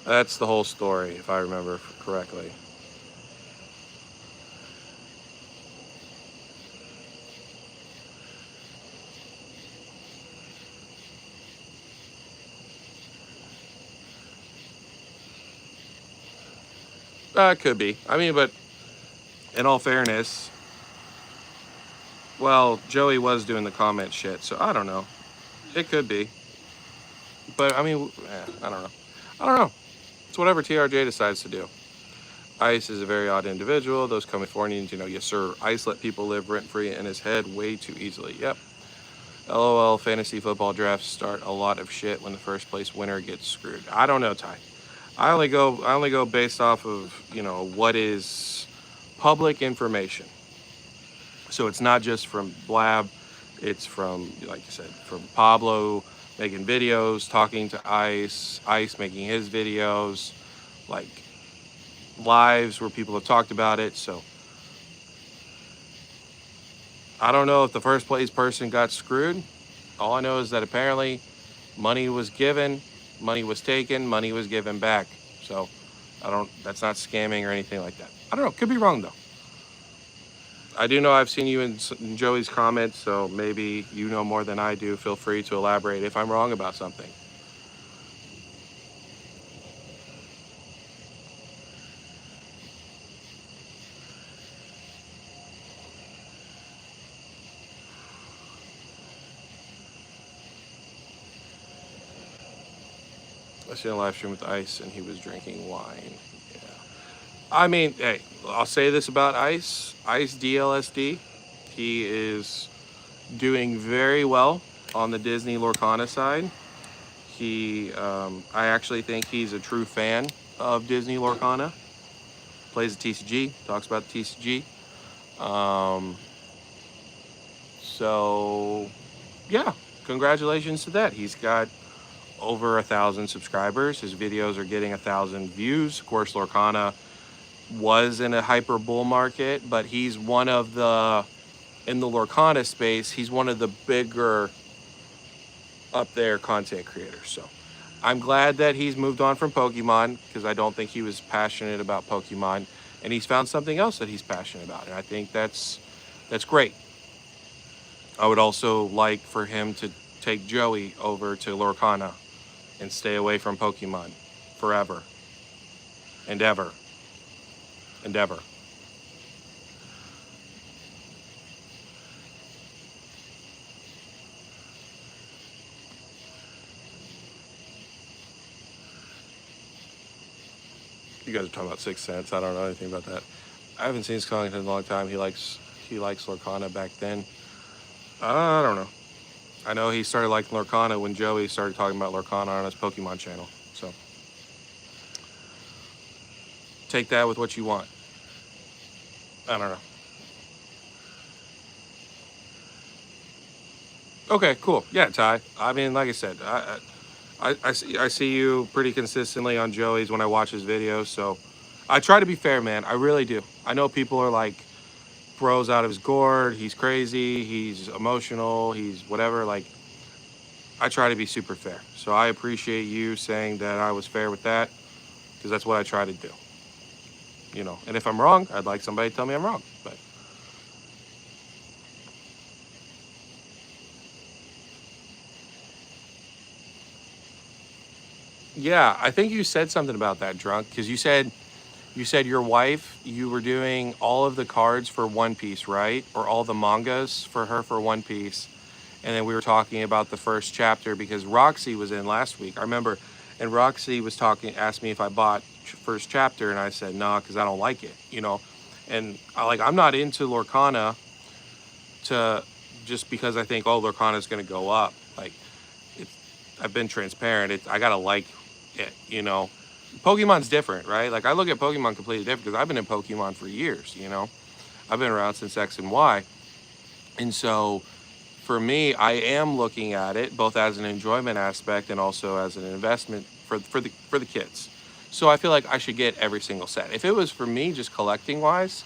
that's the whole story, if I remember correctly. It could be. I mean, but in all fairness, well, Joey was doing the comment shit, so I don't know. It could be. But I mean, I don't know. I don't know. It's whatever TRJ decides to do. Ice is a very odd individual. Those Californians, yes, sir. Ice let people live rent free in his head way too easily. Yep. LOL, fantasy football drafts start a lot of shit when the first place winner gets screwed. I don't know, Ty. I only go based off of, what is public information. So it's not just from Blab, it's from, like you said, from Pablo making videos, talking to Ice, Ice making his videos, like lives where people have talked about it. So I don't know if the first place person got screwed. All I know is that apparently money was given, money was taken, money was given back. So that's not scamming or anything like that. I don't know. Could be wrong though. I do know I've seen you in Joey's comments, so maybe you know more than I do. Feel free to elaborate if I'm wrong about something. I seen a live stream with Ice and he was drinking wine. Yeah. I mean, hey, I'll say this about Ice. Ice DLSD. He is doing very well on the Disney Lorcana side. I actually think he's a true fan of Disney Lorcana. Plays the TCG, talks about the TCG. Um, so, yeah, congratulations to that. He's got over 1,000 subscribers. His videos are getting 1,000 views. Of course, Lorcana was in a hyper bull market, but he's one of in the Lorcana space, he's one of the bigger up there content creators. So I'm glad that he's moved on from Pokemon, because I don't think he was passionate about Pokemon, and he's found something else that he's passionate about, and I think that's great. I would also like for him to take Joey over to Lorcana and stay away from Pokemon forever and ever and ever. You guys are talking about 6 Cents. I don't know anything about that. I haven't seen his content in a long time. He likes Lorcana back then. I don't know. I know he started liking Lorcana when Joey started talking about Lorcana on his Pokemon channel. So take that with what you want. I don't know. Okay, cool. Yeah, Ty. I mean, like I said, I see you pretty consistently on Joey's when I watch his videos. So I try to be fair, man. I really do. I know people are like, bro's out of his gourd. He's crazy. He's emotional. He's whatever. Like, I try to be super fair. So I appreciate you saying that I was fair with that, because that's what I try to do. You know, and if I'm wrong, I'd like somebody to tell me I'm wrong. But yeah, I think you said something about that, Drunk, because you said your wife, you were doing all of the cards for One Piece, right? Or all the mangas for her for One Piece. And then we were talking about the first chapter because Roxy was in last week. I remember, and Roxy was asked me if I bought first chapter, and I said no, because I don't like it, you know. And I'm not into Lorcana to just because I think, oh, Lorcana is going to go up. Like, it's, I've been transparent. I gotta like it, you know. Pokemon's different, right? Like, I look at Pokemon completely different because I've been in Pokemon for years, you know. I've been around since X and Y, and so for me, I am looking at it both as an enjoyment aspect and also as an investment for the kids. So I feel like I should get every single set. If it was for me, just collecting wise,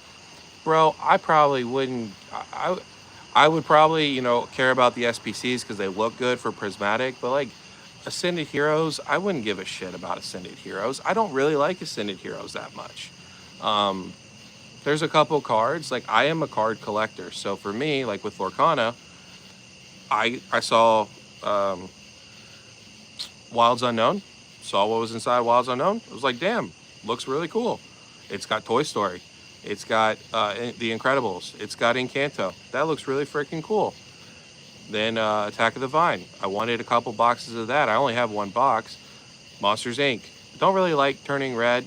bro, I probably wouldn't. I would probably, you know, care about the SPCs because they look good for Prismatic, but like Ascended Heroes, I wouldn't give a shit about Ascended Heroes. I don't really like Ascended Heroes that much. Um, there's a couple cards. Like, I am a card collector, so for me, like with Lorcana, I saw um, Wilds Unknown, saw what was inside Wilds Unknown. It was like, damn, looks really cool. It's got Toy Story. It's got The Incredibles. It's got Encanto. That looks really freaking cool. Then Attack of the Vine. I wanted a couple boxes of that. I only have one box. Monsters Inc. Don't really like Turning Red,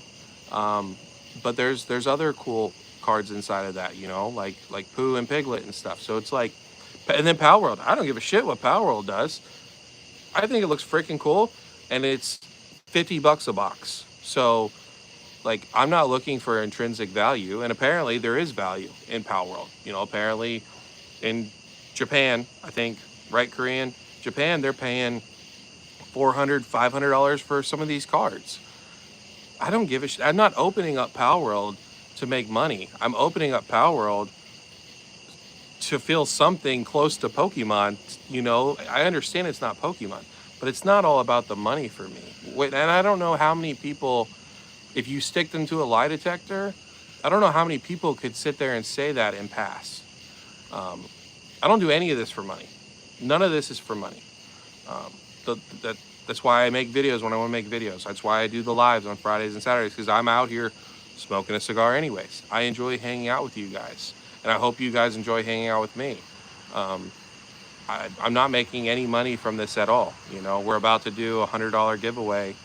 but there's other cool cards inside of that, you know, like Pooh and Piglet and stuff. So it's like, and then Power World. I don't give a shit what Power World does. I think it looks freaking cool, and it's $50 a box. So, like, I'm not looking for intrinsic value, and apparently there is value in Power World. You know, apparently in Japan, I think, right, Korean, Japan, they're paying $400, $500 for some of these cards. I don't give a shit. I'm not opening up Power World to make money. I'm opening up Power World to feel something close to Pokemon. You know, I understand it's not Pokemon, but it's not all about the money for me. Wait, and I don't know how many people If you stick them to a lie detector, I don't know how many people could sit there and say that and pass. Um, I don't do any of this for money. None of this is for money. Um, the, that that's why I make videos when I want to make videos. That's why I do the lives on Fridays and Saturdays, because I'm out here smoking a cigar anyways. I enjoy hanging out with you guys, and I hope you guys enjoy hanging out with me. Um, I'm not making any money from this at all. You know, we're about to do $100 giveaway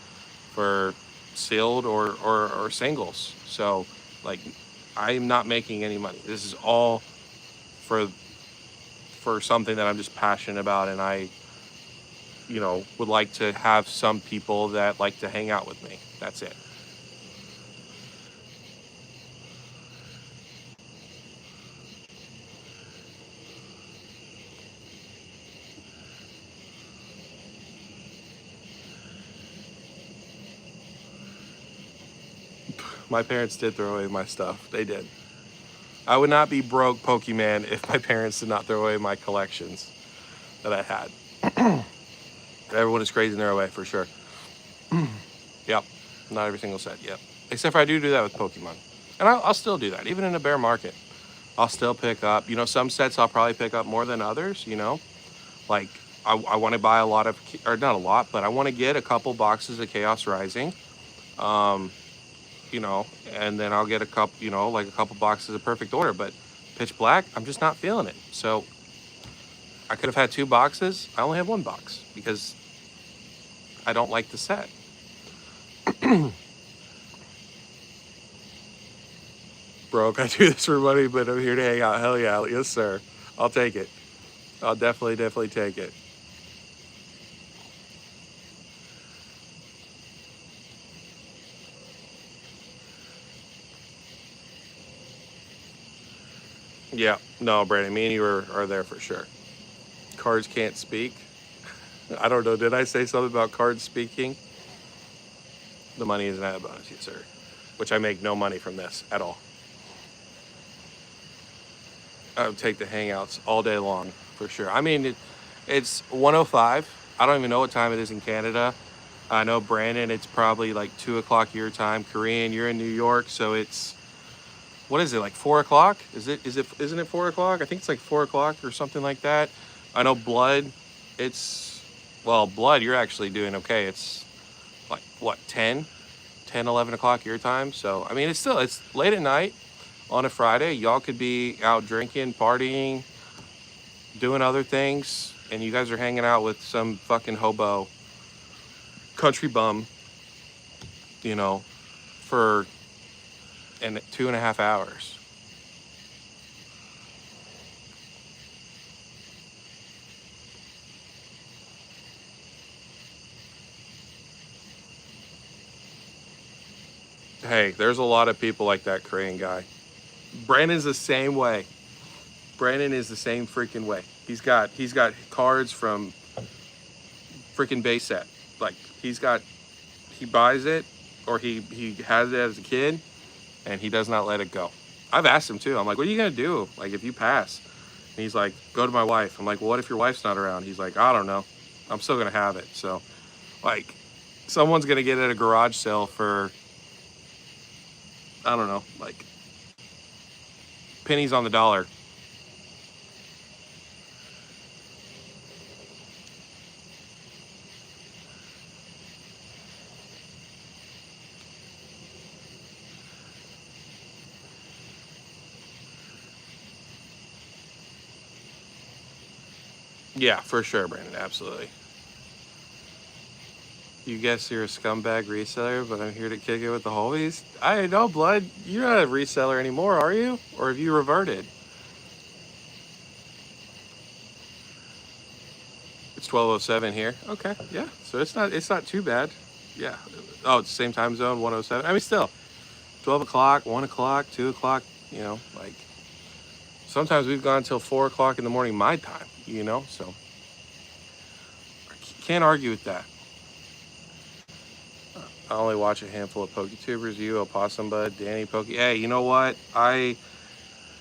for sealed or singles. So, like, I'm not making any money. This is all for something that I'm just passionate about, and I, would like to have some people that like to hang out with me. That's it. My parents did throw away my stuff. They did. I would not be broke Pokemon if my parents did not throw away my collections that I had. Everyone is crazy in their way for sure. Yep. Not every single set. Yep. Except for I do that with Pokemon. And I'll still do that. Even in a bear market, I'll still pick up, some sets I'll probably pick up more than others. Like, I want to buy a lot of, or not a lot, but I want to get a couple boxes of Chaos Rising. Um, and then I'll get a couple, like a couple boxes of Perfect Order. But Pitch Black, I'm just not feeling it. So I could have had 2 boxes. I only have 1 box because I don't like the set. Broke. I do this for money, but I'm here to hang out. Hell yeah. Yes, sir. I'll take it. I'll definitely take it. Yeah. No, Brandon, me and you are there for sure. Cards can't speak. I don't know. Did I say something about cards speaking? The money is not a bonus, yes, sir. Which I make no money from this at all. I would take the hangouts all day long for sure. I mean, it's 1:05. I don't even know what time it is in Canada. I know Brandon, it's probably like 2 o'clock your time. Korean, you're in New York, so it's what is it, like 4 o'clock? Isn't it 4 o'clock? I think it's like 4 o'clock or something like that. I know Blood, it's Blood, you're actually doing okay. It's like what, 11 o'clock your time. So I mean, it's late at night on a Friday. Y'all could be out drinking, partying, doing other things, and you guys are hanging out with some fucking hobo country bum, you know, for 2.5 hours. Hey, there's a lot of people like that Korean guy. Brandon's the same way. Brandon is the same freaking way. He's got cards from freaking base set. Like he buys it, or he has it as a kid, and he does not let it go. I've asked him too. I'm like, what are you gonna do? Like, if you pass? And he's like, go to my wife. I'm like, well, what if your wife's not around? He's like, I don't know. I'm still gonna have it. So, like, someone's gonna get it at a garage sale for, I don't know, like pennies on the dollar. Yeah, for sure, Brandon. Absolutely. You guess you're a scumbag reseller, but I'm here to kick it with the homies. I know, Blood. You're not a reseller anymore, are you? Or have you reverted? It's 12:07 here. Okay, yeah. So it's not too bad. Yeah. Oh, it's the same time zone, 1:07. I mean, still 12 o'clock, 1 o'clock, 2 o'clock. Like sometimes we've gone till 4 o'clock in the morning my time. So can't argue with that. I only watch a handful of PokeTubers. You, Opossum Bud, Danny Poke. Hey, you know what? I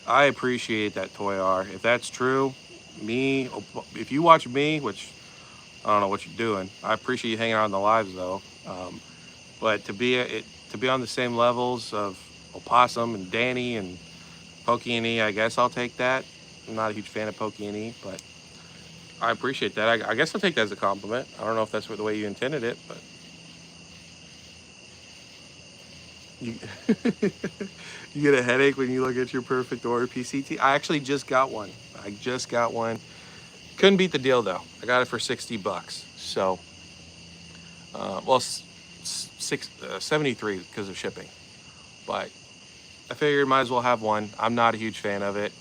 appreciate that, Toy R. If that's true, me, if you watch me, which I don't know what you're doing. I appreciate you hanging out in the lives though. But to be to be on the same levels of Opossum and Danny and Pokey and E, I guess I'll take that. I'm not a huge fan of Pokey and E, but I appreciate that. I guess I'll take that as a compliment. I don't know if that's the way you intended it, but you, you get a headache when you look at your perfect order PCT. I actually just got one. I just got one. Couldn't beat the deal though. I got it for $60. So, well, 73 because of shipping. But I figured might as well have one. I'm not a huge fan of it.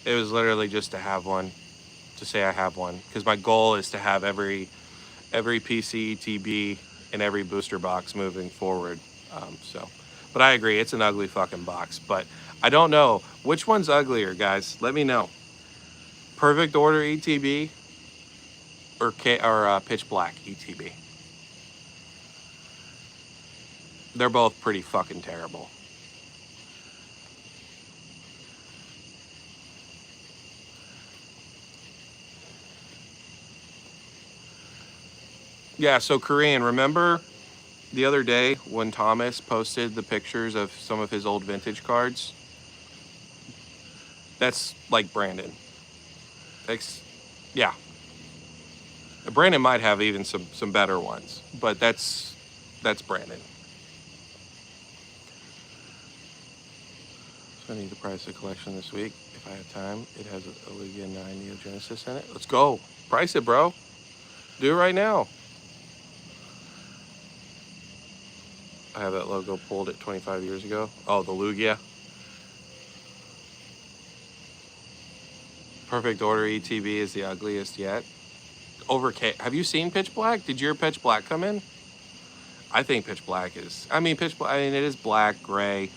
It was literally just to have one, to say I have one, because my goal is to have every PCTB in every booster box moving forward. But I agree, it's an ugly fucking box. But I don't know which one's uglier, guys. Let me know. Perfect Order ETB or Pitch Black ETB. They're both pretty fucking terrible. Yeah, so Korean, remember the other day when Thomas posted the pictures of some of his old vintage cards? That's like Brandon. Yeah. Brandon might have even some better ones, but that's Brandon. So I need to price the collection this week if I have time. It has a Lugia 9 Neo Genesis in it. Let's go. Price it, bro. Do it right now. I have that logo pulled at 25 years ago. Oh, the Lugia. Perfect Order ETB is the ugliest yet. Over K. Have you seen Pitch Black? Did your Pitch Black come in? I think Pitch Black is. It is black, gray,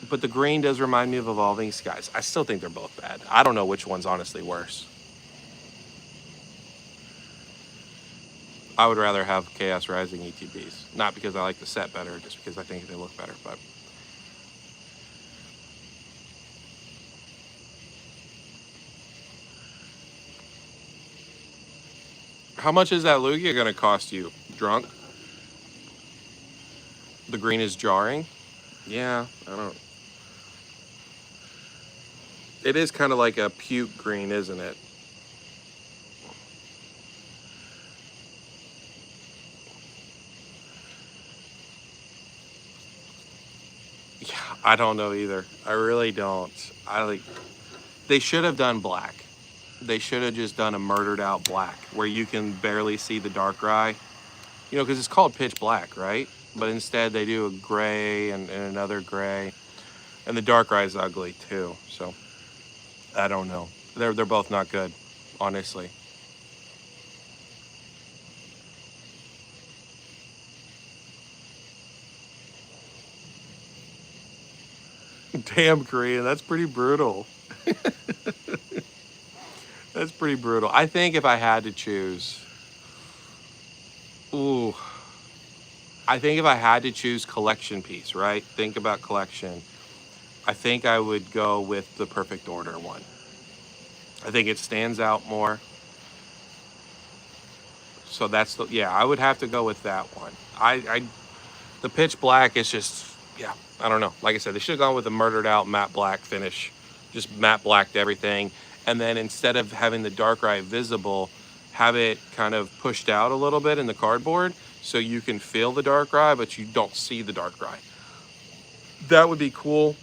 but the green does remind me of Evolving Skies. I still think they're both bad. I don't know which one's honestly worse. I would rather have Chaos Rising ETBs. Not because I like the set better, just because I think they look better. But how much is that Lugia going to cost you, drunk? The green is jarring? Yeah, I don't. It is kind of like a puke green, isn't it? Yeah, I don't know either. I really don't. They should have done black. They should have just done a murdered out black where you can barely see the Darkrai. You know, because it's called Pitch Black, right? But instead they do a gray and another gray. And the Darkrai is ugly too. So I don't know. They're both not good, honestly. Damn, Korean, that's pretty brutal. That's pretty brutal. I think if I had to choose, ooh, I think if I had to choose collection piece, right? Think about collection. I think I would go with the Perfect Order one. I think it stands out more. So I would have to go with that one. The Pitch Black is just, yeah, I don't know. Like I said, they should have gone with a murdered out matte black finish. Just matte blacked everything. And then instead of having the Darkrai visible, have it kind of pushed out a little bit in the cardboard so you can feel the Darkrai, but you don't see the Darkrai. That would be cool.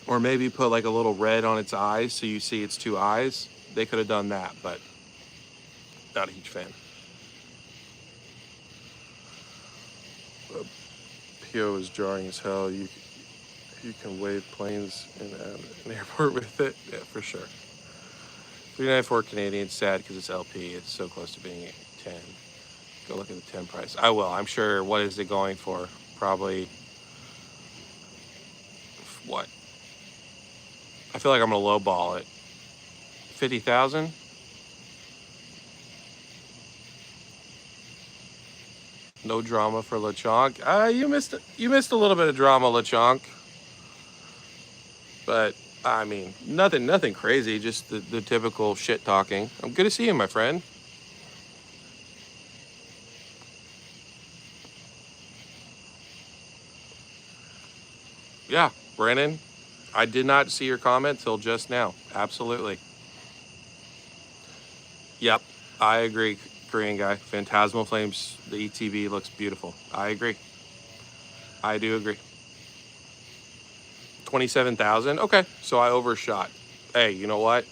Or maybe put like a little red on its eyes so you see its two eyes. They could have done that, but not a huge fan. PO is jarring as hell. You can wave planes in an airport with it. Yeah, for sure. 394 Canadian, sad because it's LP. It's so close to being 10. Go look at the 10 price. I will. I'm sure. What is it going for? Probably. What? I feel like I'm gonna lowball it. 50,000. No drama for Lechonk. You missed a little bit of drama, Lechonk. But I mean, nothing crazy. Just the typical shit talking. I'm good to see you, my friend. Yeah, Brennan, I did not see your comment till just now. Absolutely. Yep, I agree, Korean guy. Phantasmal Flames, the ETB looks beautiful. I agree. I do agree. 27,000. Okay, so I overshot. Hey, you know what?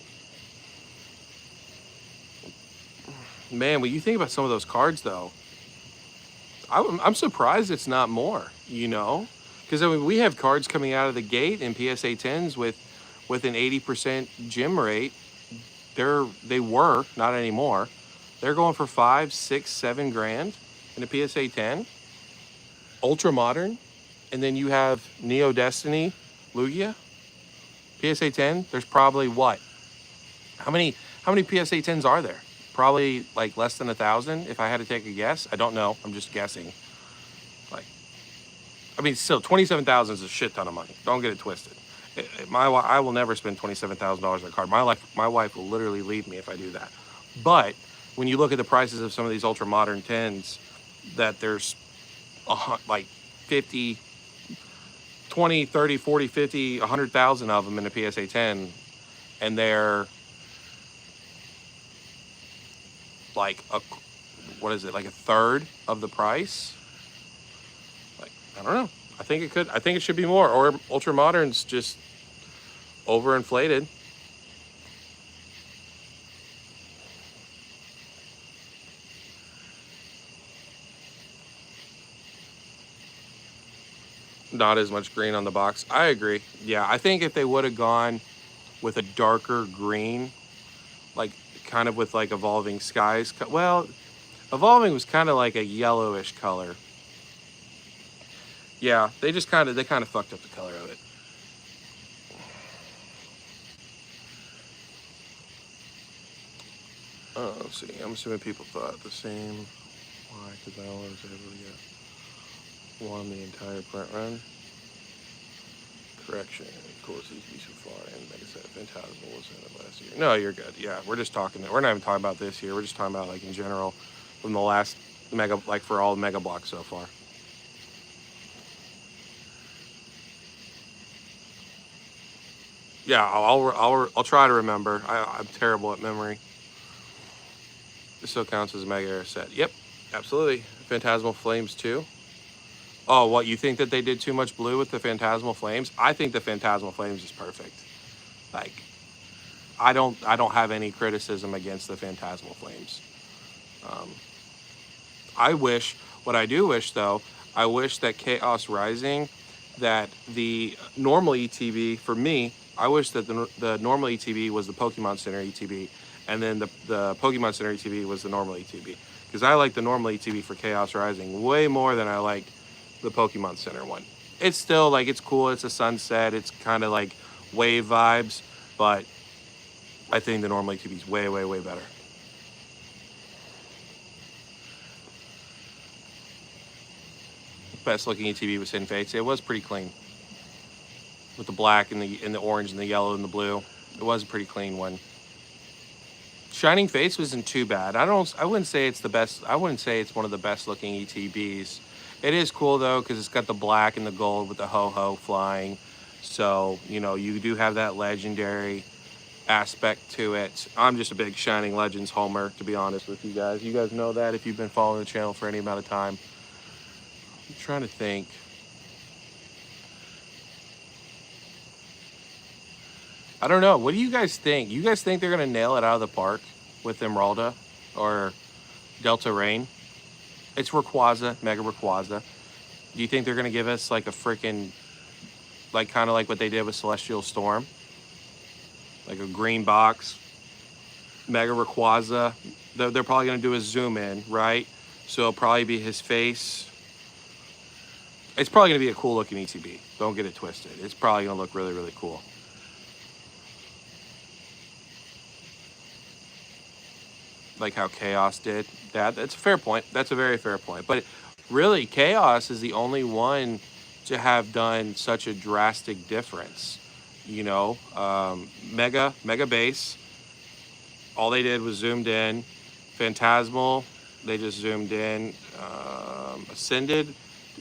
Man, when you think about some of those cards, though, I'm surprised it's not more. Because I mean, we have cards coming out of the gate in PSA 10s with an 80% gem rate. They were not anymore. They're going for 5, 6, 7 grand in a PSA 10, ultra modern, and then you have Neo Destiny, Lugia, PSA 10. There's probably what? How many how many PSA 10s are there? Probably like less than 1,000 if I had to take a guess. I don't know. I'm just guessing. Like, I mean, still 27,000 is a shit ton of money. Don't get it twisted. I will never spend $27,000 on a card. My wife will literally leave me if I do that. But when you look at the prices of some of these ultra modern tens, that there's like 50, 20, 30, 40, 50, 100,000 of them in a PSA 10, and they're like what is it, like a third of the price? Like, I don't know. I think it should be more, or ultra moderns just overinflated. Not as much green on the box. I agree. Yeah, I think if they would have gone with a darker green, like kind of with like evolving skies. Well, evolving was kind of like a yellowish color. Yeah, they kind of fucked up the color of it. Let's see. I'm assuming people thought the same. Why? Because I was able to get one the entire print run. Correction. Of course, these be so far. And like I said, Phantasmal was in it last year. No, you're good. Yeah, we're just talking. We're not even talking about this year. We're just talking about like in general from the last mega, like for all mega blocks so far. Yeah, I'll try to remember. I'm terrible at memory. This still counts as a mega air set. Yep, absolutely. Phantasmal Flames too. Oh, what, you think that they did too much blue with the Phantasmal Flames? I think the Phantasmal Flames is perfect. Like, I don't have any criticism against the Phantasmal Flames. Um, I wish what I do wish though, I wish that Chaos Rising, that the normal ETB for me, I wish that the normal ETB was the Pokemon Center ETB, and then the Pokemon Center ETB was the normal ETB, because I like the normal ETB for Chaos Rising way more than I like the Pokemon Center one. It's still like it's cool. It's a sunset. It's kind of like wave vibes, but I think the normal ETB is way, way, way better. Best looking ETB was Hidden Fates. It was pretty clean with the black and the orange and the yellow and the blue. It was a pretty clean one. Shining Fates wasn't too bad. I wouldn't say it's the best. I wouldn't say it's one of the best looking ETBs. It is cool though because it's got the black and the gold with the ho ho flying. So you do have that legendary aspect to it. I'm just a big Shining Legends homer, to be honest with you guys. You guys know that if you've been following the channel for any amount of time. I'm trying to think. I don't know. What do you guys think? You guys think they're gonna nail it out of the park with Emeralda or Delta Rain? It's Rayquaza, Mega Rayquaza. Do you think they're gonna give us like a freaking, like kind of like what they did with Celestial Storm, like a green box, Mega Rayquaza? They're probably gonna do a zoom in, right? So it'll probably be his face. It's probably gonna be a cool looking ETB. Don't get it twisted. It's probably gonna look really, really cool. Like how Chaos did. That's a fair point. That's a very fair point. But really, Chaos is the only one to have done such a drastic difference. Mega Base. All they did was zoomed in. Phantasmal, they just zoomed in. Ascended.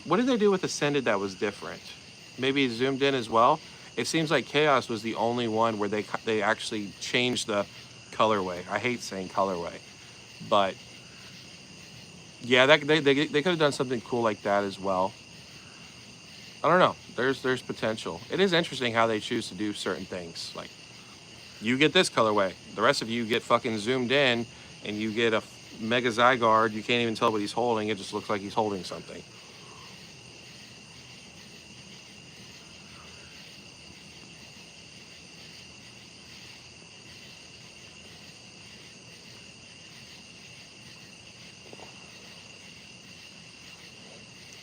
What did they do with Ascended that was different? maybe zoomed in as well. It seems like Chaos was the only one where they actually changed the colorway. I hate saying colorway, but yeah, they could have done something cool like that as well. I don't know. There's potential. It is interesting how they choose to do certain things. Like you get this colorway, the rest of you get fucking zoomed in, and you get a Mega Zygarde. You can't even tell what he's holding. It just looks like he's holding something.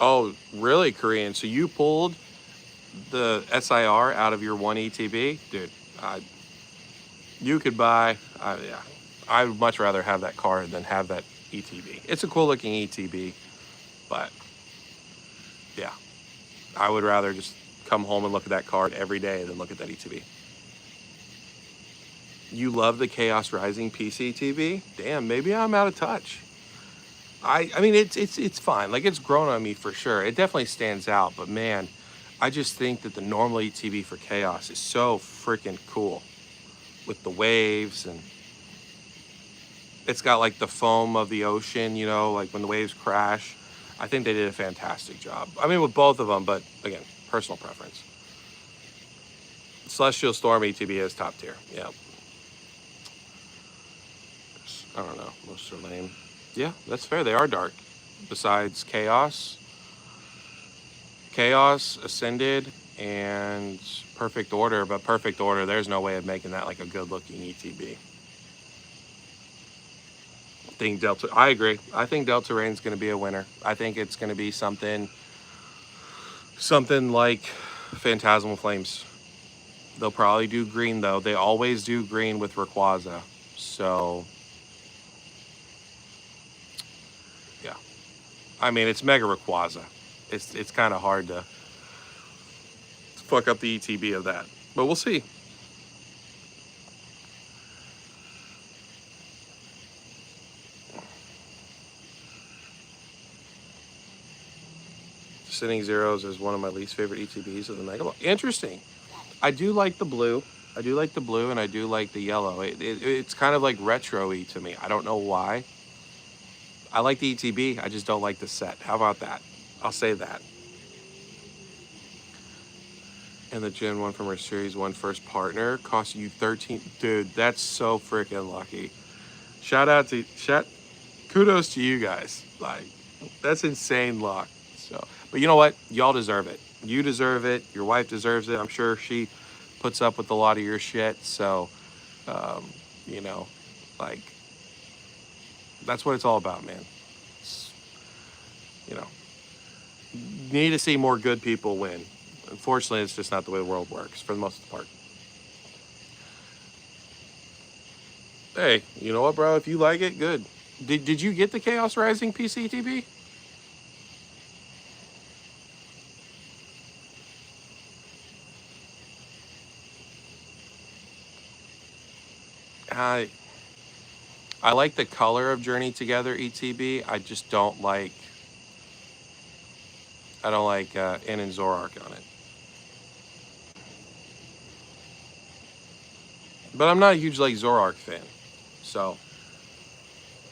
Oh, really, Korean? So you pulled the SIR out of your one ETB, dude? You could buy. Yeah, I would much rather have that card than have that ETB. It's a cool looking ETB, but yeah, I would rather just come home and look at that card every day than look at that ETB. You love the Chaos Rising PCTB? Damn, maybe I'm out of touch. I mean it's fine. Like it's grown on me for sure. It definitely stands out, but man, I just think that the normal ETB for Chaos is so freaking cool with the waves, and it's got like the foam of the ocean, you know, like when the waves crash. I think they did a fantastic job. I mean with both of them, but again, personal preference. Celestial Storm ETB is top tier. Yeah. I don't know. Most are lame. Yeah, that's fair. They are dark. Besides Chaos, Ascended, and Perfect Order. But Perfect Order, there's no way of making that like a good looking ETB. I agree. I think Delta Rain's going to be a winner. I think it's going to be something like Phantasmal Flames. They'll probably do green though. They always do green with Rayquaza. So yeah, I mean it's Mega Rayquaza. It's kind of hard to fuck up the ETB of that, but we'll see. Sitting Zeros is one of my least favorite ETBs of the Mega Ball. Interesting. I do like the blue. I do like the blue, and I do like the yellow. It's kind of like retro-y to me. I don't know why. I like the ETB. I just don't like the set. How about that? I'll say that. And the Gen 1 from our Series 1 first partner cost you 13. Dude, that's so freaking lucky. Kudos to you guys. Like, that's insane luck. So, but you know what? Y'all deserve it. You deserve it. Your wife deserves it. I'm sure she puts up with a lot of your shit. So, um, you know, like, that's what it's all about, man. It's, you know, you need to see more good people win. Unfortunately, it's just not the way the world works for the most part. Hey, you know what, bro? If you like it, good. Did you get the Chaos Rising PCTB? I I like the color of Journey Together ETB. I don't like In and Zorark on it. But I'm not a huge like Zorark fan, so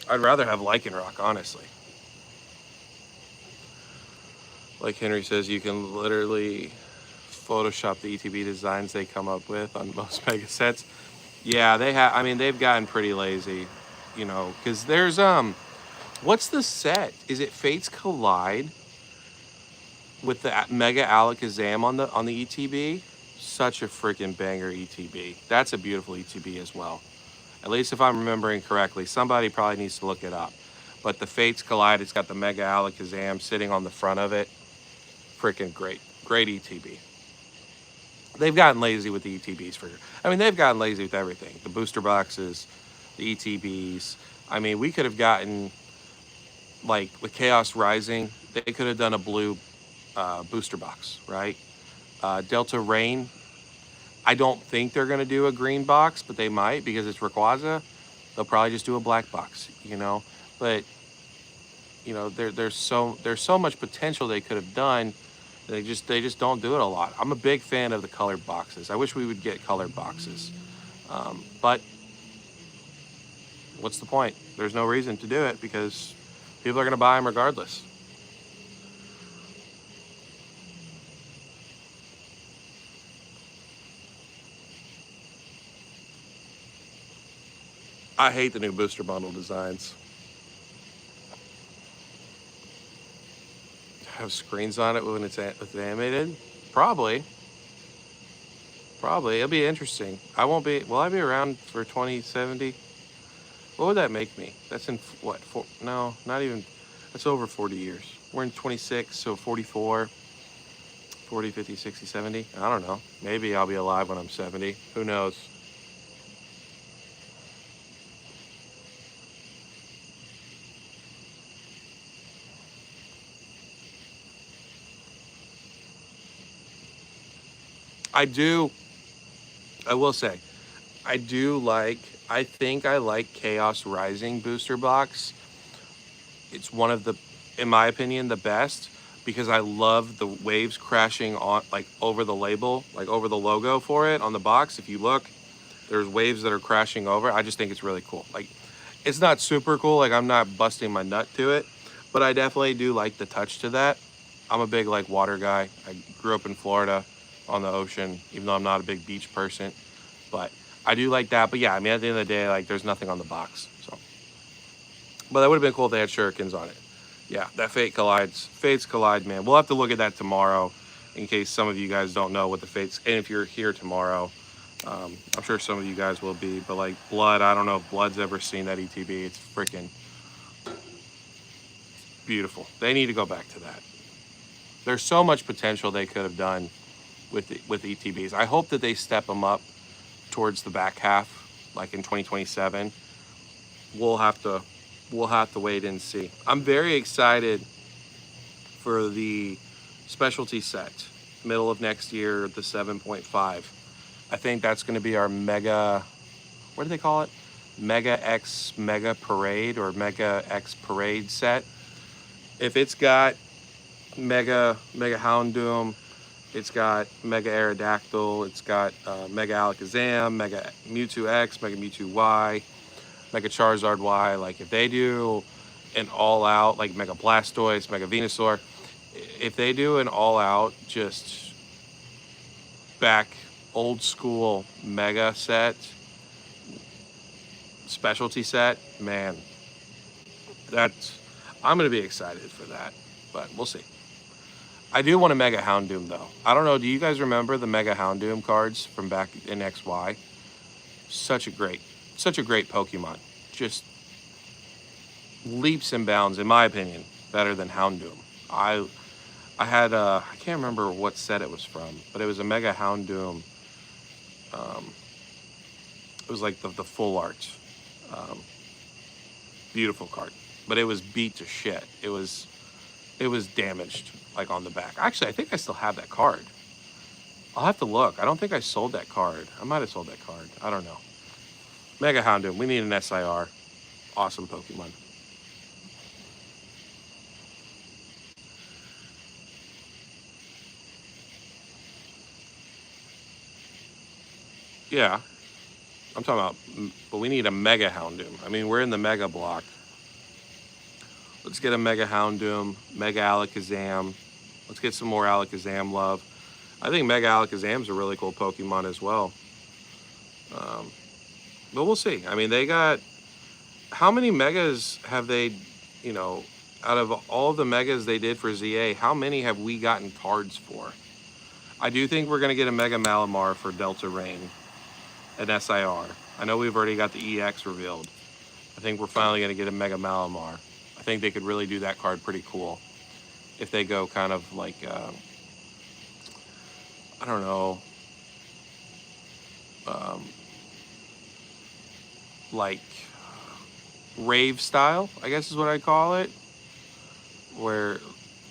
I'd rather have Lycanroc, honestly. Like Henry says, you can literally Photoshop the ETB designs they come up with on most mega sets. Yeah, they have. I mean, they've gotten pretty lazy, you know, because there's what's the set? Is it Fates Collide with the Mega Alakazam on the ETB? Such a freaking banger ETB. That's a beautiful ETB as well. At least if I'm remembering correctly. Somebody probably needs to look it up. But the Fates Collide, it's got the Mega Alakazam sitting on the front of it. Freaking great. Great ETB. They've gotten lazy with the ETBs for I mean, they've gotten lazy with everything. The booster boxes, the ETBs. I mean, we could have gotten, like, with Chaos Rising, they could have done a blue booster box, right? Delta Rain, I don't think they're going to do a green box, but they might because it's Rayquaza. They'll probably just do a black box, you know? But, you know, there's so much potential they could have done They just don't do it a lot. I'm a big fan of the colored boxes. I wish we would get colored boxes, but what's the point? There's no reason to do it because people are going to buy them regardless. I hate the new booster bundle designs. Have screens on it when it's animated? Probably. Probably. It'll be interesting. I won't be. Will I be around for 2070? What would that make me? That's in what? No, not even. That's over 40 years. We're in 26, so 44, 40, 50, 60, 70. I don't know. Maybe I'll be alive when I'm 70. Who knows? I do. I will say, I do like. I think I like Chaos Rising booster box. It's one of the, in my opinion, the best because I love the waves crashing on like over the label, like over the logo for it on the box. If you look, there's waves that are crashing over. I just think it's really cool. Like, it's not super cool. Like, I'm not busting my nut to it, but I definitely do like the touch to that. I'm a big like water guy. I grew up in Florida on the ocean, even though I'm not a big beach person, but I do like that. But yeah, I mean, at the end of the day, like, there's nothing on the box. So, but that would have been cool if they had shurikens on it. Yeah, that Fates collide, man. We'll have to look at that tomorrow in case some of you guys don't know what the Fates, and if you're here tomorrow, I'm sure some of you guys will be, but like Blood, I don't know if Blood's ever seen that ETB. It's freaking beautiful. They need to go back to that. There's so much potential they could have done with ETBs. I hope that they step them up towards the back half, like in 2027. We'll have to wait and see. I'm very excited for the specialty set, middle of next year, the 7.5. I think that's going to be our mega, what do they call it? Mega X Mega Parade or Mega X Parade set. If it's got Mega Houndoom, it's got Mega Aerodactyl, it's got Mega Alakazam, Mega Mewtwo X, Mega Mewtwo Y, Mega Charizard Y. Like, if they do an all-out, like Mega Blastoise, Mega Venusaur, if they do an all-out, just back old school Mega set, specialty set, man, I'm going to be excited for that, but we'll see. I do want a Mega Houndoom, though. I don't know, do you guys remember the Mega Houndoom cards from back in XY? Such a great Pokemon. Just leaps and bounds, in my opinion, better than Houndoom. I had, I can't remember what set it was from, but it was a Mega Houndoom. It was like the full art. Beautiful card. But it was beat to shit. It was damaged, like, on the back. Actually, I think I still have that card. I'll have to look. I don't think I sold that card. I might have sold that card. I don't know. Mega Houndoom. We need an SIR. Awesome Pokemon. Yeah. I'm talking about, but we need a Mega Houndoom. I mean, we're in the Mega block. Let's get a Mega Houndoom, Mega Alakazam. Let's get some more Alakazam love. I think Mega Alakazam's a really cool Pokemon as well. But we'll see. I mean, they got... How many Megas have they, you know, out of all the Megas they did for ZA, how many have we gotten cards for? I do think we're going to get a Mega Malamar for Delta Rain, an SIR. I know we've already got the EX revealed. I think we're finally going to get a Mega Malamar. I think they could really do that card pretty cool if they go kind of like, I don't know, like rave style, I guess is what I call it, where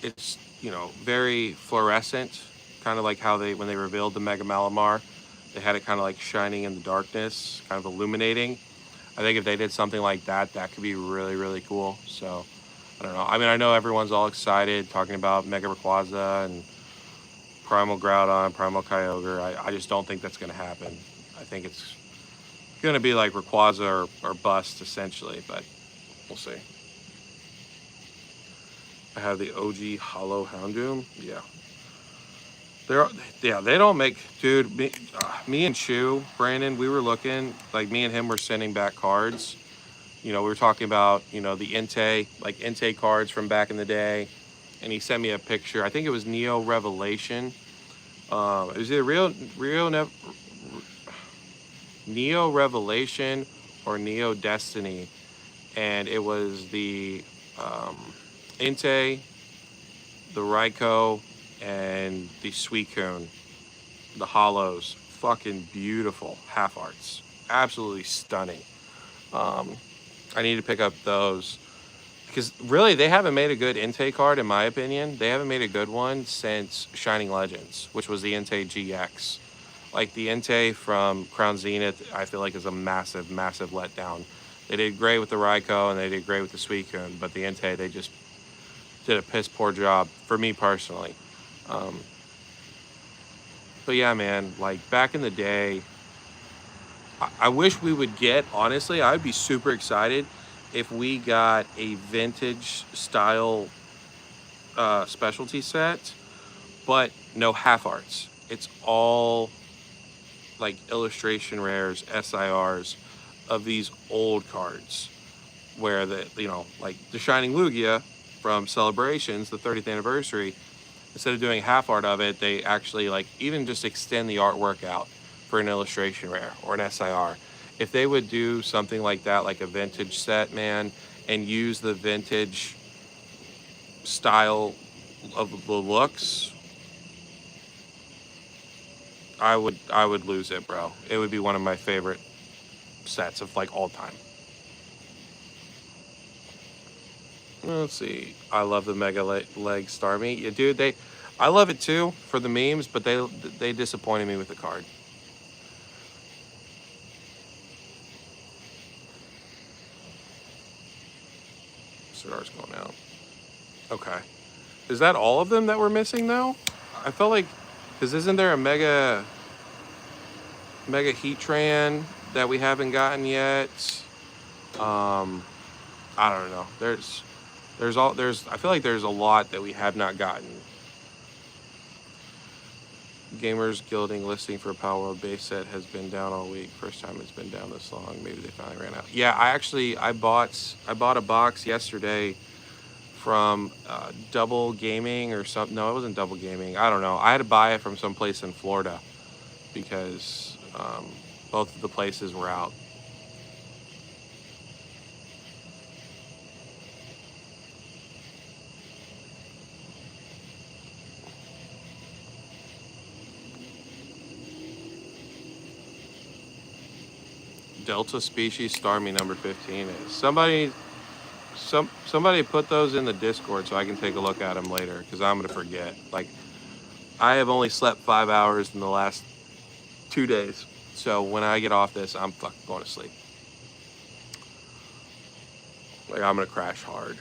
it's, you know, very fluorescent, kind of like how when they revealed the Mega Malamar, they had it kind of like shining in the darkness, kind of illuminating. I think if they did something like that, that could be really, really cool. So, I don't know. I mean, I know everyone's all excited talking about Mega Rayquaza and Primal Groudon, Primal Kyogre. I just don't think that's going to happen. I think it's going to be like Rayquaza or bust, essentially, but we'll see. I have the OG Hollow Houndoom. Yeah. They're, yeah, they don't make, dude, me and Chew, Brandon, we were looking, like me and him were sending back cards. You know, we were talking about, you know, the Entei, like Entei cards from back in the day. And he sent me a picture. I think it was Neo Revelation. It was either Neo Revelation or Neo Destiny. And it was the Entei, the Raikou, and the Suicune. The hollows. Fucking beautiful. Half arts. Absolutely stunning. I need to pick up those. Because really, they haven't made a good Entei card, in my opinion. They haven't made a good one since Shining Legends, which was the Entei GX. Like, the Entei from Crown Zenith, I feel like is a massive, massive letdown. They did great with the Raikou, and they did great with the Suicune, but the Entei, they just did a piss poor job, for me personally. But yeah, man, like, back in the day, I wish we would get, honestly, I would be super excited if we got a vintage style specialty set, but no half arts. It's all like illustration rares, SIRs of these old cards where like the Shining Lugia from Celebrations, the 30th anniversary, instead of doing half art of it, they actually like even just extend the artwork out for an illustration rare or an SIR. If they would do something like that, like a vintage set, man, and use the vintage style of the looks, I would lose it, bro. It would be one of my favorite sets of like all time. Let's see. I love the Mega Leg Starmie. Yeah, dude, I love it too for the memes, but they disappointed me with the card. Cigar's going out. Okay. Is that all of them that we're missing though? I felt like, because isn't there a Mega Heatran that we haven't gotten yet? I don't know. I feel like there's a lot that we have not gotten. Gamers Gilding listing for a Power World base set has been down all week. First time it's been down this long. Maybe they finally ran out. Yeah, I bought a box yesterday from Double Gaming or something. No, it wasn't Double Gaming. I don't know. I had to buy it from some place in Florida because both of the places were out. Delta species Starmie number 15 is. Somebody put those in the Discord so I can take a look at them later, because I'm gonna forget. Like, I have only slept 5 hours in the last 2 days, so when I get off this, I'm fucking going to sleep. Like, I'm gonna crash hard.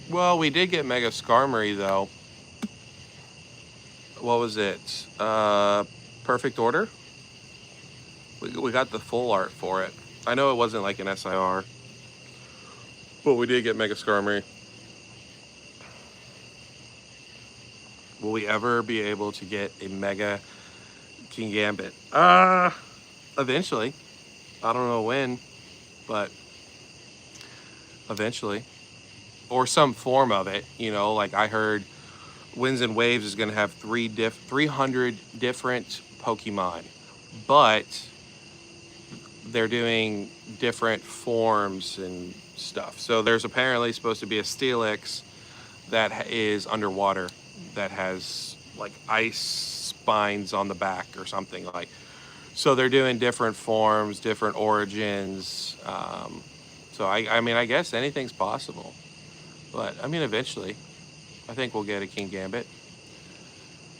Well, we did get Mega Skarmory though. What was it? Perfect Order? We got the full art for it. I know it wasn't like an SIR, but we did get Mega Skarmory. Will we ever be able to get a Mega King Gambit? Eventually. I don't know when, but eventually. Or some form of it, you know, like I heard Winds and Waves is going to have 300 different Pokemon, but they're doing different forms and stuff. So there's apparently supposed to be a Steelix that is underwater that has like ice spines on the back or something like. So they're doing different forms, different origins. So I mean, I guess anything's possible. But, I mean, eventually, I think we'll get a King Gambit.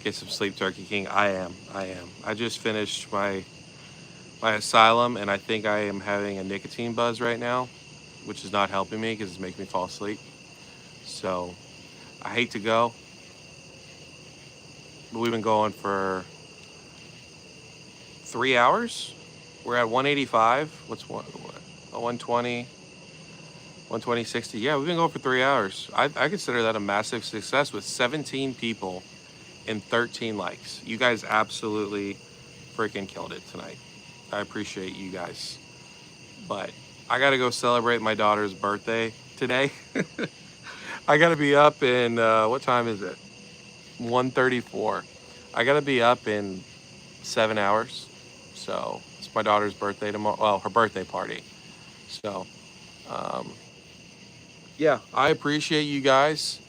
Get some sleep, Turkey King. I am. I just finished my my asylum, and I think I am having a nicotine buzz right now, which is not helping me because it's making me fall asleep. So I hate to go, but we've been going for 3 hours. We're at 185. What's what 120, 120, 60. Yeah, we've been going for 3 hours. I consider that a massive success with 17 people and 13 likes. You guys absolutely freaking killed it tonight. I appreciate you guys. But I got to go celebrate my daughter's birthday today. I got to be up in, what time is it? 1:34. I got to be up in 7 hours. So it's my daughter's birthday tomorrow. Well, her birthday party. So, um, yeah, I appreciate you guys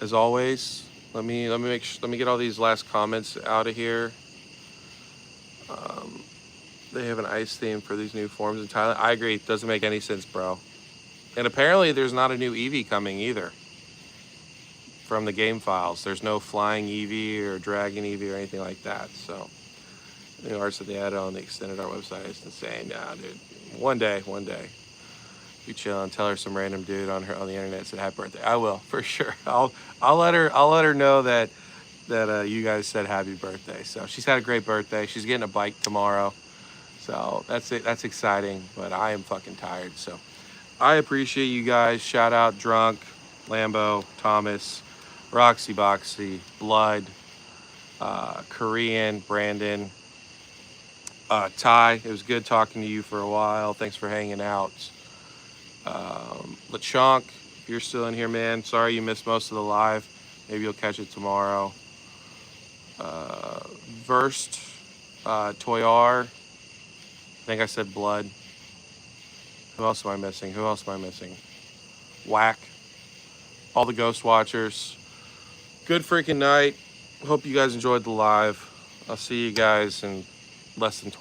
as always. Let me get all these last comments out of here. Um, they have an ice theme for these new forms in Thailand. I agree. It doesn't make any sense, bro. And apparently, there's not a new Eevee coming either from the game files. There's no flying Eevee or dragon Eevee or anything like that. So, the arts that they added on the extended art website is insane. Nah, dude. One day, be chilling. Tell her some random dude on the internet said happy birthday. I will for sure. I'll let her know that you guys said happy birthday. So she's had a great birthday. She's getting a bike tomorrow. So that's it. That's exciting. But I am fucking tired. So I appreciate you guys. Shout out Drunk, Lambo, Thomas, Roxy Boxy, Blood, Korean, Brandon, Ty. It was good talking to you for a while. Thanks for hanging out. LeChonk, if you're still in here, man, sorry you missed most of the live. Maybe you'll catch it tomorrow. Versed, Toyar. I think I said Blood. Who else am I missing? Whack. All the Ghost Watchers. Good freaking night. Hope you guys enjoyed the live. I'll see you guys in less than 20